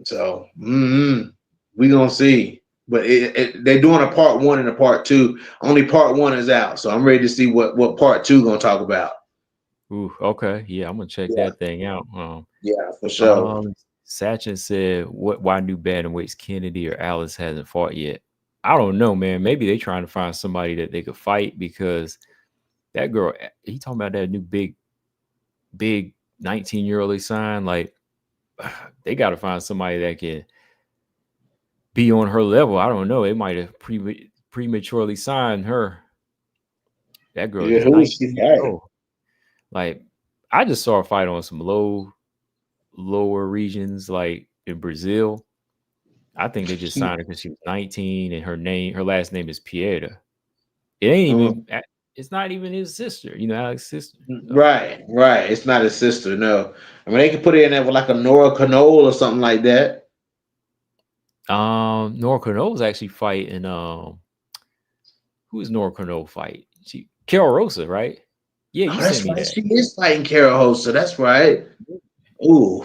So we gonna see. But they're doing a part one and a part two. Only part one is out, so I'm ready to see what part two gonna talk about. Ooh, okay. Yeah, I'm gonna check Yeah, that thing out. yeah, for sure. Um, Sachin said, why new bantamweights Kennedy or Alice hasn't fought yet?" I don't know, man. Maybe they trying to find somebody that they could fight because that girl, he talking about that new big 19-year-old they signed. Like, they got to find somebody that can be on her level. I don't know. They might have prematurely signed her. That girl Yeah, just who is 19 she years fighting? old. Like, I just saw a fight on some lower regions, like in Brazil. I think they just signed her because she was 19 and her last name is Pieta. It ain't even, it's not even his sister, Alex's sister. So, Right. It's not his sister. No, I mean they could put it in there with like a Nora Canole or something like that. Nora Cornell's actually fighting, who is Nora Cornell fight? Carol Rosa, right? Yeah, Oh, you sent that's me right. that. She is fighting Carol Hossa. That's right. Ooh,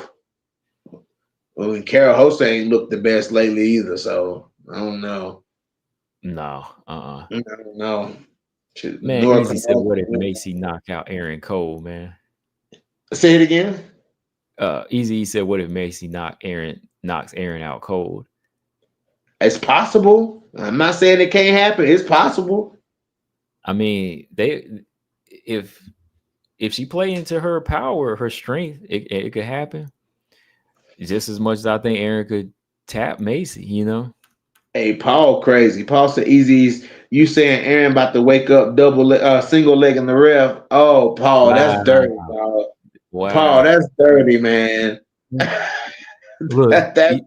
well, and Carol Hossa ain't looked the best lately either. So I don't know. No, I don't know. man, Nora Easy said, Canole. what if Macy knock out Aaron Cole, man? Say it again. Easy said, what if Macy knocks Aaron out cold? It's possible. I'm not saying it can't happen. It's possible. I mean, if she play into her power, her strength, it could happen just as much as I think Aaron could tap Macy. Hey, Paul, crazy. Paul said, "Easy's you saying Aaron about to wake up single leg in the ref? Oh, Paul, that's dirty, Wow, Paul. Paul, wow. that's dirty, man. Look, That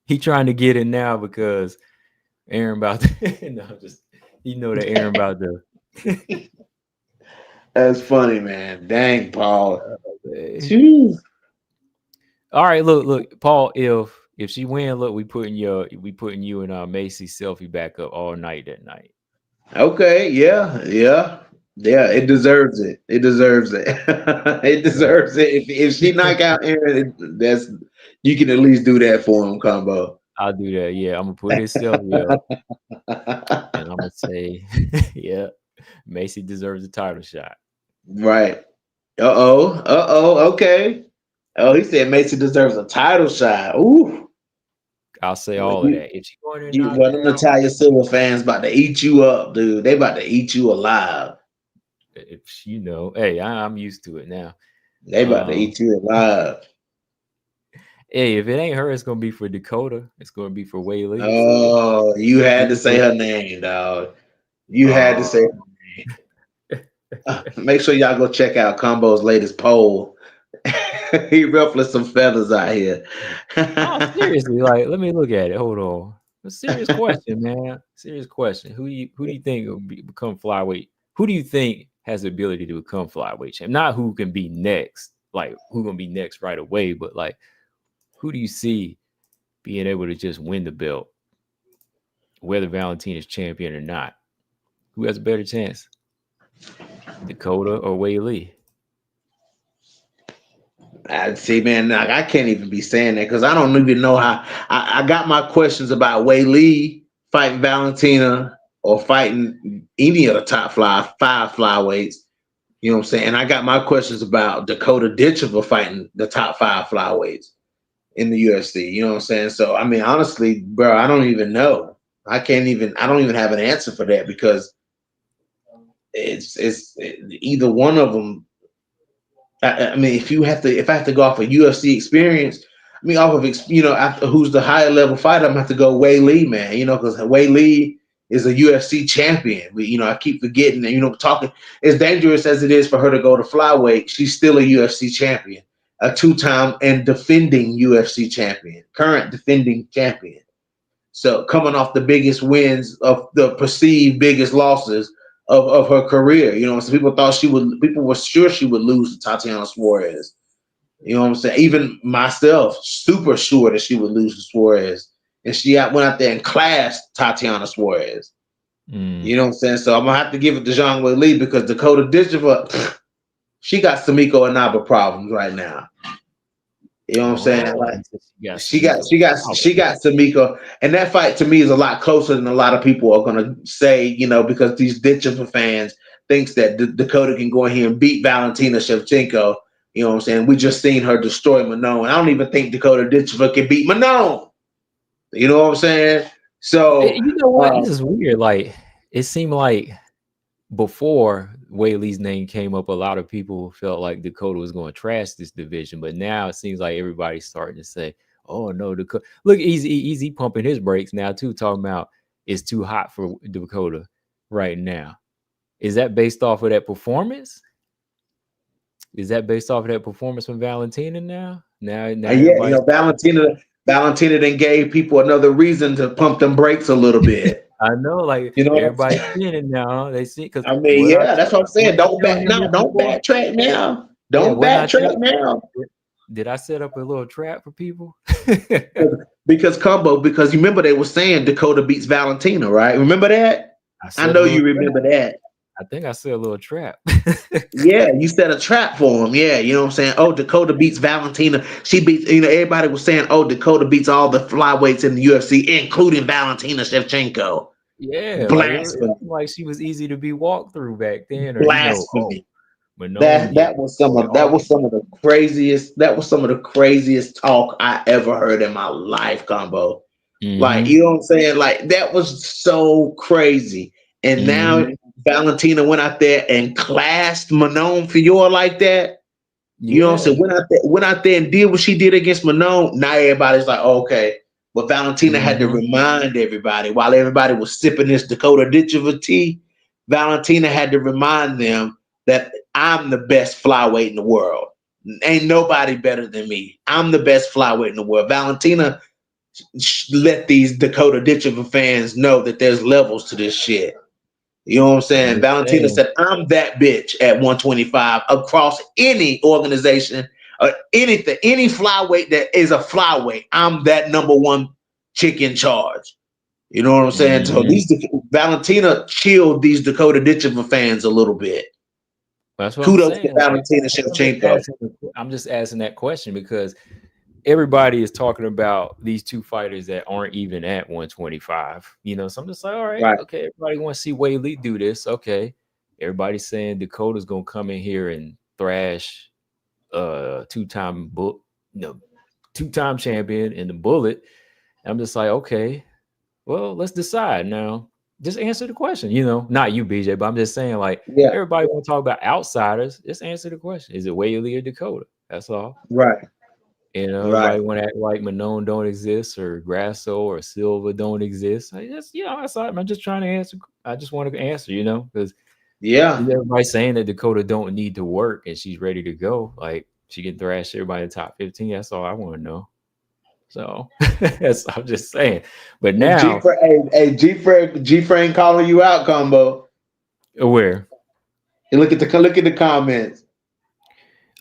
he trying to get it now because Aaron about to, no, just that Aaron about to. that's funny, man. Dang, Paul. Hey. Jeez. All right, look, Paul. If she win, look, we putting you and Macy selfie back up all night that night. Okay, yeah. It deserves it. It deserves it. It Yeah. deserves it. If she knock out Aaron, that's you can at least do that for him, combo. I'll do that. Yeah, I'm gonna put his selfie up and I'm gonna say, yeah, Macy deserves a title shot. Right. Okay. Oh, he said Macy deserves a title shot. Ooh. I'll say Well, all of that. If she go in there and knock well, her them out, Natalia Silva fans about to eat you up, dude. They about to eat you alive. if hey, I'm used to it now. They about to Um, eat you alive. hey, if it ain't her, it's gonna be for Dakota. It's gonna be for Wei Lee. So Oh, you had to either say way, her name, dog. You had to uh, say her name. Make sure y'all go check out Combo's latest poll. He ruffling some feathers out here. oh, seriously, like let me look at it. Hold on. A serious question, man. Serious question. Who do you think will become flyweight? Who do you think has the ability to become flyweight champ? Not who can be next, like who gonna be next right away, but like who do you see being able to just win the belt, whether Valentina is champion or not? Who has a better chance? Dakota or Wei Lee? I see, man. Like, I can't even be saying that because I don't even know how. I got my questions about Wei Lee fighting Valentina or fighting any of the top five flyweights. You know what I'm saying? And I got my questions about Dakota Ditchova fighting the top five flyweights in the UFC. You know what I'm saying? So I mean, honestly, bro, I don't even know. I don't even have an answer for that because either one of them. I mean, if I have to go off of UFC experience, I mean, off of after who's the higher level fighter, I'm gonna have to go Wei Lee, man. You know, because Wei Lee is a UFC champion. I keep forgetting that. Talking as dangerous as it is for her to go to flyweight, she's still a UFC champion, a two-time and defending UFC champion, current defending champion. So coming off the biggest wins of the perceived biggest losses of her career, so people were sure she would lose to Tatiana Suarez. You know what I'm saying? Even myself, super sure that she would lose to Suarez. And went out there and clashed Tatiana Suarez. Mm. You know what I'm saying? So I'm going to have to give it to Zhang Wei Li because Dakota Ditchova, she got Samiko Inaba problems right now. You know what I'm saying? Oh, Like, yeah, she got she got Oh, she got Samiko, and that fight to me is a lot closer than a lot of people are gonna say. Because these Ditchova fans thinks that Dakota can go in here and beat Valentina Shevchenko. You know what I'm saying? We just seen her destroy Manon. I don't even think Dakota Ditchova can beat Manon. You know what I'm saying? So you know what? This is weird. Like it seemed like before Wei Lee's name came up, a lot of people felt like Dakota was going to trash this division, but now it seems like everybody's starting to say, "Oh no, Dakota!" Look, easy pumping his brakes now too, talking about it's too hot for Dakota right now. Is that based off of that performance? Is that based off of that performance from Valentina now? Now yeah, everybody's Valentina then gave people another reason to pump them brakes a little bit. I know, like You know what I'm everybody's saying? seeing it now. They see because I mean, yeah, that's what I'm saying. wasn't I Don't telling back him now. this Don't before? backtrack now. Yeah, Don't wasn't I backtrack telling? now. Did I set up a little trap for people? Because you remember they were saying Dakota beats Valentina, right? Remember that? I I set a know little you trap. remember that. I think I set a little trap. Yeah, you set a trap for him. Yeah, you know what I'm saying? Oh, Dakota beats Valentina. She beats, everybody was saying, oh, Dakota beats all the flyweights in the UFC, including Valentina Shevchenko. Yeah, like it Blasphemy. seemed like she was easy to be walked through back then, or Blasphemy. Manon That get that was some destroyed of that all the was some of the craziest talk I ever heard in my life, combo. Like, Mm-hmm. you know what I'm saying? Like, that was so crazy. And now Mm-hmm. Valentina went out there and classed Manon Fior like that. You know what I'm Yeah. saying? Went out there and did what she did against Manon. Now everybody's like, okay. But Valentina had to Mm-hmm. remind everybody while everybody was sipping this Dakota Ditchova tea. Valentina had to remind them that I'm the best flyweight in the world. Ain't nobody better than me. I'm the best flyweight in the world. Valentina let these Dakota Ditchova fans know that there's levels to this shit. You know what I'm I'm saying? just Valentina saying. said, I'm that bitch at 125 across any organization, anything, any flyweight that is a flyweight, I'm that number one chick in charge. You know what I'm saying? So Mhm. these Valentina chilled these Dakota Ditcheva fans a little bit. That's what I'm Kudos to saying. Like, Valentina I'm just Shevchenko. asking. I'm just asking that question because everybody is talking about these two fighters that aren't even at 125. So I'm just like, all right, Right. okay, everybody want to see Wei Lee do this. Okay. Everybody's saying Dakota's gonna come in here and thrash two-time book, two-time champion in the Bullet. I'm just like, okay, well, let's decide now. Just answer the question, not you, BJ, but I'm just saying, like, Yeah. everybody want to talk about outsiders. Just answer the question. Is it Wei Lee or Dakota? That's all. Right. Everybody Right. want to act like Manon don't exist or Grasso or Silva don't exist. I just, that's all. I'm just trying to answer. I just want to answer, because Yeah. everybody's saying that Dakota don't need to work and she's ready to go. Like, she can thrash everybody in the top 15. That's all I want to know. So I'm just saying. But now, G Frank calling you out, Combo. where? And look at the comments.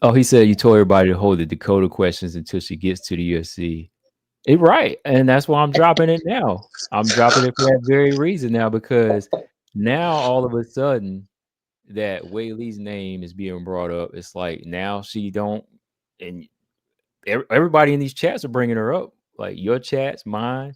Oh, he said you told everybody to hold the Dakota questions until she gets to the UFC. Right. And that's why I'm dropping it now. I'm dropping it for that very reason now, because now all of a sudden that Wei Lee's name is being brought up. It's like now she don't, and everybody in these chats are bringing her up, like your chats, mine.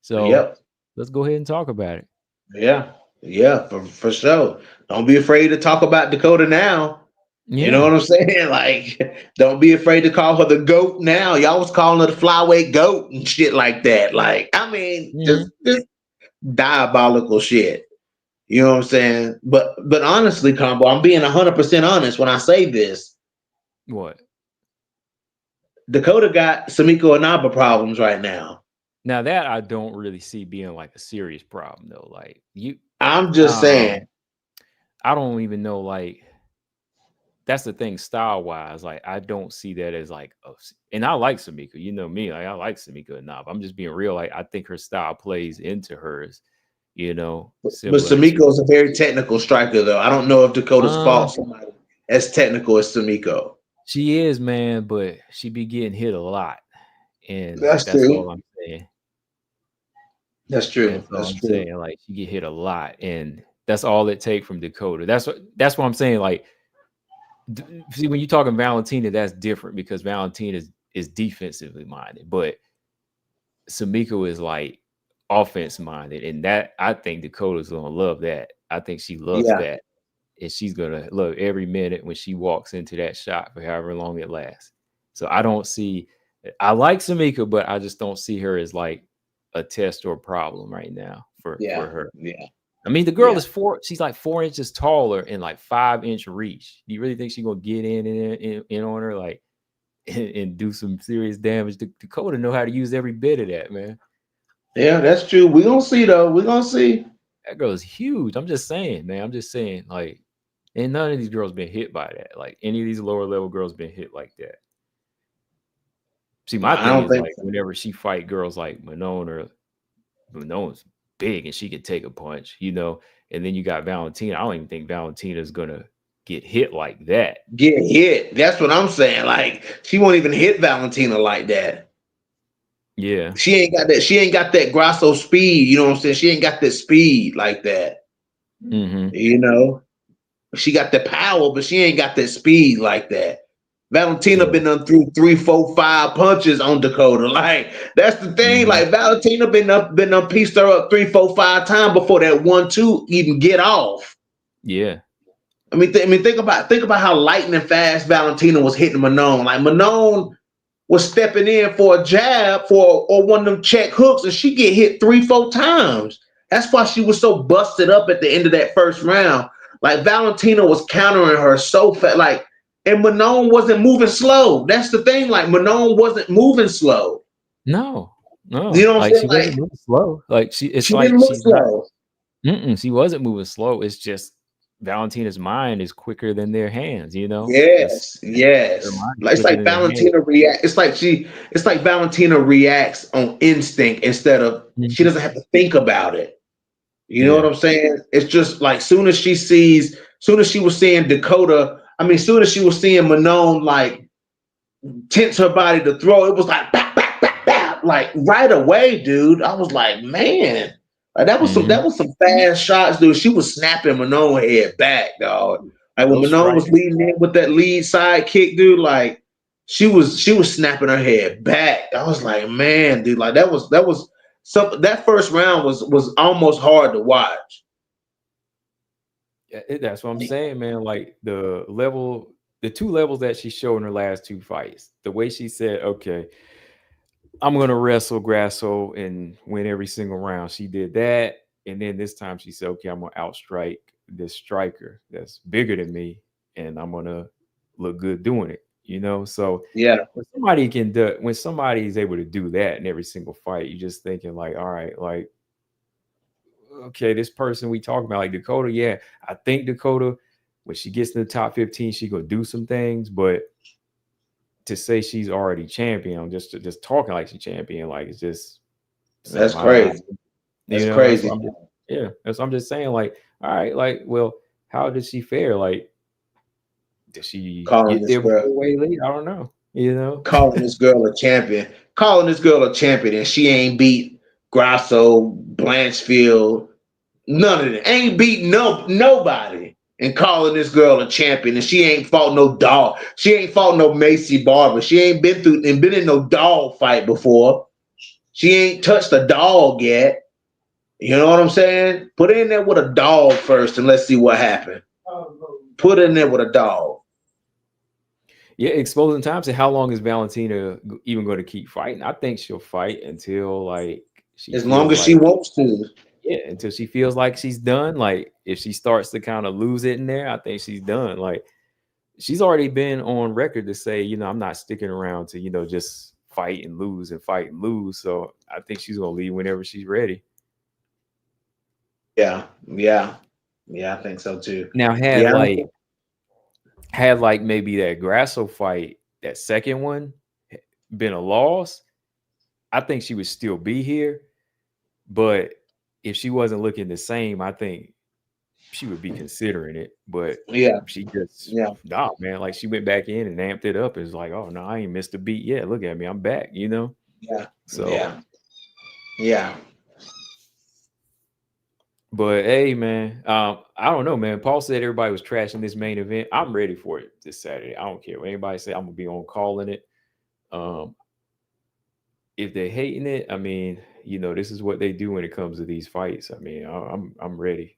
So Yep. let's go ahead and talk about it. Yeah. Yeah, for sure. Don't be afraid to talk about Dakota now. You know Yeah. what I'm saying? Like, don't be afraid to call her the GOAT now. Y'all was calling her the flyweight GOAT and shit like that. Like, I mean, Mhm. just diabolical shit. You know what I'm saying? But honestly, Combo, I'm being 100% honest when I say this. What? Dakota got Samiko Inaba problems right now. Now that I don't really see being like a serious problem though. Like I'm just um, saying. I don't even know, like, that's the thing, style wise. Like, I don't see that as like, and I like Samika. You know me, like I like Samika enough. I'm just being real. Like, I think her style plays into hers. But Similar Samiko to. is a very technical striker, though. I don't know if Dakota's Uh, fought somebody as technical as Samiko. she is, man, but she be getting hit a lot, and That's that's true. all I'm saying. That's true. That's all That's I'm true. saying. Like, she get hit a lot, and that's all it take from Dakota. That's what I'm saying. Like, see, when you're talking Valentina, that's different because Valentina is defensively minded, but Samiko is like offense minded, and that I think Dakota's gonna love that. I think she loves Yeah. that, and she's gonna love every minute when she walks into that shot for however long it lasts. So I don't see. I like Samiko, but I just don't see her as like a test or a problem right now for Yeah. her. Yeah. I mean, the girl Yeah. is she's like 4 inches taller and like 5-inch reach. Do you really think she's gonna get in on her, like, and do some serious damage? Dakota know how to use every bit of that, man. Yeah, that's true. We're gonna see though. We're gonna see. That girl is huge. I'm just saying, man. I'm just saying, like, and none of these girls been hit by that. Like, any of these lower level girls been hit like that. See, No, my I thing don't is think like so. whenever she fight girls like Manon, or Manon's big and she can take a punch, and then you got Valentina. I don't even think Valentina's gonna get hit like that. Get hit. That's what I'm saying. Like, she won't even hit Valentina like that. Yeah. She ain't got that. She ain't got that Grasso speed. You know what I'm saying? She ain't got that speed like that. Mm-hmm. You know, she got the power, but she ain't got that speed like that. Valentina Yeah. been done through 3, 4, 5 punches on Dakota. Like, that's the thing. Mm-hmm. Like, Valentina been up, pieced her up 3, 4, 5 times before that 1-2 even get off. Yeah. Think about how lightning fast Valentina was hitting Manon. Like, Manon was stepping in for a jab or one of them check hooks, and she get hit 3, 4 times. That's why she was so busted up at the end of that first round. Like, Valentina was countering her so fast. Like, and Manon wasn't moving slow. That's the thing. Like, Manon wasn't moving slow. No. You No. know what I'm Like, saying? she wasn't Like, moving slow. Like, it's she like didn't look she's not. slow. She wasn't moving slow. It's just Valentina's mind is quicker than their hands. Yes, Their yes. mind is Like, it's quicker like than their hands. Valentina react. It's like Valentina reacts on instinct instead of she Mhm. doesn't have to think about it. You know what Yeah. I'm saying? It's just like soon as she was seeing Dakota, soon as she was seeing Manon, like tense her body to throw. It was like bap, bap, bap, bap, like right away, dude. I was like, man, like, that was some fast shots, dude. She was snapping Manon head back, dog. Like when Those Manon was strikes. leading in with that lead side kick, dude, like she was snapping her head back. I was like, man, dude, like that was some that first round was almost hard to watch. That's what I'm saying, man. Like the two levels that she showed in her last two fights, the way she said, okay, I'm gonna wrestle Grasso and win every single round. She did that, and then this time she said, okay, I'm gonna outstrike this striker that's bigger than me, and I'm gonna look good doing it. So Yeah, when somebody is able to do that in every single fight, you're just thinking like, all right, like, okay, this person we talk about, like Dakota, yeah, I think Dakota, when she gets in the top 15, she gonna do some things, but to say she's already champion, just talking like she's champion, like it's just that's something crazy. That's that's crazy. what I'm just saying, like, all right, like, well, how did she fare? Like, did she Calling get this there girl. before Whaley? I don't know. Calling this girl a champion, and she ain't beat Grasso, Blanchfield, none of them. Ain't beat nobody, and calling this girl a champion, and she ain't fought no dog. She ain't fought no Macy Barber. She ain't been in no dog fight before. She ain't touched a dog yet. You know what I'm saying? Put her in there with a dog first, and let's see what happens. Put her in there with a dog. Yeah, exposing times. And how long is Valentina even going to keep fighting? I think she'll fight until like she As long feels as she like wants to. yeah, until she feels like she's done. Like if she starts to kind of lose it in there, I think she's done. Like she's already been on record to say, I'm not sticking around to, just fight and lose and fight and lose. So I think she's gonna leave whenever she's ready. Yeah, yeah, yeah. I think so too. Now Yeah, had like maybe that Grasso fight, that second one, been a loss, I think she would still be here. But if she wasn't looking the same, I think she would be considering it. But yeah, she just yeah, nah, man. Like she went back in and amped it up. And was like, oh no, I ain't missed a beat yet. Look at me, I'm back. yeah, So, yeah, yeah. but hey, man, I don't know, man. Paul said everybody was trashing this main event. I'm ready for it this Saturday. I don't care what anybody say. I'm gonna be on calling it. Um, if they're hating it, I mean, this is what they do when it comes to these fights. I mean, I'm ready.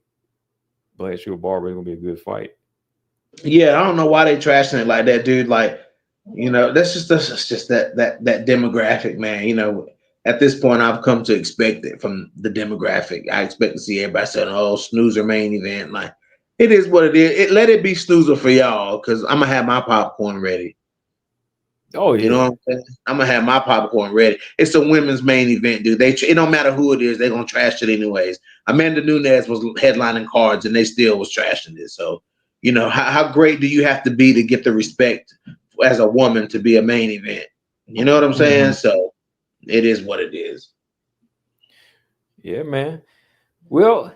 Blanchfield Barber is gonna be a good fight. Yeah, I don't know why they trashing it like that, dude. Like, that's just that demographic, man. At this point, I've come to expect it from the demographic. I expect to see everybody saying, "Oh, snoozer main event." Like, it is what it is. Let it be snoozer for y'all, because I'm gonna have my popcorn ready. Oh You know yeah, what I'm saying? I'm gonna have my popcorn ready. It's a women's main event, dude. It don't matter who it is, they're gonna trash it anyways. Amanda Nunes was headlining cards, and they still was trashing it. So, how great do you have to be to get the respect as a woman to be a main event? You know what I'm saying? Mhm. So, it is what it is. Yeah, man. Well,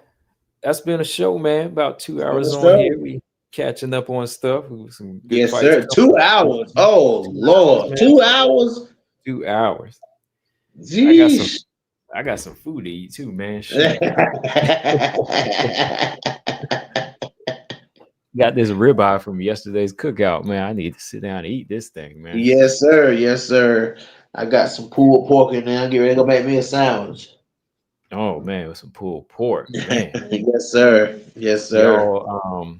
that's been a show, man. About It's 2 hours been a on show. here. We catching up on stuff. Some good Yes, fights sir. coming up. 2 hours. Oh 2 hours, Lord, man. 2 hours. 2 hours. I got some. Jeez. I got some food to eat too, man. Shoot. Got this ribeye from yesterday's cookout, man. I need to sit down and eat this thing, man. Yes, sir. Yes, sir. I got some pulled pork in there. Get ready to go make me a sandwich. Oh man, with some pulled pork, man. Yes, sir. Yes, sir. Y'all,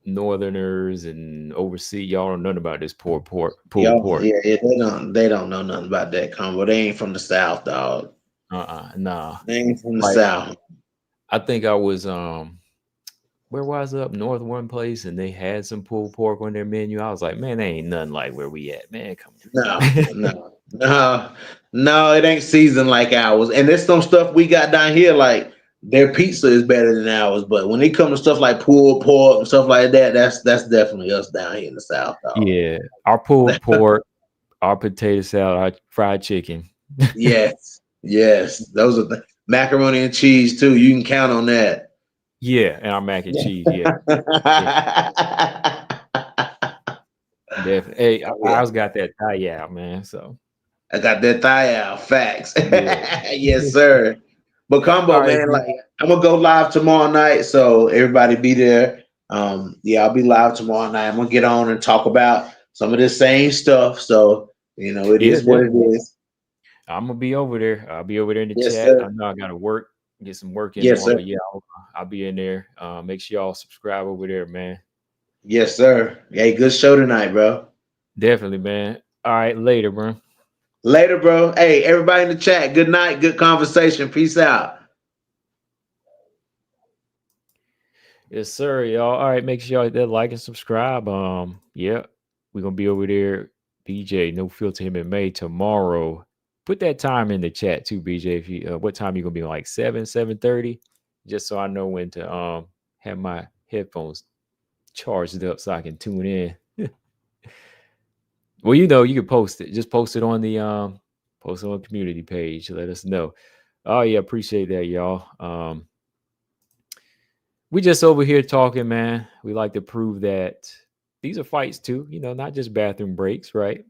Northerners and overseas, y'all don't know nothing about this pulled Yo, pork. yeah, yeah, they don't know nothing about that combo. They ain't from the South, dog. Nah. They ain't from the Like South. I think I was where was I up north one place and they had some pulled pork on their menu. I was like, man, they ain't nothing like where we at, man. Come No, on. no, it ain't seasoned like ours. And there's some stuff we got down here, like their pizza is better than ours. But when it comes to stuff like pulled pork and stuff like that, that's definitely us down here in the South, dog. Yeah, our pulled pork, our potato salad, our fried chicken. Yes, yes, those are the macaroni and cheese too. You can count on that. Yeah, and our mac and cheese. Yeah, yeah. Definitely. Hey, Yeah, I was got that tie out, man. So I got that thigh out. Facts. yeah. Yes, sir. But All combo, right, man, man. like I'm gonna go live tomorrow night, so everybody be there. Yeah, I'll be live tomorrow night. I'm gonna get on and talk about some of the same stuff. So, it Yeah, is what it definitely. is. I'm gonna be over there. I'll be over there in the Yes, chat. I sir. know I gotta work, get some work in Yes, on, sir. but yeah, I'll be in there. Make sure y'all subscribe over there, man. Yes, sir. Hey, good show tonight, bro. Definitely, man. All right, later, bro. Later, bro. Hey, everybody in the chat, good night, good conversation. Peace out. Yes, sir, y'all. All right, make sure y'all hit that like and subscribe. Yeah, we're gonna be over there. BJ, no filter MMA tomorrow. Put that time in the chat too, BJ. If you what time you gonna be on, like 7:30, just so I know when to have my headphones charged up so I can tune in. Well, you can post it. Just post it on the post it on the community page. Let us know. Oh yeah, appreciate that, y'all. We just over here talking, man. We like to prove that these are fights too, not just bathroom breaks, right?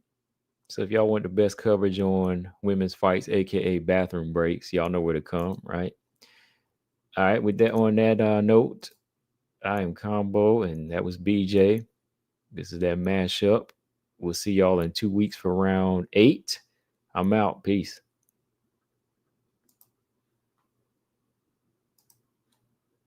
So if y'all want the best coverage on women's fights, aka bathroom breaks, y'all know where to come, right? All right, with that on that note, I am Combo and that was BJ. This is that mashup. We'll see y'all in 2 weeks for round 8. I'm out. Peace.